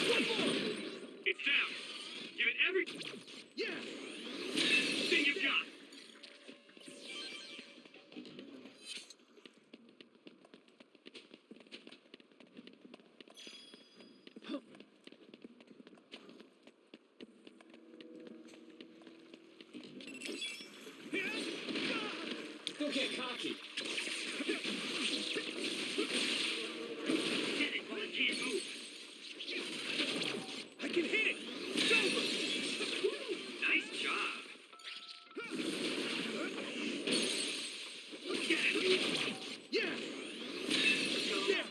One more! It's down. Give it every Yeah! thing you've got. Don't get cocky. Get it while it can't move. I can hit it! It's over! Nice job. Get it, Yuito. Yeah! Go. Yeah!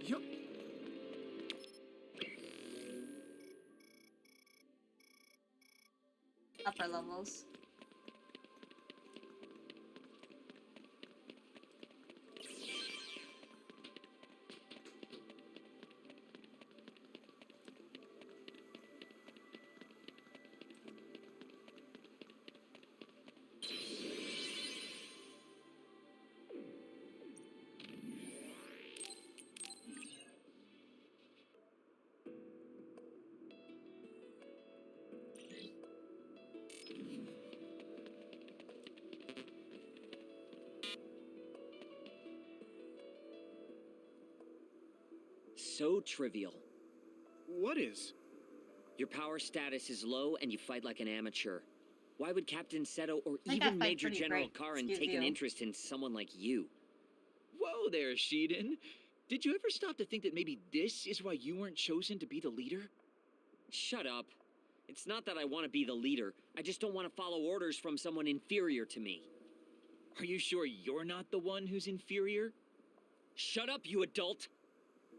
Yup. Upper levels. So trivial. What is? Your power status is low and you fight like an amateur. Why would Captain Seto or think I even fight Major pretty General great. Karin Excuse take an you. interest in someone like you? Whoa there, Shiden. Did you ever stop to think that maybe this is why you weren't chosen to be the leader? Shut up. It's not that I want to be the leader. I just don't want to follow orders from someone inferior to me. Are you sure you're not the one who's inferior? Shut up, you adult!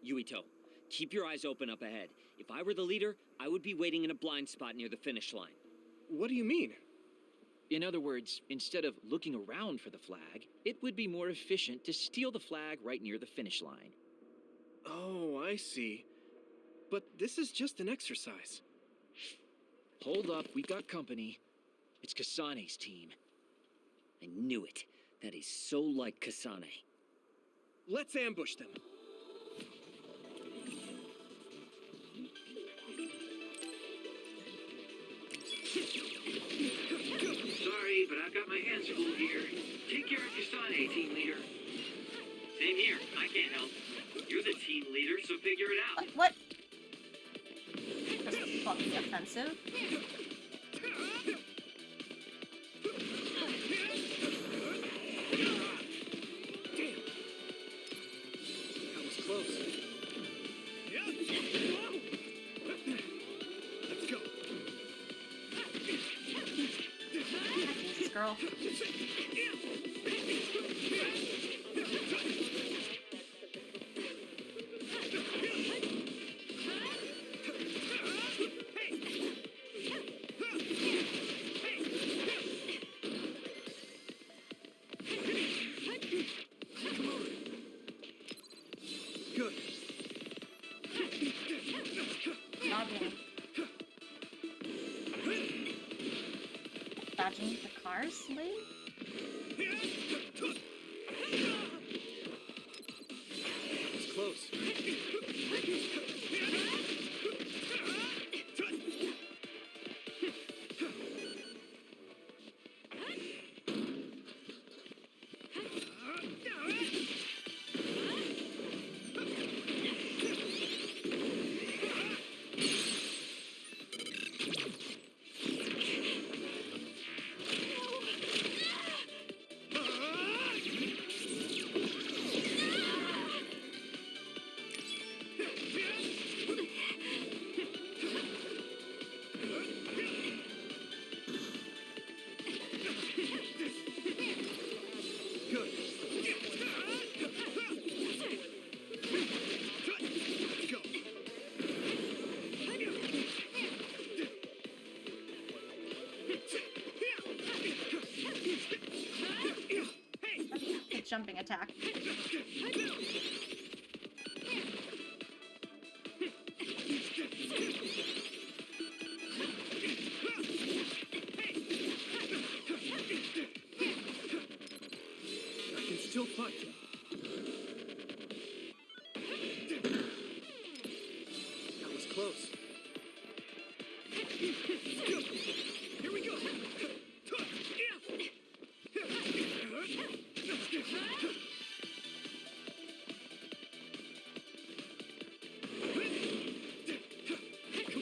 Yuito, keep your eyes open up ahead. If I were the leader, I would be waiting in a blind spot near the finish line. What do you mean? In other words, instead of looking around for the flag, it would be more efficient to steal the flag right near the finish line. Oh, I see. But this is just an exercise. Hold up, we got company. It's Kasane's team. I knew it. That is so like Kasane. Let's ambush them. Sorry, but I've got my hands full here. Take care of Kasane, team leader. Same here. I can't help. You're the team leader, so figure it out. What? That's fucking offensive. Damn. That was close. Let's go. Jesus, girl. Good. Dodging. Dodging the cars, lady? It's close. Good. Let's go. Good jumping attack. I can still fight. That was close. Here we go. Come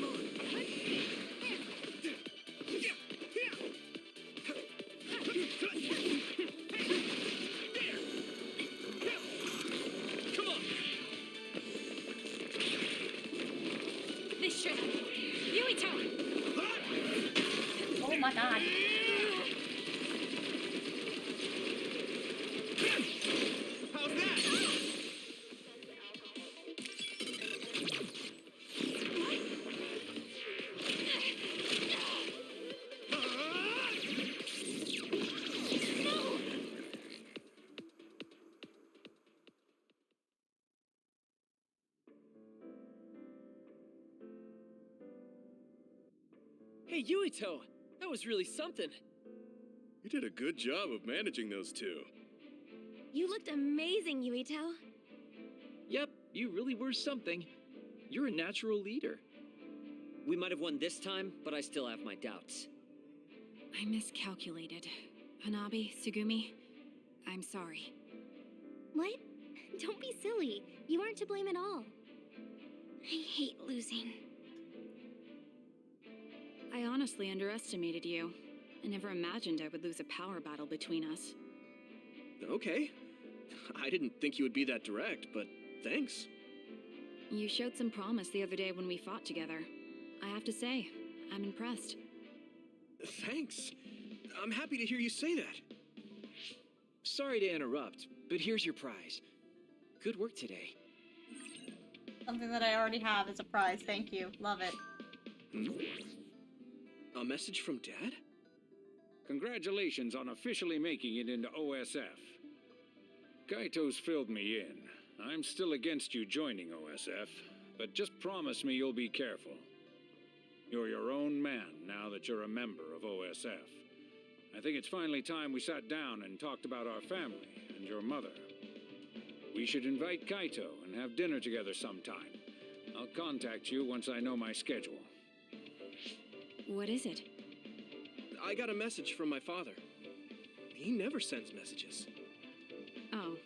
on. Come on! This should. Yuito! Oh my god. How's that? Hey, Yuito! That was really something. You did a good job of managing those two. You looked amazing, Yuito. Yep, you really were something. You're a natural leader. We might have won this time, but I still have my doubts. I miscalculated. Hanabi, Sugumi, I'm sorry. What? Don't be silly. You aren't to blame at all. I hate losing. I honestly underestimated you. I never imagined I would lose a power battle between us. Okay. I didn't think you would be that direct, but thanks. You showed some promise the other day when we fought together. I have to say, I'm impressed. Thanks. I'm happy to hear you say that. Sorry to interrupt, but here's your prize. Good work today. Something that I already have is a prize. Thank you. Love it. A message from Dad? Congratulations on officially making it into OSF. Kaito's filled me in. I'm still against you joining OSF, but just promise me you'll be careful. You're your own man now that you're a member of OSF. I think it's finally time we sat down and talked about our family and your mother. We should invite Kaito and have dinner together sometime. I'll contact you once I know my schedule. What is it? I got a message from my father. He never sends messages. Oh.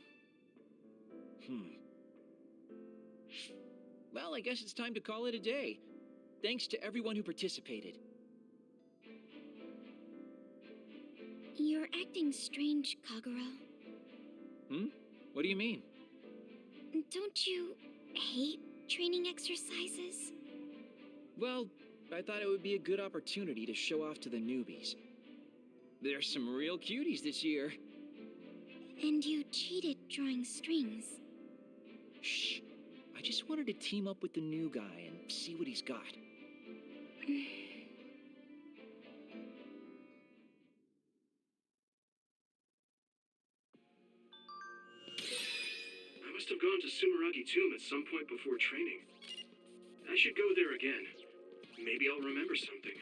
Well, I guess it's time to call it a day. Thanks to everyone who participated. You're acting strange, Kagura. What do you mean? Don't you hate training exercises? Well, I thought it would be a good opportunity to show off to the newbies. There's some real cuties this year. And you cheated drawing strings. Shh. I just wanted to team up with the new guy and see what he's got. I must have gone to Sumeragi Tomb at some point before training. I should go there again. Maybe I'll remember something.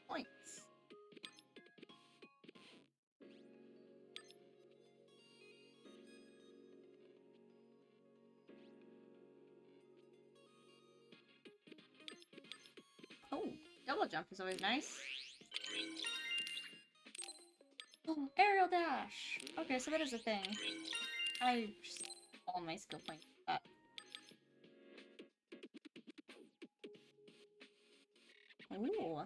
Points. Oh, double jump is always nice. Oh, aerial dash. Okay, so that is a thing. I just all my skill points for that. Ooh, oh.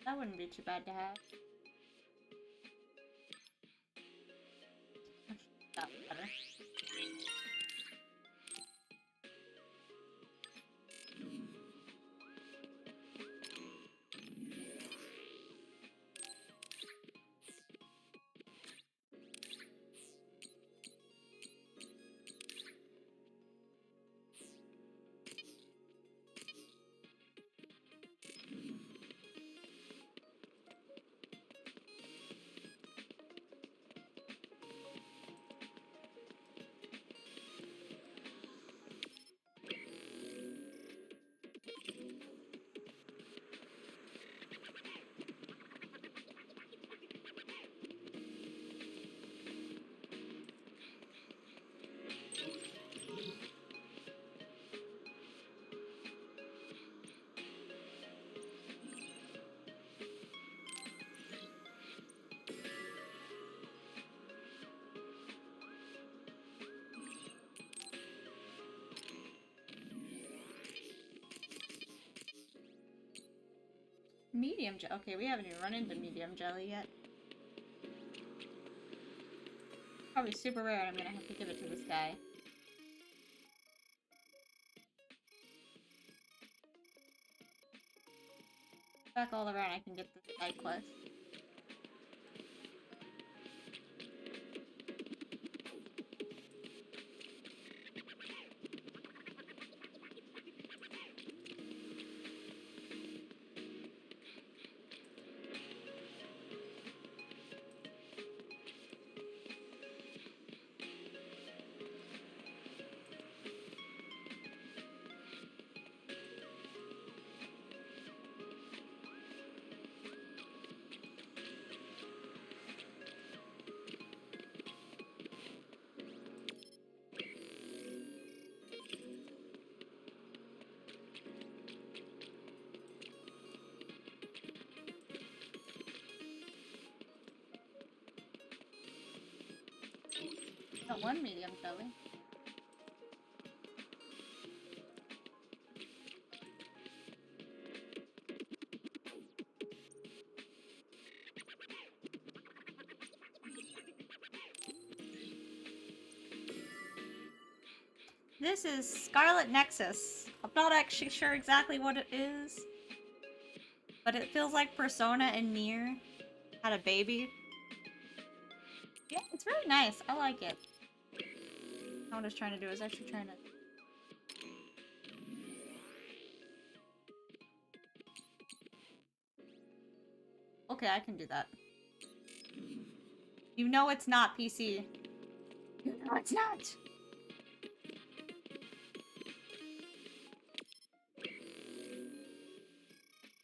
That wouldn't be too bad to have. That's better. Medium jelly. Okay, we haven't even run into medium jelly yet. Probably super rare, and I'm gonna have to give it to this guy. Back all around, I can get the side quest. Got one medium jelly. This is Scarlet Nexus. I'm not actually sure exactly what it is, but it feels like Persona and Nier had a baby. Yeah, it's really nice. I like it. What I was trying to do is actually trying to... Okay, I can do that. You know it's not PC. You know it's not.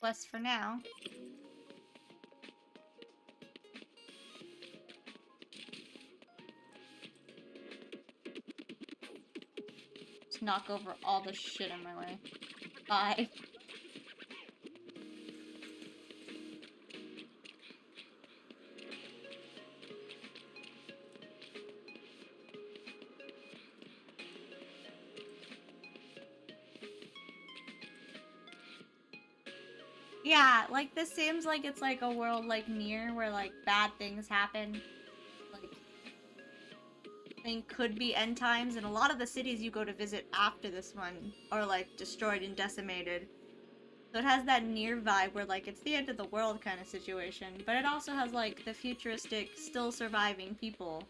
Quest for now. Just knock over all the shit in my way. Bye. Yeah, like this seems like it's like a world like Nier where like bad things happen. Like thing could be end times, and a lot of the cities you go to visit after this one are like destroyed and decimated. So it has that Nier vibe where like it's the end of the world kind of situation, but it also has like the futuristic, still surviving people.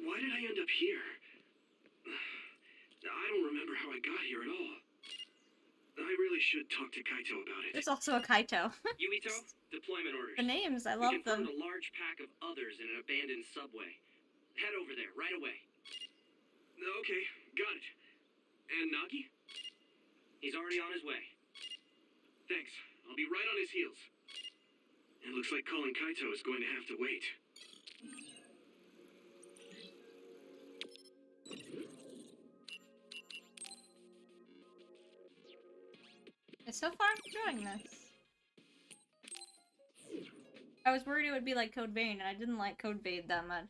Why did I end up here? I don't remember how I got here at all. I really should talk to Kaito about it. There's also a Kaito. Yuito, deployment orders. The names, I love We them. confirmed a large pack of others in an abandoned subway. Head over there right away. Okay, got it. And Nagi? He's already on his way. Thanks. I'll be right on his heels. It looks like calling Kaito is going to have to wait. So far, I'm enjoying this. I was worried it would be like Code Vein, and I didn't like Code Vein that much.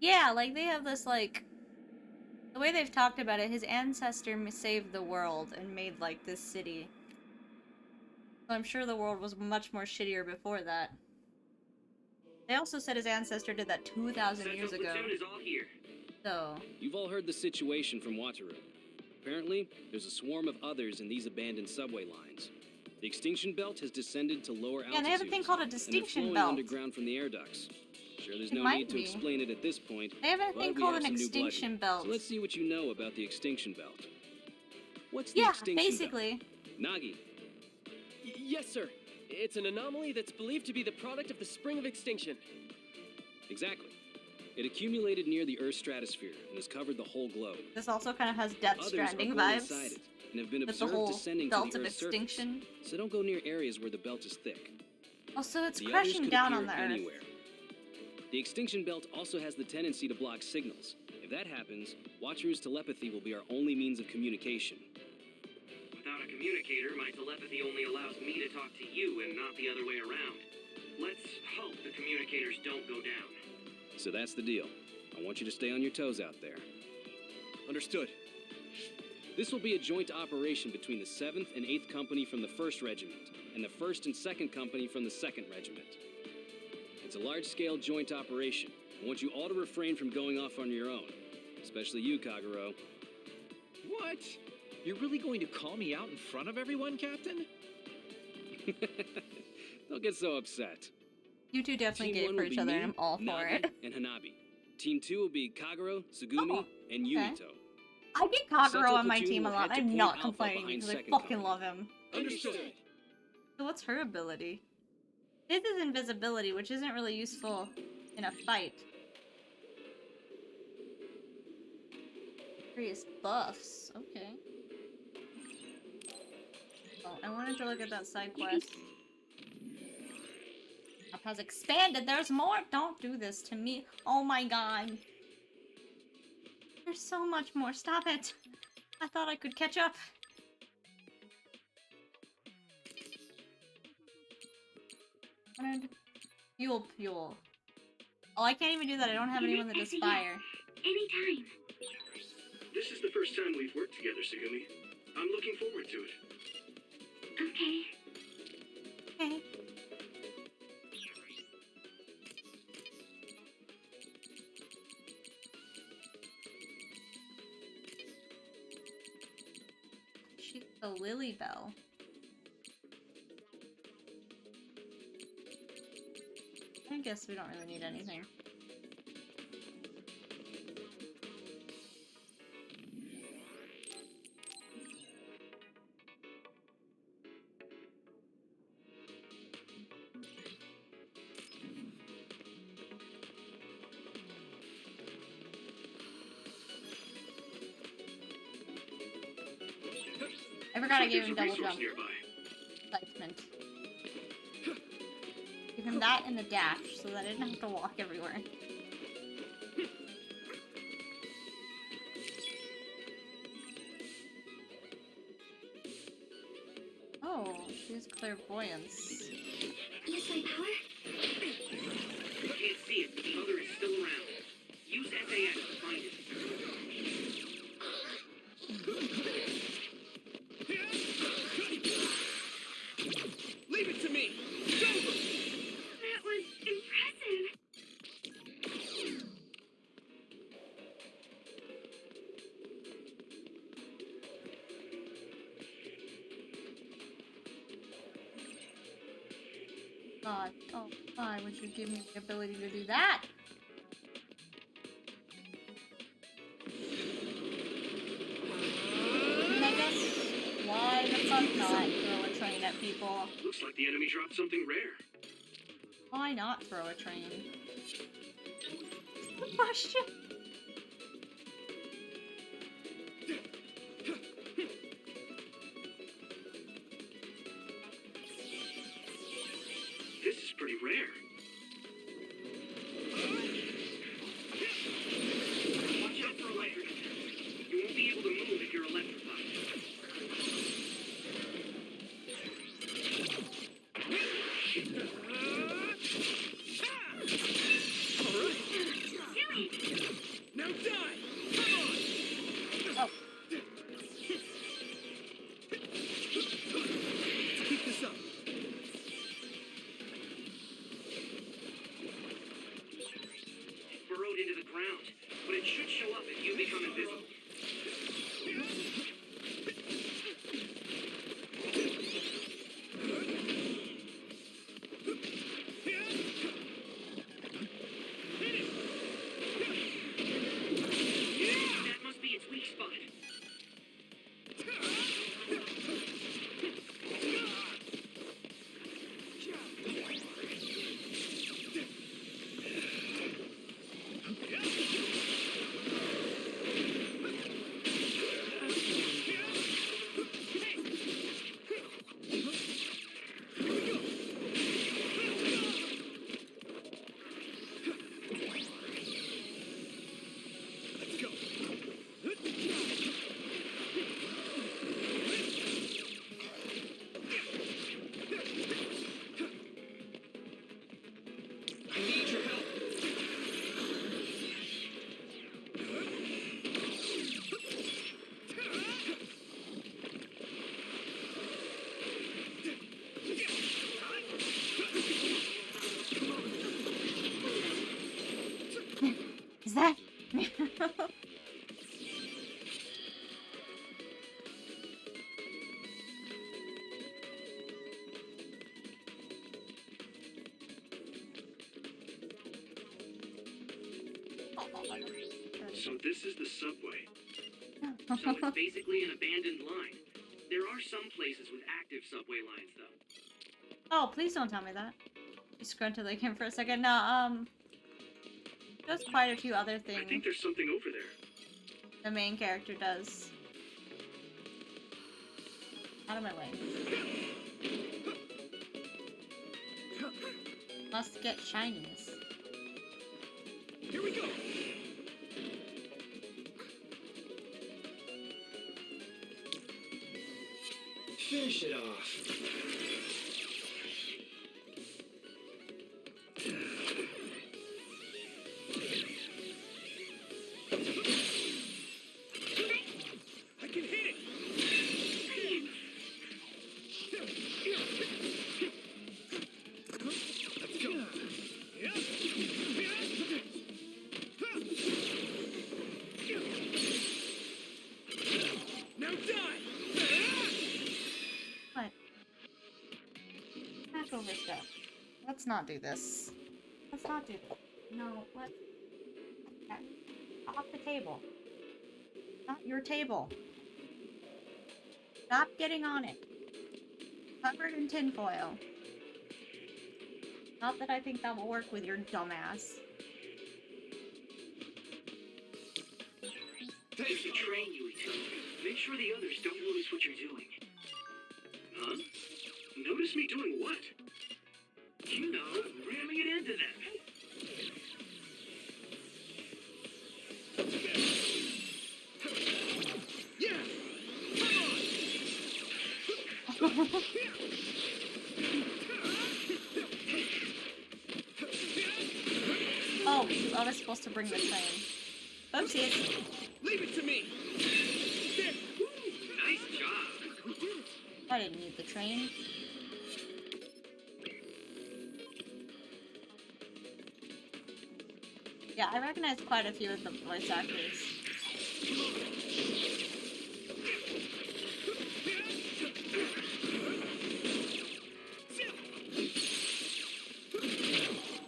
Yeah, like they have this like... The way they've talked about it, his ancestor saved the world and made like this city. So I'm sure the world was much more shittier before that. They also said his ancestor did that 2,000 years ago. Platoon is all here. So... You've all heard the situation from Wataru. Apparently, there's a swarm of others in these abandoned subway lines. The extinction belt has descended to lower altitudes. Yeah, they have a thing called a distinction and they're flowing underground from the air ducts. Sure, there's no need to explain it at this point. They have a but thing we called have an some new blood extinction here. belt. So let's see what you know about the extinction belt. What's the Yeah, extinction basically. belt? Nagi. Yes, sir. It's an anomaly that's believed to be the product of the spring of extinction. Exactly. It accumulated near the Earth's stratosphere and has covered the whole globe. This also kind of has Death Others Stranding are going vibes. inside it and have been With the observed whole descending belt to the of Earth's extinction. surface. So don't go near areas where the belt is thick. Also, it's The others crashing could down appear on the Earth. anywhere. The extinction belt also has the tendency to block signals. If that happens, Watcher's telepathy will be our only means of communication. Without a communicator, my telepathy only allows me to talk to you and not the other way around. Let's hope the communicators don't go down. So that's the deal. I want you to stay on your toes out there. Understood. This will be a joint operation between the 7th and 8th Company from the 1st Regiment, and the 1st and 2nd Company from the 2nd Regiment. It's a large-scale joint operation. I want you all to refrain from going off on your own. Especially you, Kagero. What? You're really going to call me out in front of everyone, Captain? Don't get so upset. You two definitely Team gave 1 for will each be other, me, and I'm all for Nagi, it. and Hanabi. Team 2 will be Kagero, Sugumi, and Yuito. I get Kagero Central on my Platoon team a will lot. head to I'm Point not Alpha complaining behind because I Second fucking Company. love him. Understood. So what's her ability? This is invisibility, which isn't really useful in a fight. Various buffs. Okay. Oh, I wanted to look at that side quest. Map has expanded. There's more. Don't do this to me. Oh my god. There's so much more. Stop it. I thought I could catch up. Fuel. Oh, I can't even do that. I don't have anyone that does fire. Anytime. This is the first time we've worked together, Sugumi. I'm looking forward to it. Okay. Okay. She's the Lily Bell. I guess we don't really need anything. I forgot I gave him double jump. Excitement. Give him that and the dash so that I didn't have to walk everywhere. Oh, she's clairvoyance. Use my power? You can't see it, but the other is still around. Use SAS to find it. Leave it to me! It's over! That was impressive. God, oh, why would you give me the ability to do that? And I guess, why the fuck not throw a train at people? Looks like the enemy dropped something rare. Why not throw a train? Good question. This is pretty rare. Watch out for electric attacks. You won't be able to move if you're electrified. Now die! Come on! Oh. Keep this up. Burrowed into the ground, but it should show up if you become invisible. That must be its weak spot. Let's go. I need your help. Is that? So this is the subway. So it's basically an abandoned line. There are some places with active subway lines, though. Oh, please don't tell me that. You scrunted like him for a second. No, there's quite a few other I things think there's something over there. the main character does. Out of my way. Must get shinies. Here we go. Finish it off. I can hit it. overstep. Let's not do this. Let's not do this. No, let's... Okay. Off the table. Not your table. Stop getting on it. Covered in tinfoil. Not that I think that will work with your dumbass. If you train Yuito, make sure the others don't notice what you're doing. Huh? Notice me doing what? You know, ramming it into them. Yeah! Oh, I was supposed to bring the train. Oopsies. Leave it to me! Nice job. I didn't need the train. Yeah, I recognize quite a few of the voice actors.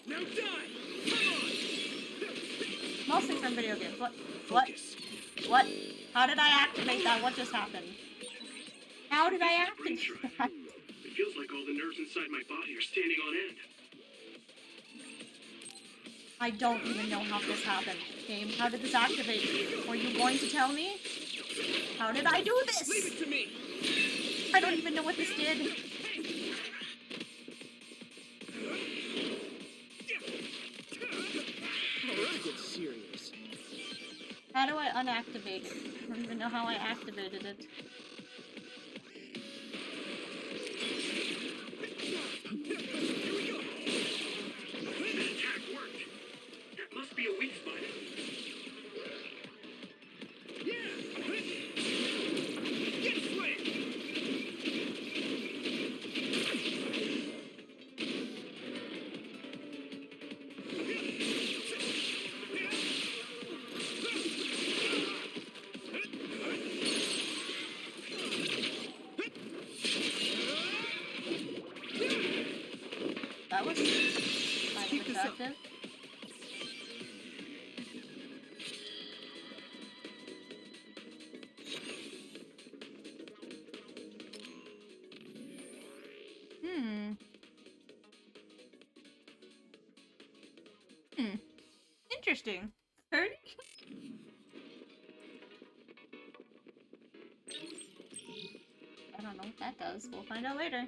Now die! Come on! Mostly from video games. What? What? What? How did I activate that? What just happened? How did I activate that? It feels like all the nerves inside my body are standing on end. I don't even know how this happened. Game, how did this activate? Were you going to tell me? How did I do this? Leave it to me! I don't even know what this did. Alright, get serious. How do I unactivate it? I don't even know how I activated it. That attack worked. That must be a weak spot. Get slammed! That was kind of effective. Interesting. 30? I don't know what that does. We'll find out later.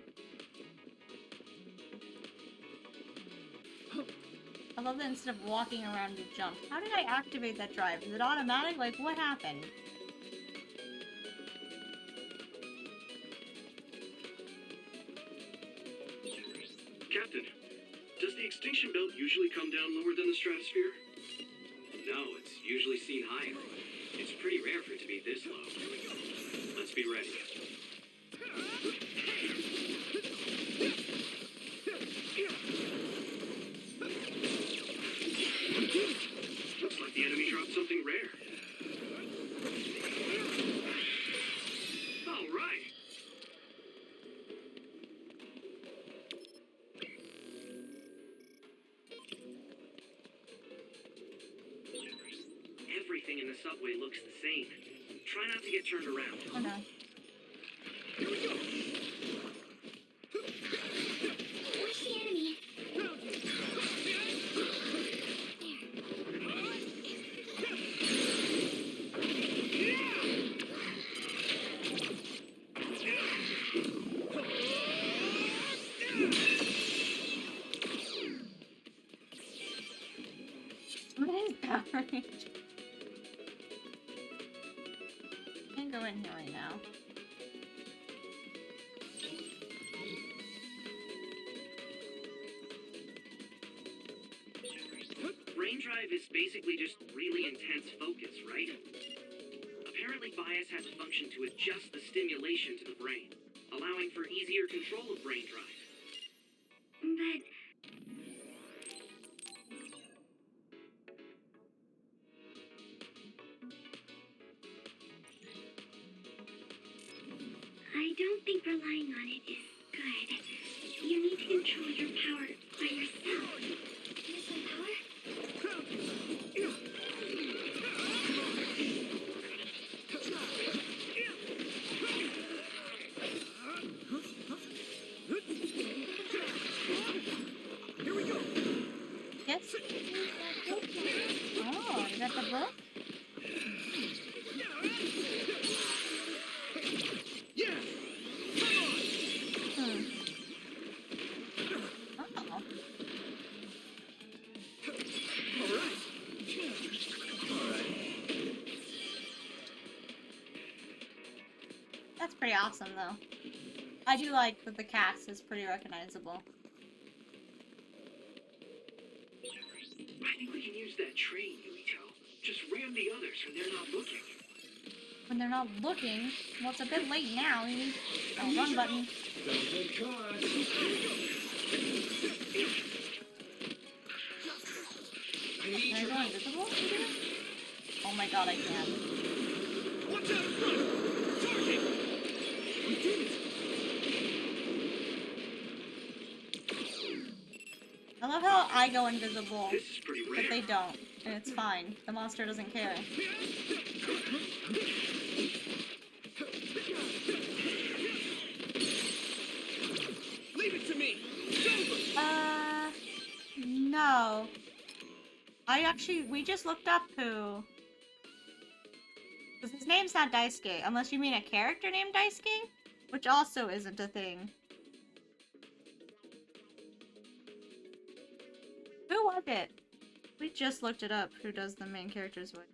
I love that instead of walking around, you jump. How did I activate that drive? Is it automatic? Like, what happened? Captain, does the extinction belt usually come down lower than the stratosphere? No, it's usually seen higher. It's pretty rare for it to be this low. Let's be ready. Looks like the enemy dropped something rare. All right. Everything in the subway looks the same. Try not to get turned around. Oh no. Here we go! Where's the enemy? What is Power Ranger? Can't go in here right now. Brain drive is basically just really intense focus, right? Apparently bias has a function to adjust the stimulation to the brain, allowing for easier control of brain drive. But I don't think relying on it is good. You need to control your power by yourself. Use my power? Here we go. Yes. Oh, is that the book? Yeah. Hmm. Oh. All right. That's pretty awesome, though. I do like that the cast is pretty recognizable. I think we can use that train, Yuito. Just ram the others when they're not looking. When they're not looking, well, it's a bit late now. You need a run button. Don't get caught. Can I go invisible? Oh my god, I can. Watch out in front. Target. We did it. I love how I go invisible, This is pretty but rare. they don't. And it's fine. The monster doesn't care. Leave it to me. No. We just looked up who. Because his name's not Daisuke, unless you mean a character named Daisuke, which also isn't a thing. Who was it? We just looked it up, who does the main character's voice.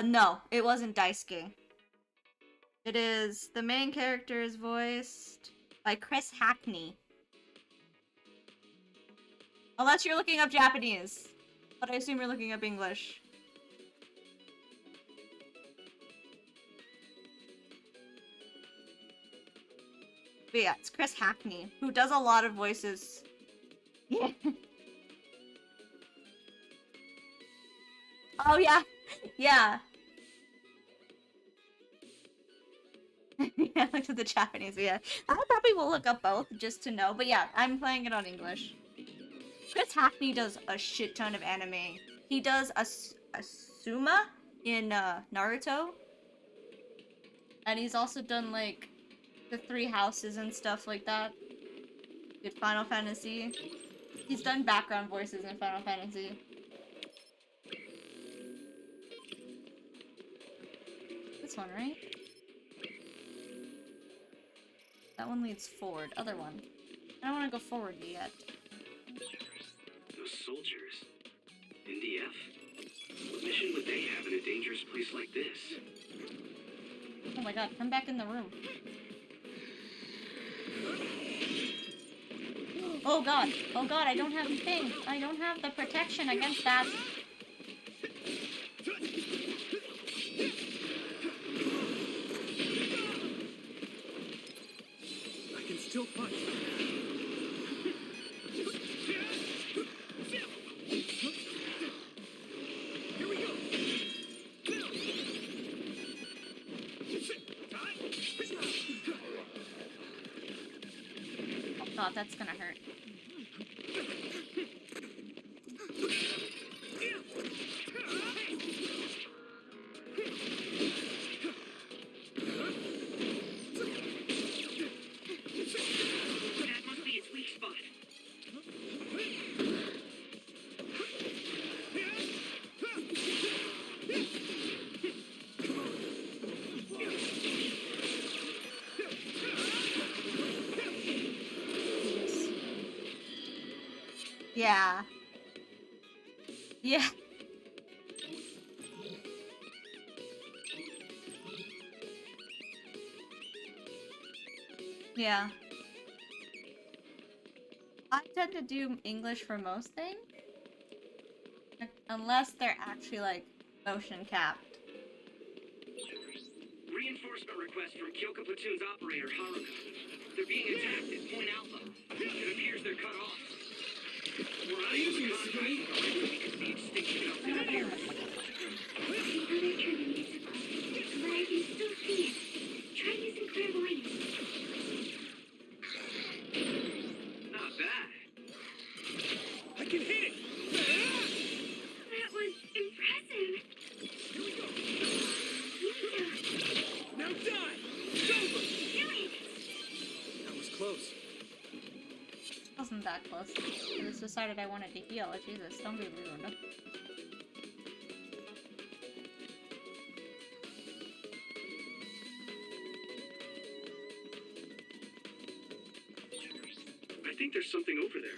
No, it wasn't Daisuke. It is, the main character is voiced by Chris Hackney. Unless you're looking up Japanese. But I assume you're looking up English. But yeah, it's Chris Hackney, who does a lot of voices. Yeah. Oh yeah, yeah. Yeah, look at the Japanese, yeah. I probably will look up both just to know, but yeah, I'm playing it on English. Chris Hackney does a shit ton of anime. He does Asuma in Naruto. And he's also done like the Three Houses and stuff like that. Did Final Fantasy. He's done background voices in Final Fantasy. This one, right? That one leads forward. Other one. I don't want to go forward yet. Those soldiers. NDF? What mission would they have in a dangerous place like this? Oh my god, come back in the room. Oh god, I don't have the thing. I don't have the protection against that. I can still punch. Here we go. Oh god, that's gonna hurt. That must be its weak spot. Yeah. Yeah. Yeah. I tend to do English for most things. Unless they're actually, like, motion capped. Reinforcement request from Kyoka Platoon's operator, Haruka. They're being attacked at Point Alpha. It appears they're cut off. We're unable to contact them because of the extinction of their The other turned invisible, but I can still see it. Try using clairvoyance. wasn't that close. I just decided I wanted to heal. Jesus, don't be rude. I think there's something over there.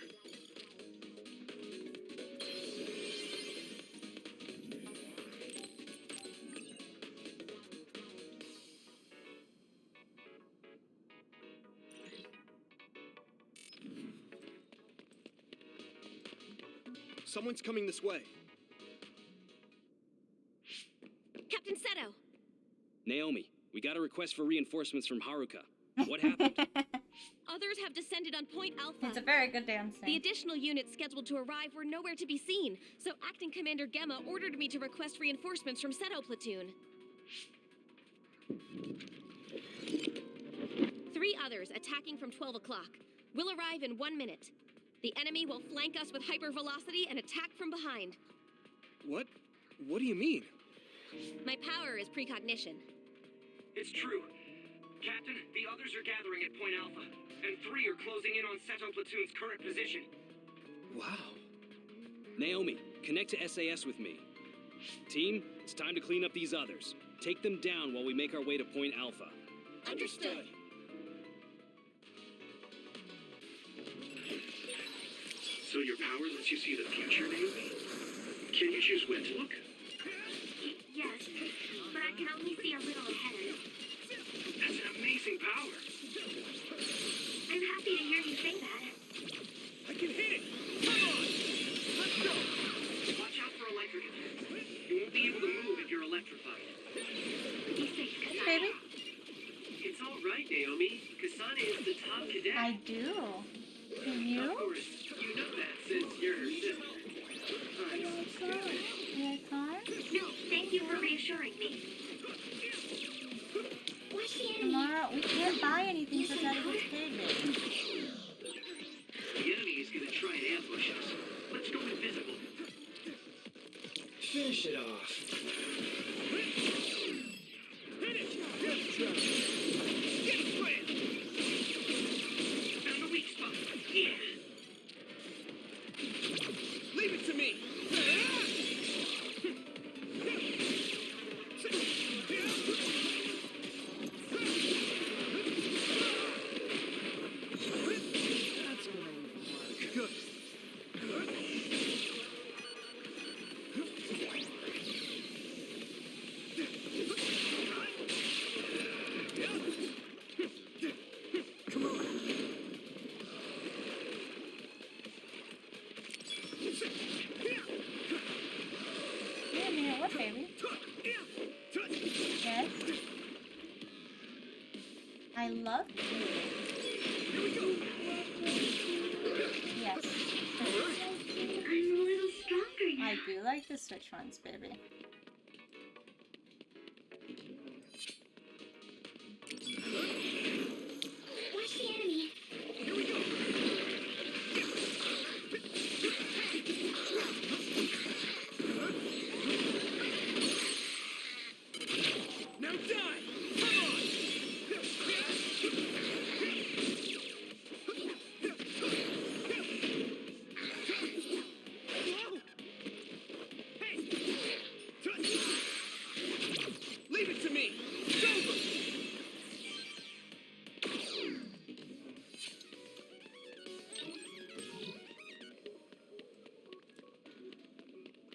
Someone's coming this way. Captain Seto! Naomi, we got a request for reinforcements from Haruka. What happened? Others have descended on Point Alpha. It's a very good damn thing. The additional units scheduled to arrive were nowhere to be seen, so Acting Commander Gemma ordered me to request reinforcements from Seto Platoon. 3 others attacking from 12 o'clock. Will arrive in 1 minute. The enemy will flank us with hypervelocity and attack from behind. What? What do you mean? My power is precognition. It's true. Captain, the others are gathering at Point Alpha, and 3 are closing in on Seto Platoon's current position. Wow. Naomi, connect to SAS with me. Team, it's time to clean up these others. Take them down while we make our way to Point Alpha. Understood. So your power lets you see the future, Naomi? Can you choose when to look? Yes, but I can only see a little ahead. That's an amazing power. I'm happy to hear you say that. I can hit it! Come on! Let's go! Watch out for electric attacks. You won't be able to move if you're electrified. Be safe, Kasane. Baby? It's all right, Naomi. Kasane is the top cadet. I do. Do you? Of course, you know that since you're her sister. Your car? No, thank you for reassuring me. What's the enemy? Tomorrow, we can't buy anything for Daddy gets paid, baby. The enemy is gonna try and ambush us. Let's go invisible. Finish it off. Hit it! Get it, plan! Found a weak spot. Yeah. Leave it to me! Good. Come on. Yeah, what, baby? Yes? I love you. Here we go. Yes. I'm a little stronger now. I do like the switch ones, baby. What's the enemy? Here we go. Now die! Come on! Whoa! Hey! Leave it to me! It's over!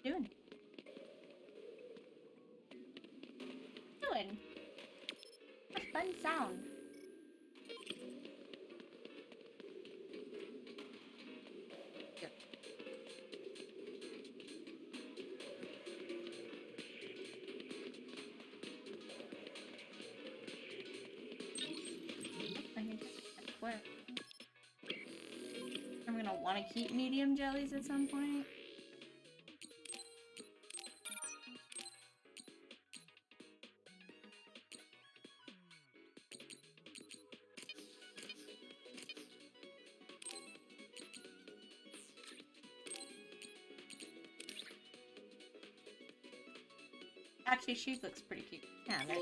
Doing. Doing. A fun sound. Good. I need to quit. I'm gonna want to keep medium jellies at some point. Actually, she looks pretty cute. Yeah, they're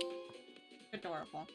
adorable.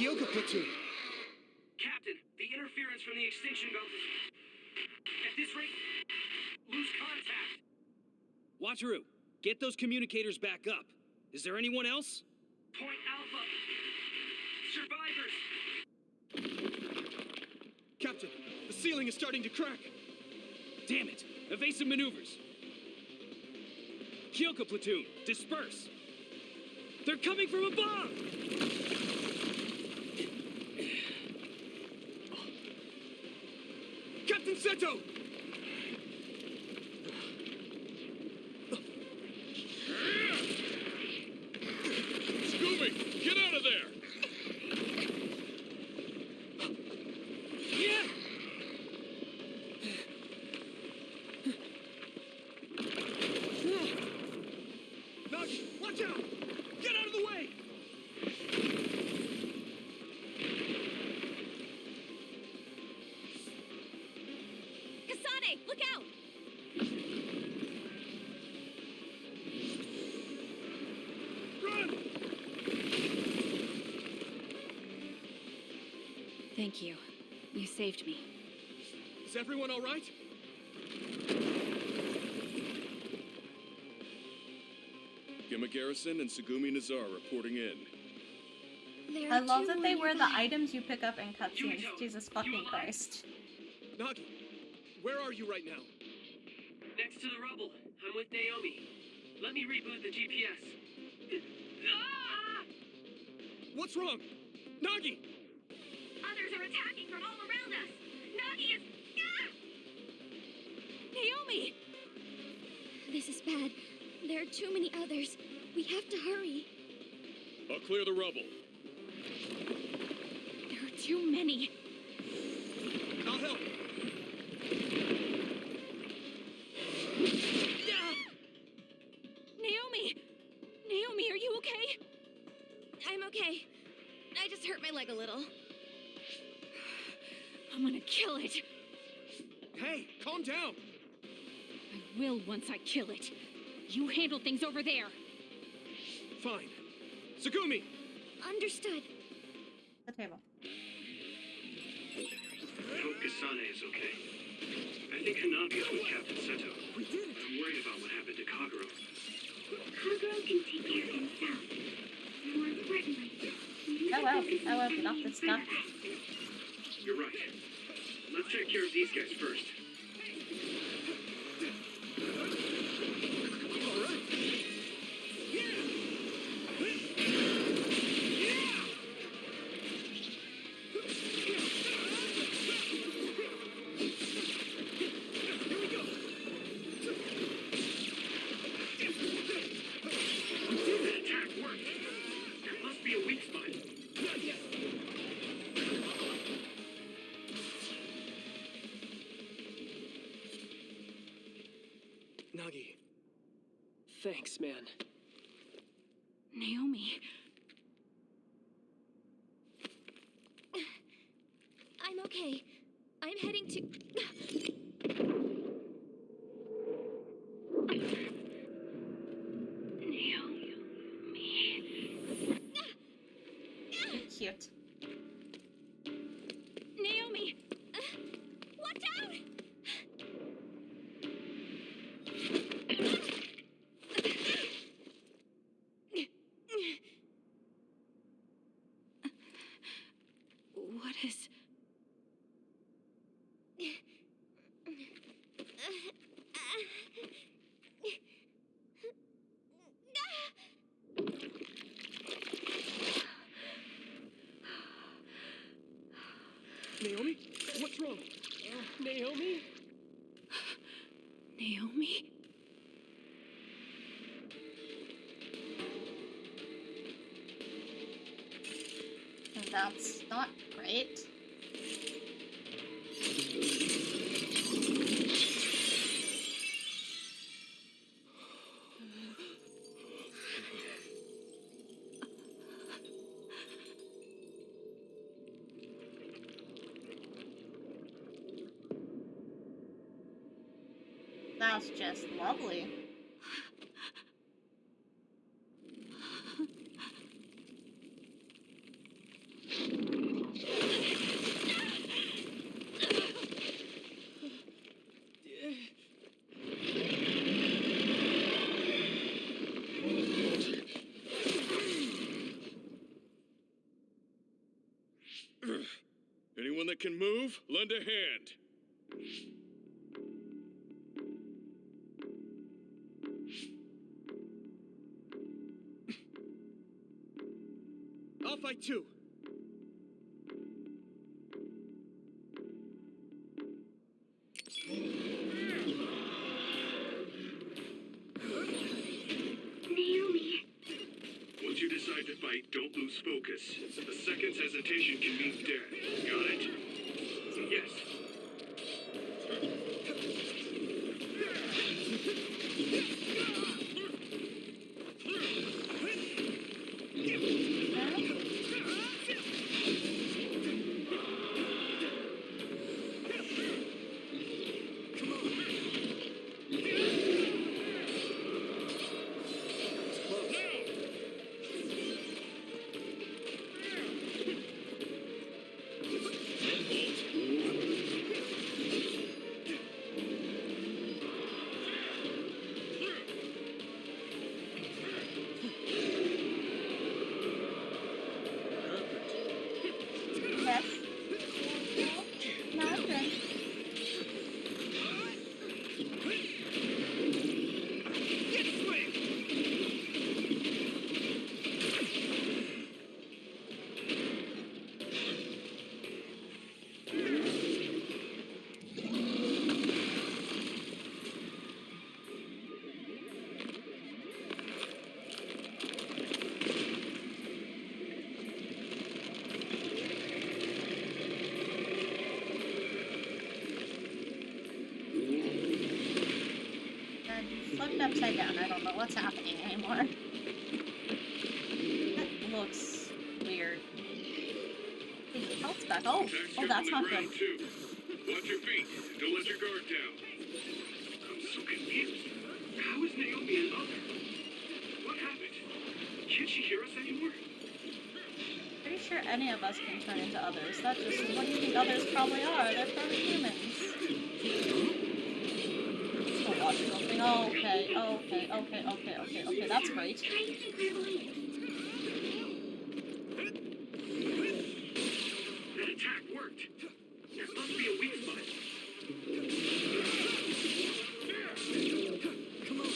Kyoka platoon! Captain, the interference from the extinction belt is... At this rate, lose contact. Wataru, get those communicators back up. Is there anyone else? Point Alpha. Survivors. Captain, the ceiling is starting to crack! Damn it! Evasive maneuvers! Kyoka platoon, disperse! They're coming from above! Captain Seto! Scooby, get out of there! Yeah! Nagi, watch out! Get out of the way! Kasane, look out! Run! Thank you. You saved me. Is everyone all right? Gema Garrison and Sugumi Nazar reporting in. I love that they were the items you pick up in cutscenes. Jesus fucking Christ. Nagi, where are you right now? Next to the rubble. I'm with Naomi. Let me reboot the GPS. Ah! What's wrong? Nagi! Others are attacking from all around us. Nagi is... Naomi! This is bad. There are too many others. We have to hurry. I'll clear the rubble. There are too many. I'll help. Naomi! Naomi, are you okay? I'm okay. I just hurt my leg a little. I'm gonna kill it. Hey, calm down! I will once I kill it. You handle things over there. Fine. Sugumi! Understood. The table. I hope Kasane is okay. I think Hanabi is with Captain Seto. We did it! I'm worried about what happened to Kagero. Kagero can take care of himself. More importantly, I will get off this stuff. You're right. Let's take care of these guys first. All right. Here we go! That attack worked. There must be a weak spot. Not yet! Nagi. Thanks, man. Naomi. I'm okay. I'm heading to... Cute. Naomi! Watch out! What is... Naomi? What's wrong? Naomi? Naomi? And that's not great. That's just lovely. Anyone that can move, lend a hand. I'll fight too. Naomi. Once you decide to fight, don't lose focus. A second's hesitation can mean death. Got it? Yes. Yes. No, okay. And flipped upside down. I don't know what's happening anymore. That looks weird. Hey, health's back. Oh, that's not good. Too. Watch your feet. Don't let your guard down. I'm so confused. How is Naomi an other? What happened? Can't she hear us anymore? Pretty sure any of us can turn into others. That just what do you think others probably are? They're probably humans. Oh, logical thing. Oh, okay. That's great. Try to keep her voice. That attack worked. There must be a weak spot. Come on.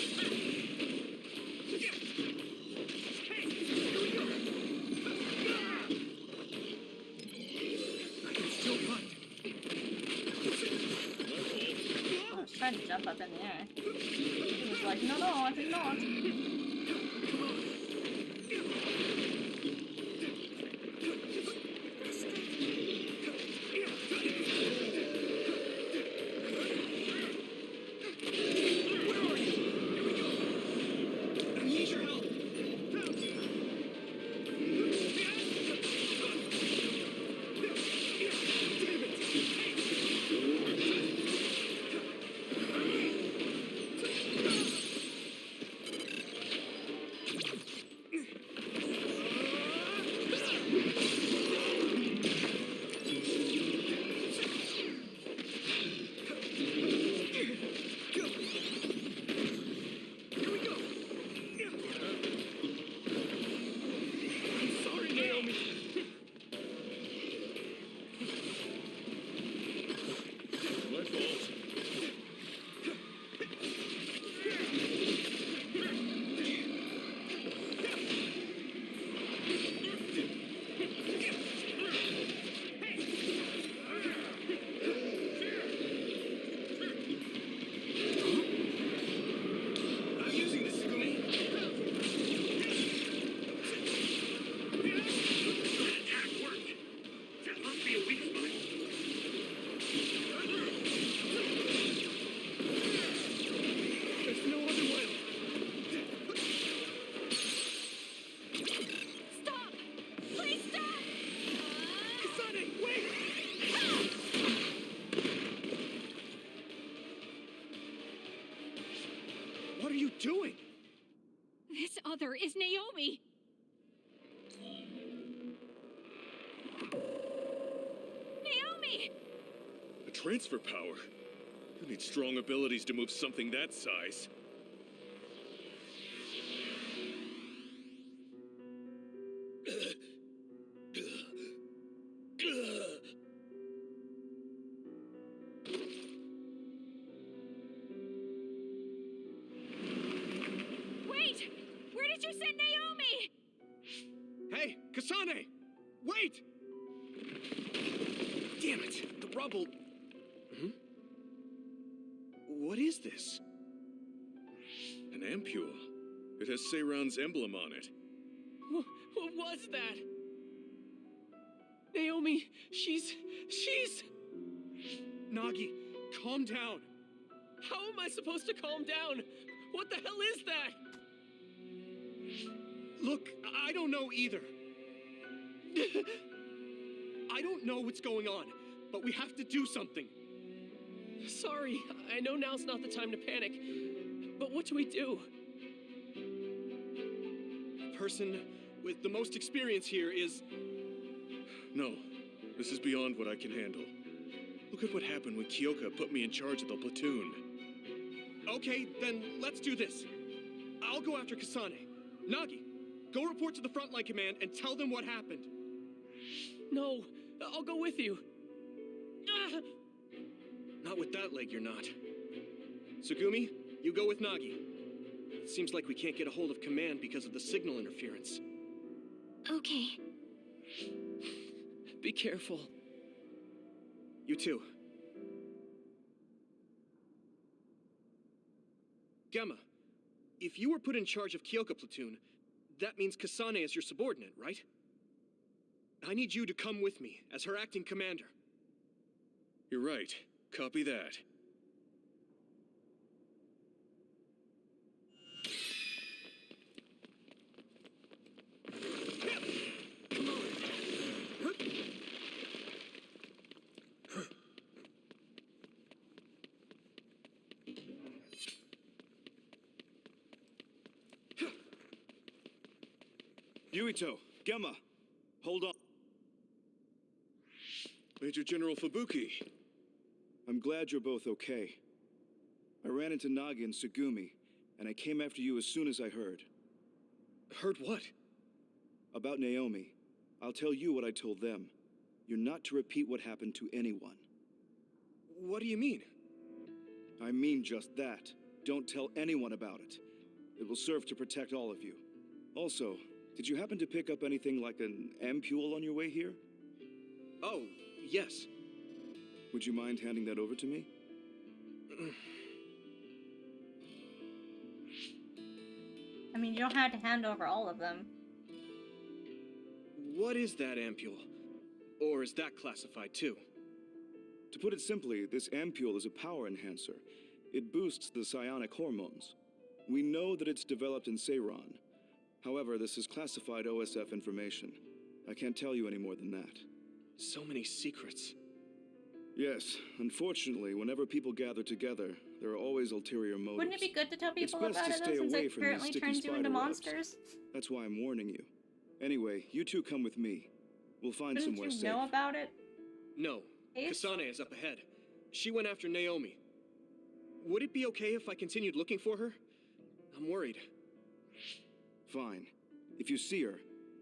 I can still fight. I was trying to jump up in the air. He was like, no, I did not. I need your help. What are you doing? This other is Naomi! Naomi! A transfer power? You need strong abilities to move something that size. Hey, Kasane! Wait! Damn it, the rubble... Hmm? What is this? An ampule. It has Seiran's emblem on it. What was that? Naomi, she's... Nagi, calm down. How am I supposed to calm down? What the hell is that? Look, I don't know either. I don't know what's going on, but we have to do something. Sorry, I know now's not the time to panic, but what do we do? The person with the most experience here is... No, this is beyond what I can handle. Look at what happened when Kyoka put me in charge of the platoon. Okay, then let's do this. I'll go after Kasane. Nagi, go report to the frontline command and tell them what happened. No, I'll go with you. Not with that leg, you're not. Sugumi, you go with Nagi. It seems like we can't get a hold of command because of the signal interference. Okay. Be careful. You too. Gemma, if you were put in charge of Kyoka platoon, that means Kasane is your subordinate, right? I need you to come with me as her acting commander. You're right. Copy that. Yuito, Gemma, hold on. Major General Fubuki. I'm glad you're both okay. I ran into Nagi and Sugumi, and I came after you as soon as I heard. Heard what? About Naomi. I'll tell you what I told them. You're not to repeat what happened to anyone. What do you mean? I mean just that. Don't tell anyone about it. It will serve to protect all of you. Also, did you happen to pick up anything like an ampule on your way here? Oh, yes. Would you mind handing that over to me? I mean, you don't have to hand over all of them. What is that ampule? Or is that classified too? To put it simply, this ampule is a power enhancer. It boosts the psionic hormones. We know that it's developed in Seiran. However, this is classified OSF information. I can't tell you any more than that. So many secrets. Yes, unfortunately, whenever people gather together, there are always ulterior motives. Wouldn't it be good to tell people It's best about to it stay though, since away it from these apparently sticky turns you into spider webs. monsters? That's why I'm warning you. Anyway, you two come with me. We'll find Shouldn't somewhere you safe. know about it? No, Ace? Kasane is up ahead. She went after Naomi. Would it be okay if I continued looking for her? I'm worried. Fine. If you see her,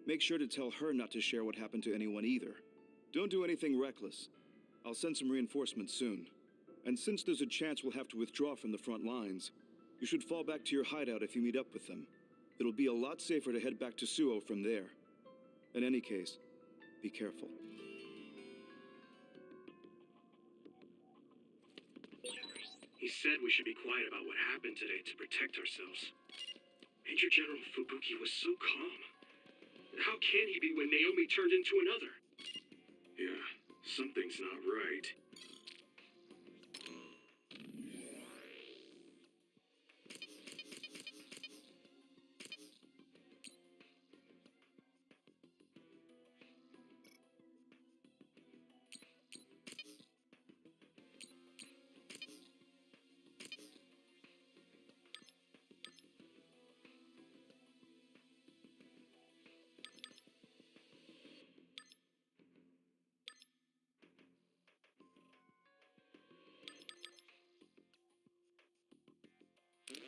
make sure to tell her not to share what happened to anyone either. Don't do anything reckless. I'll send some reinforcements soon. And since there's a chance we'll have to withdraw from the front lines, you should fall back to your hideout if you meet up with them. It'll be a lot safer to head back to Suo from there. In any case, be careful. He said we should be quiet about what happened today to protect ourselves. Major General Fubuki was so calm. How can he be when Naomi turned into another? Yeah, something's not right.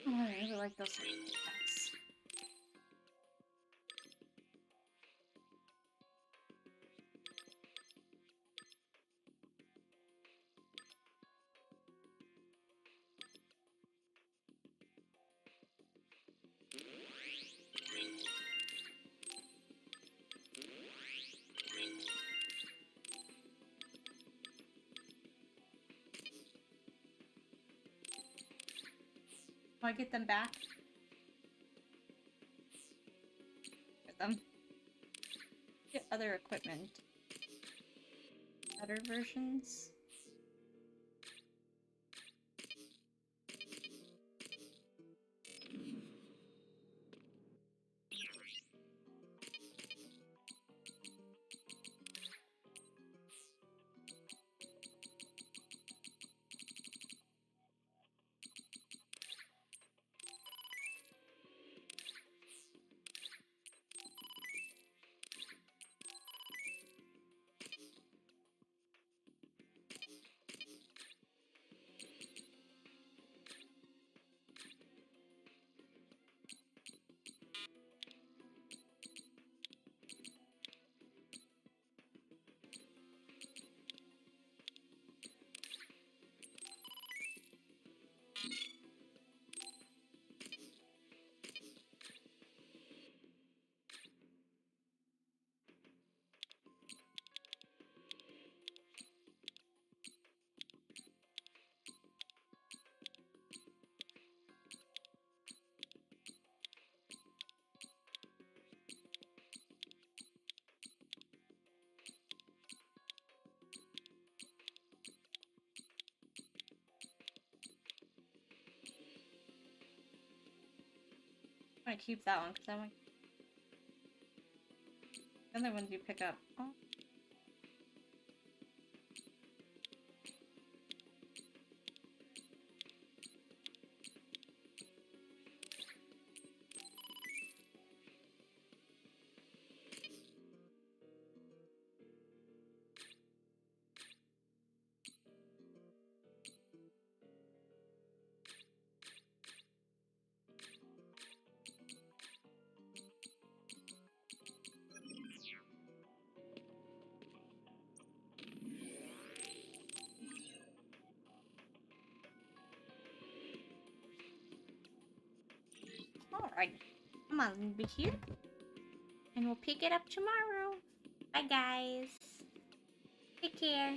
Oh, I really like those effects. I get them back? Get them. Get other equipment. Better versions. I'm gonna keep that one because I want the other ones you pick up. Oh. Alright, come on, leave it here. And we'll pick it up tomorrow. Bye, guys. Take care.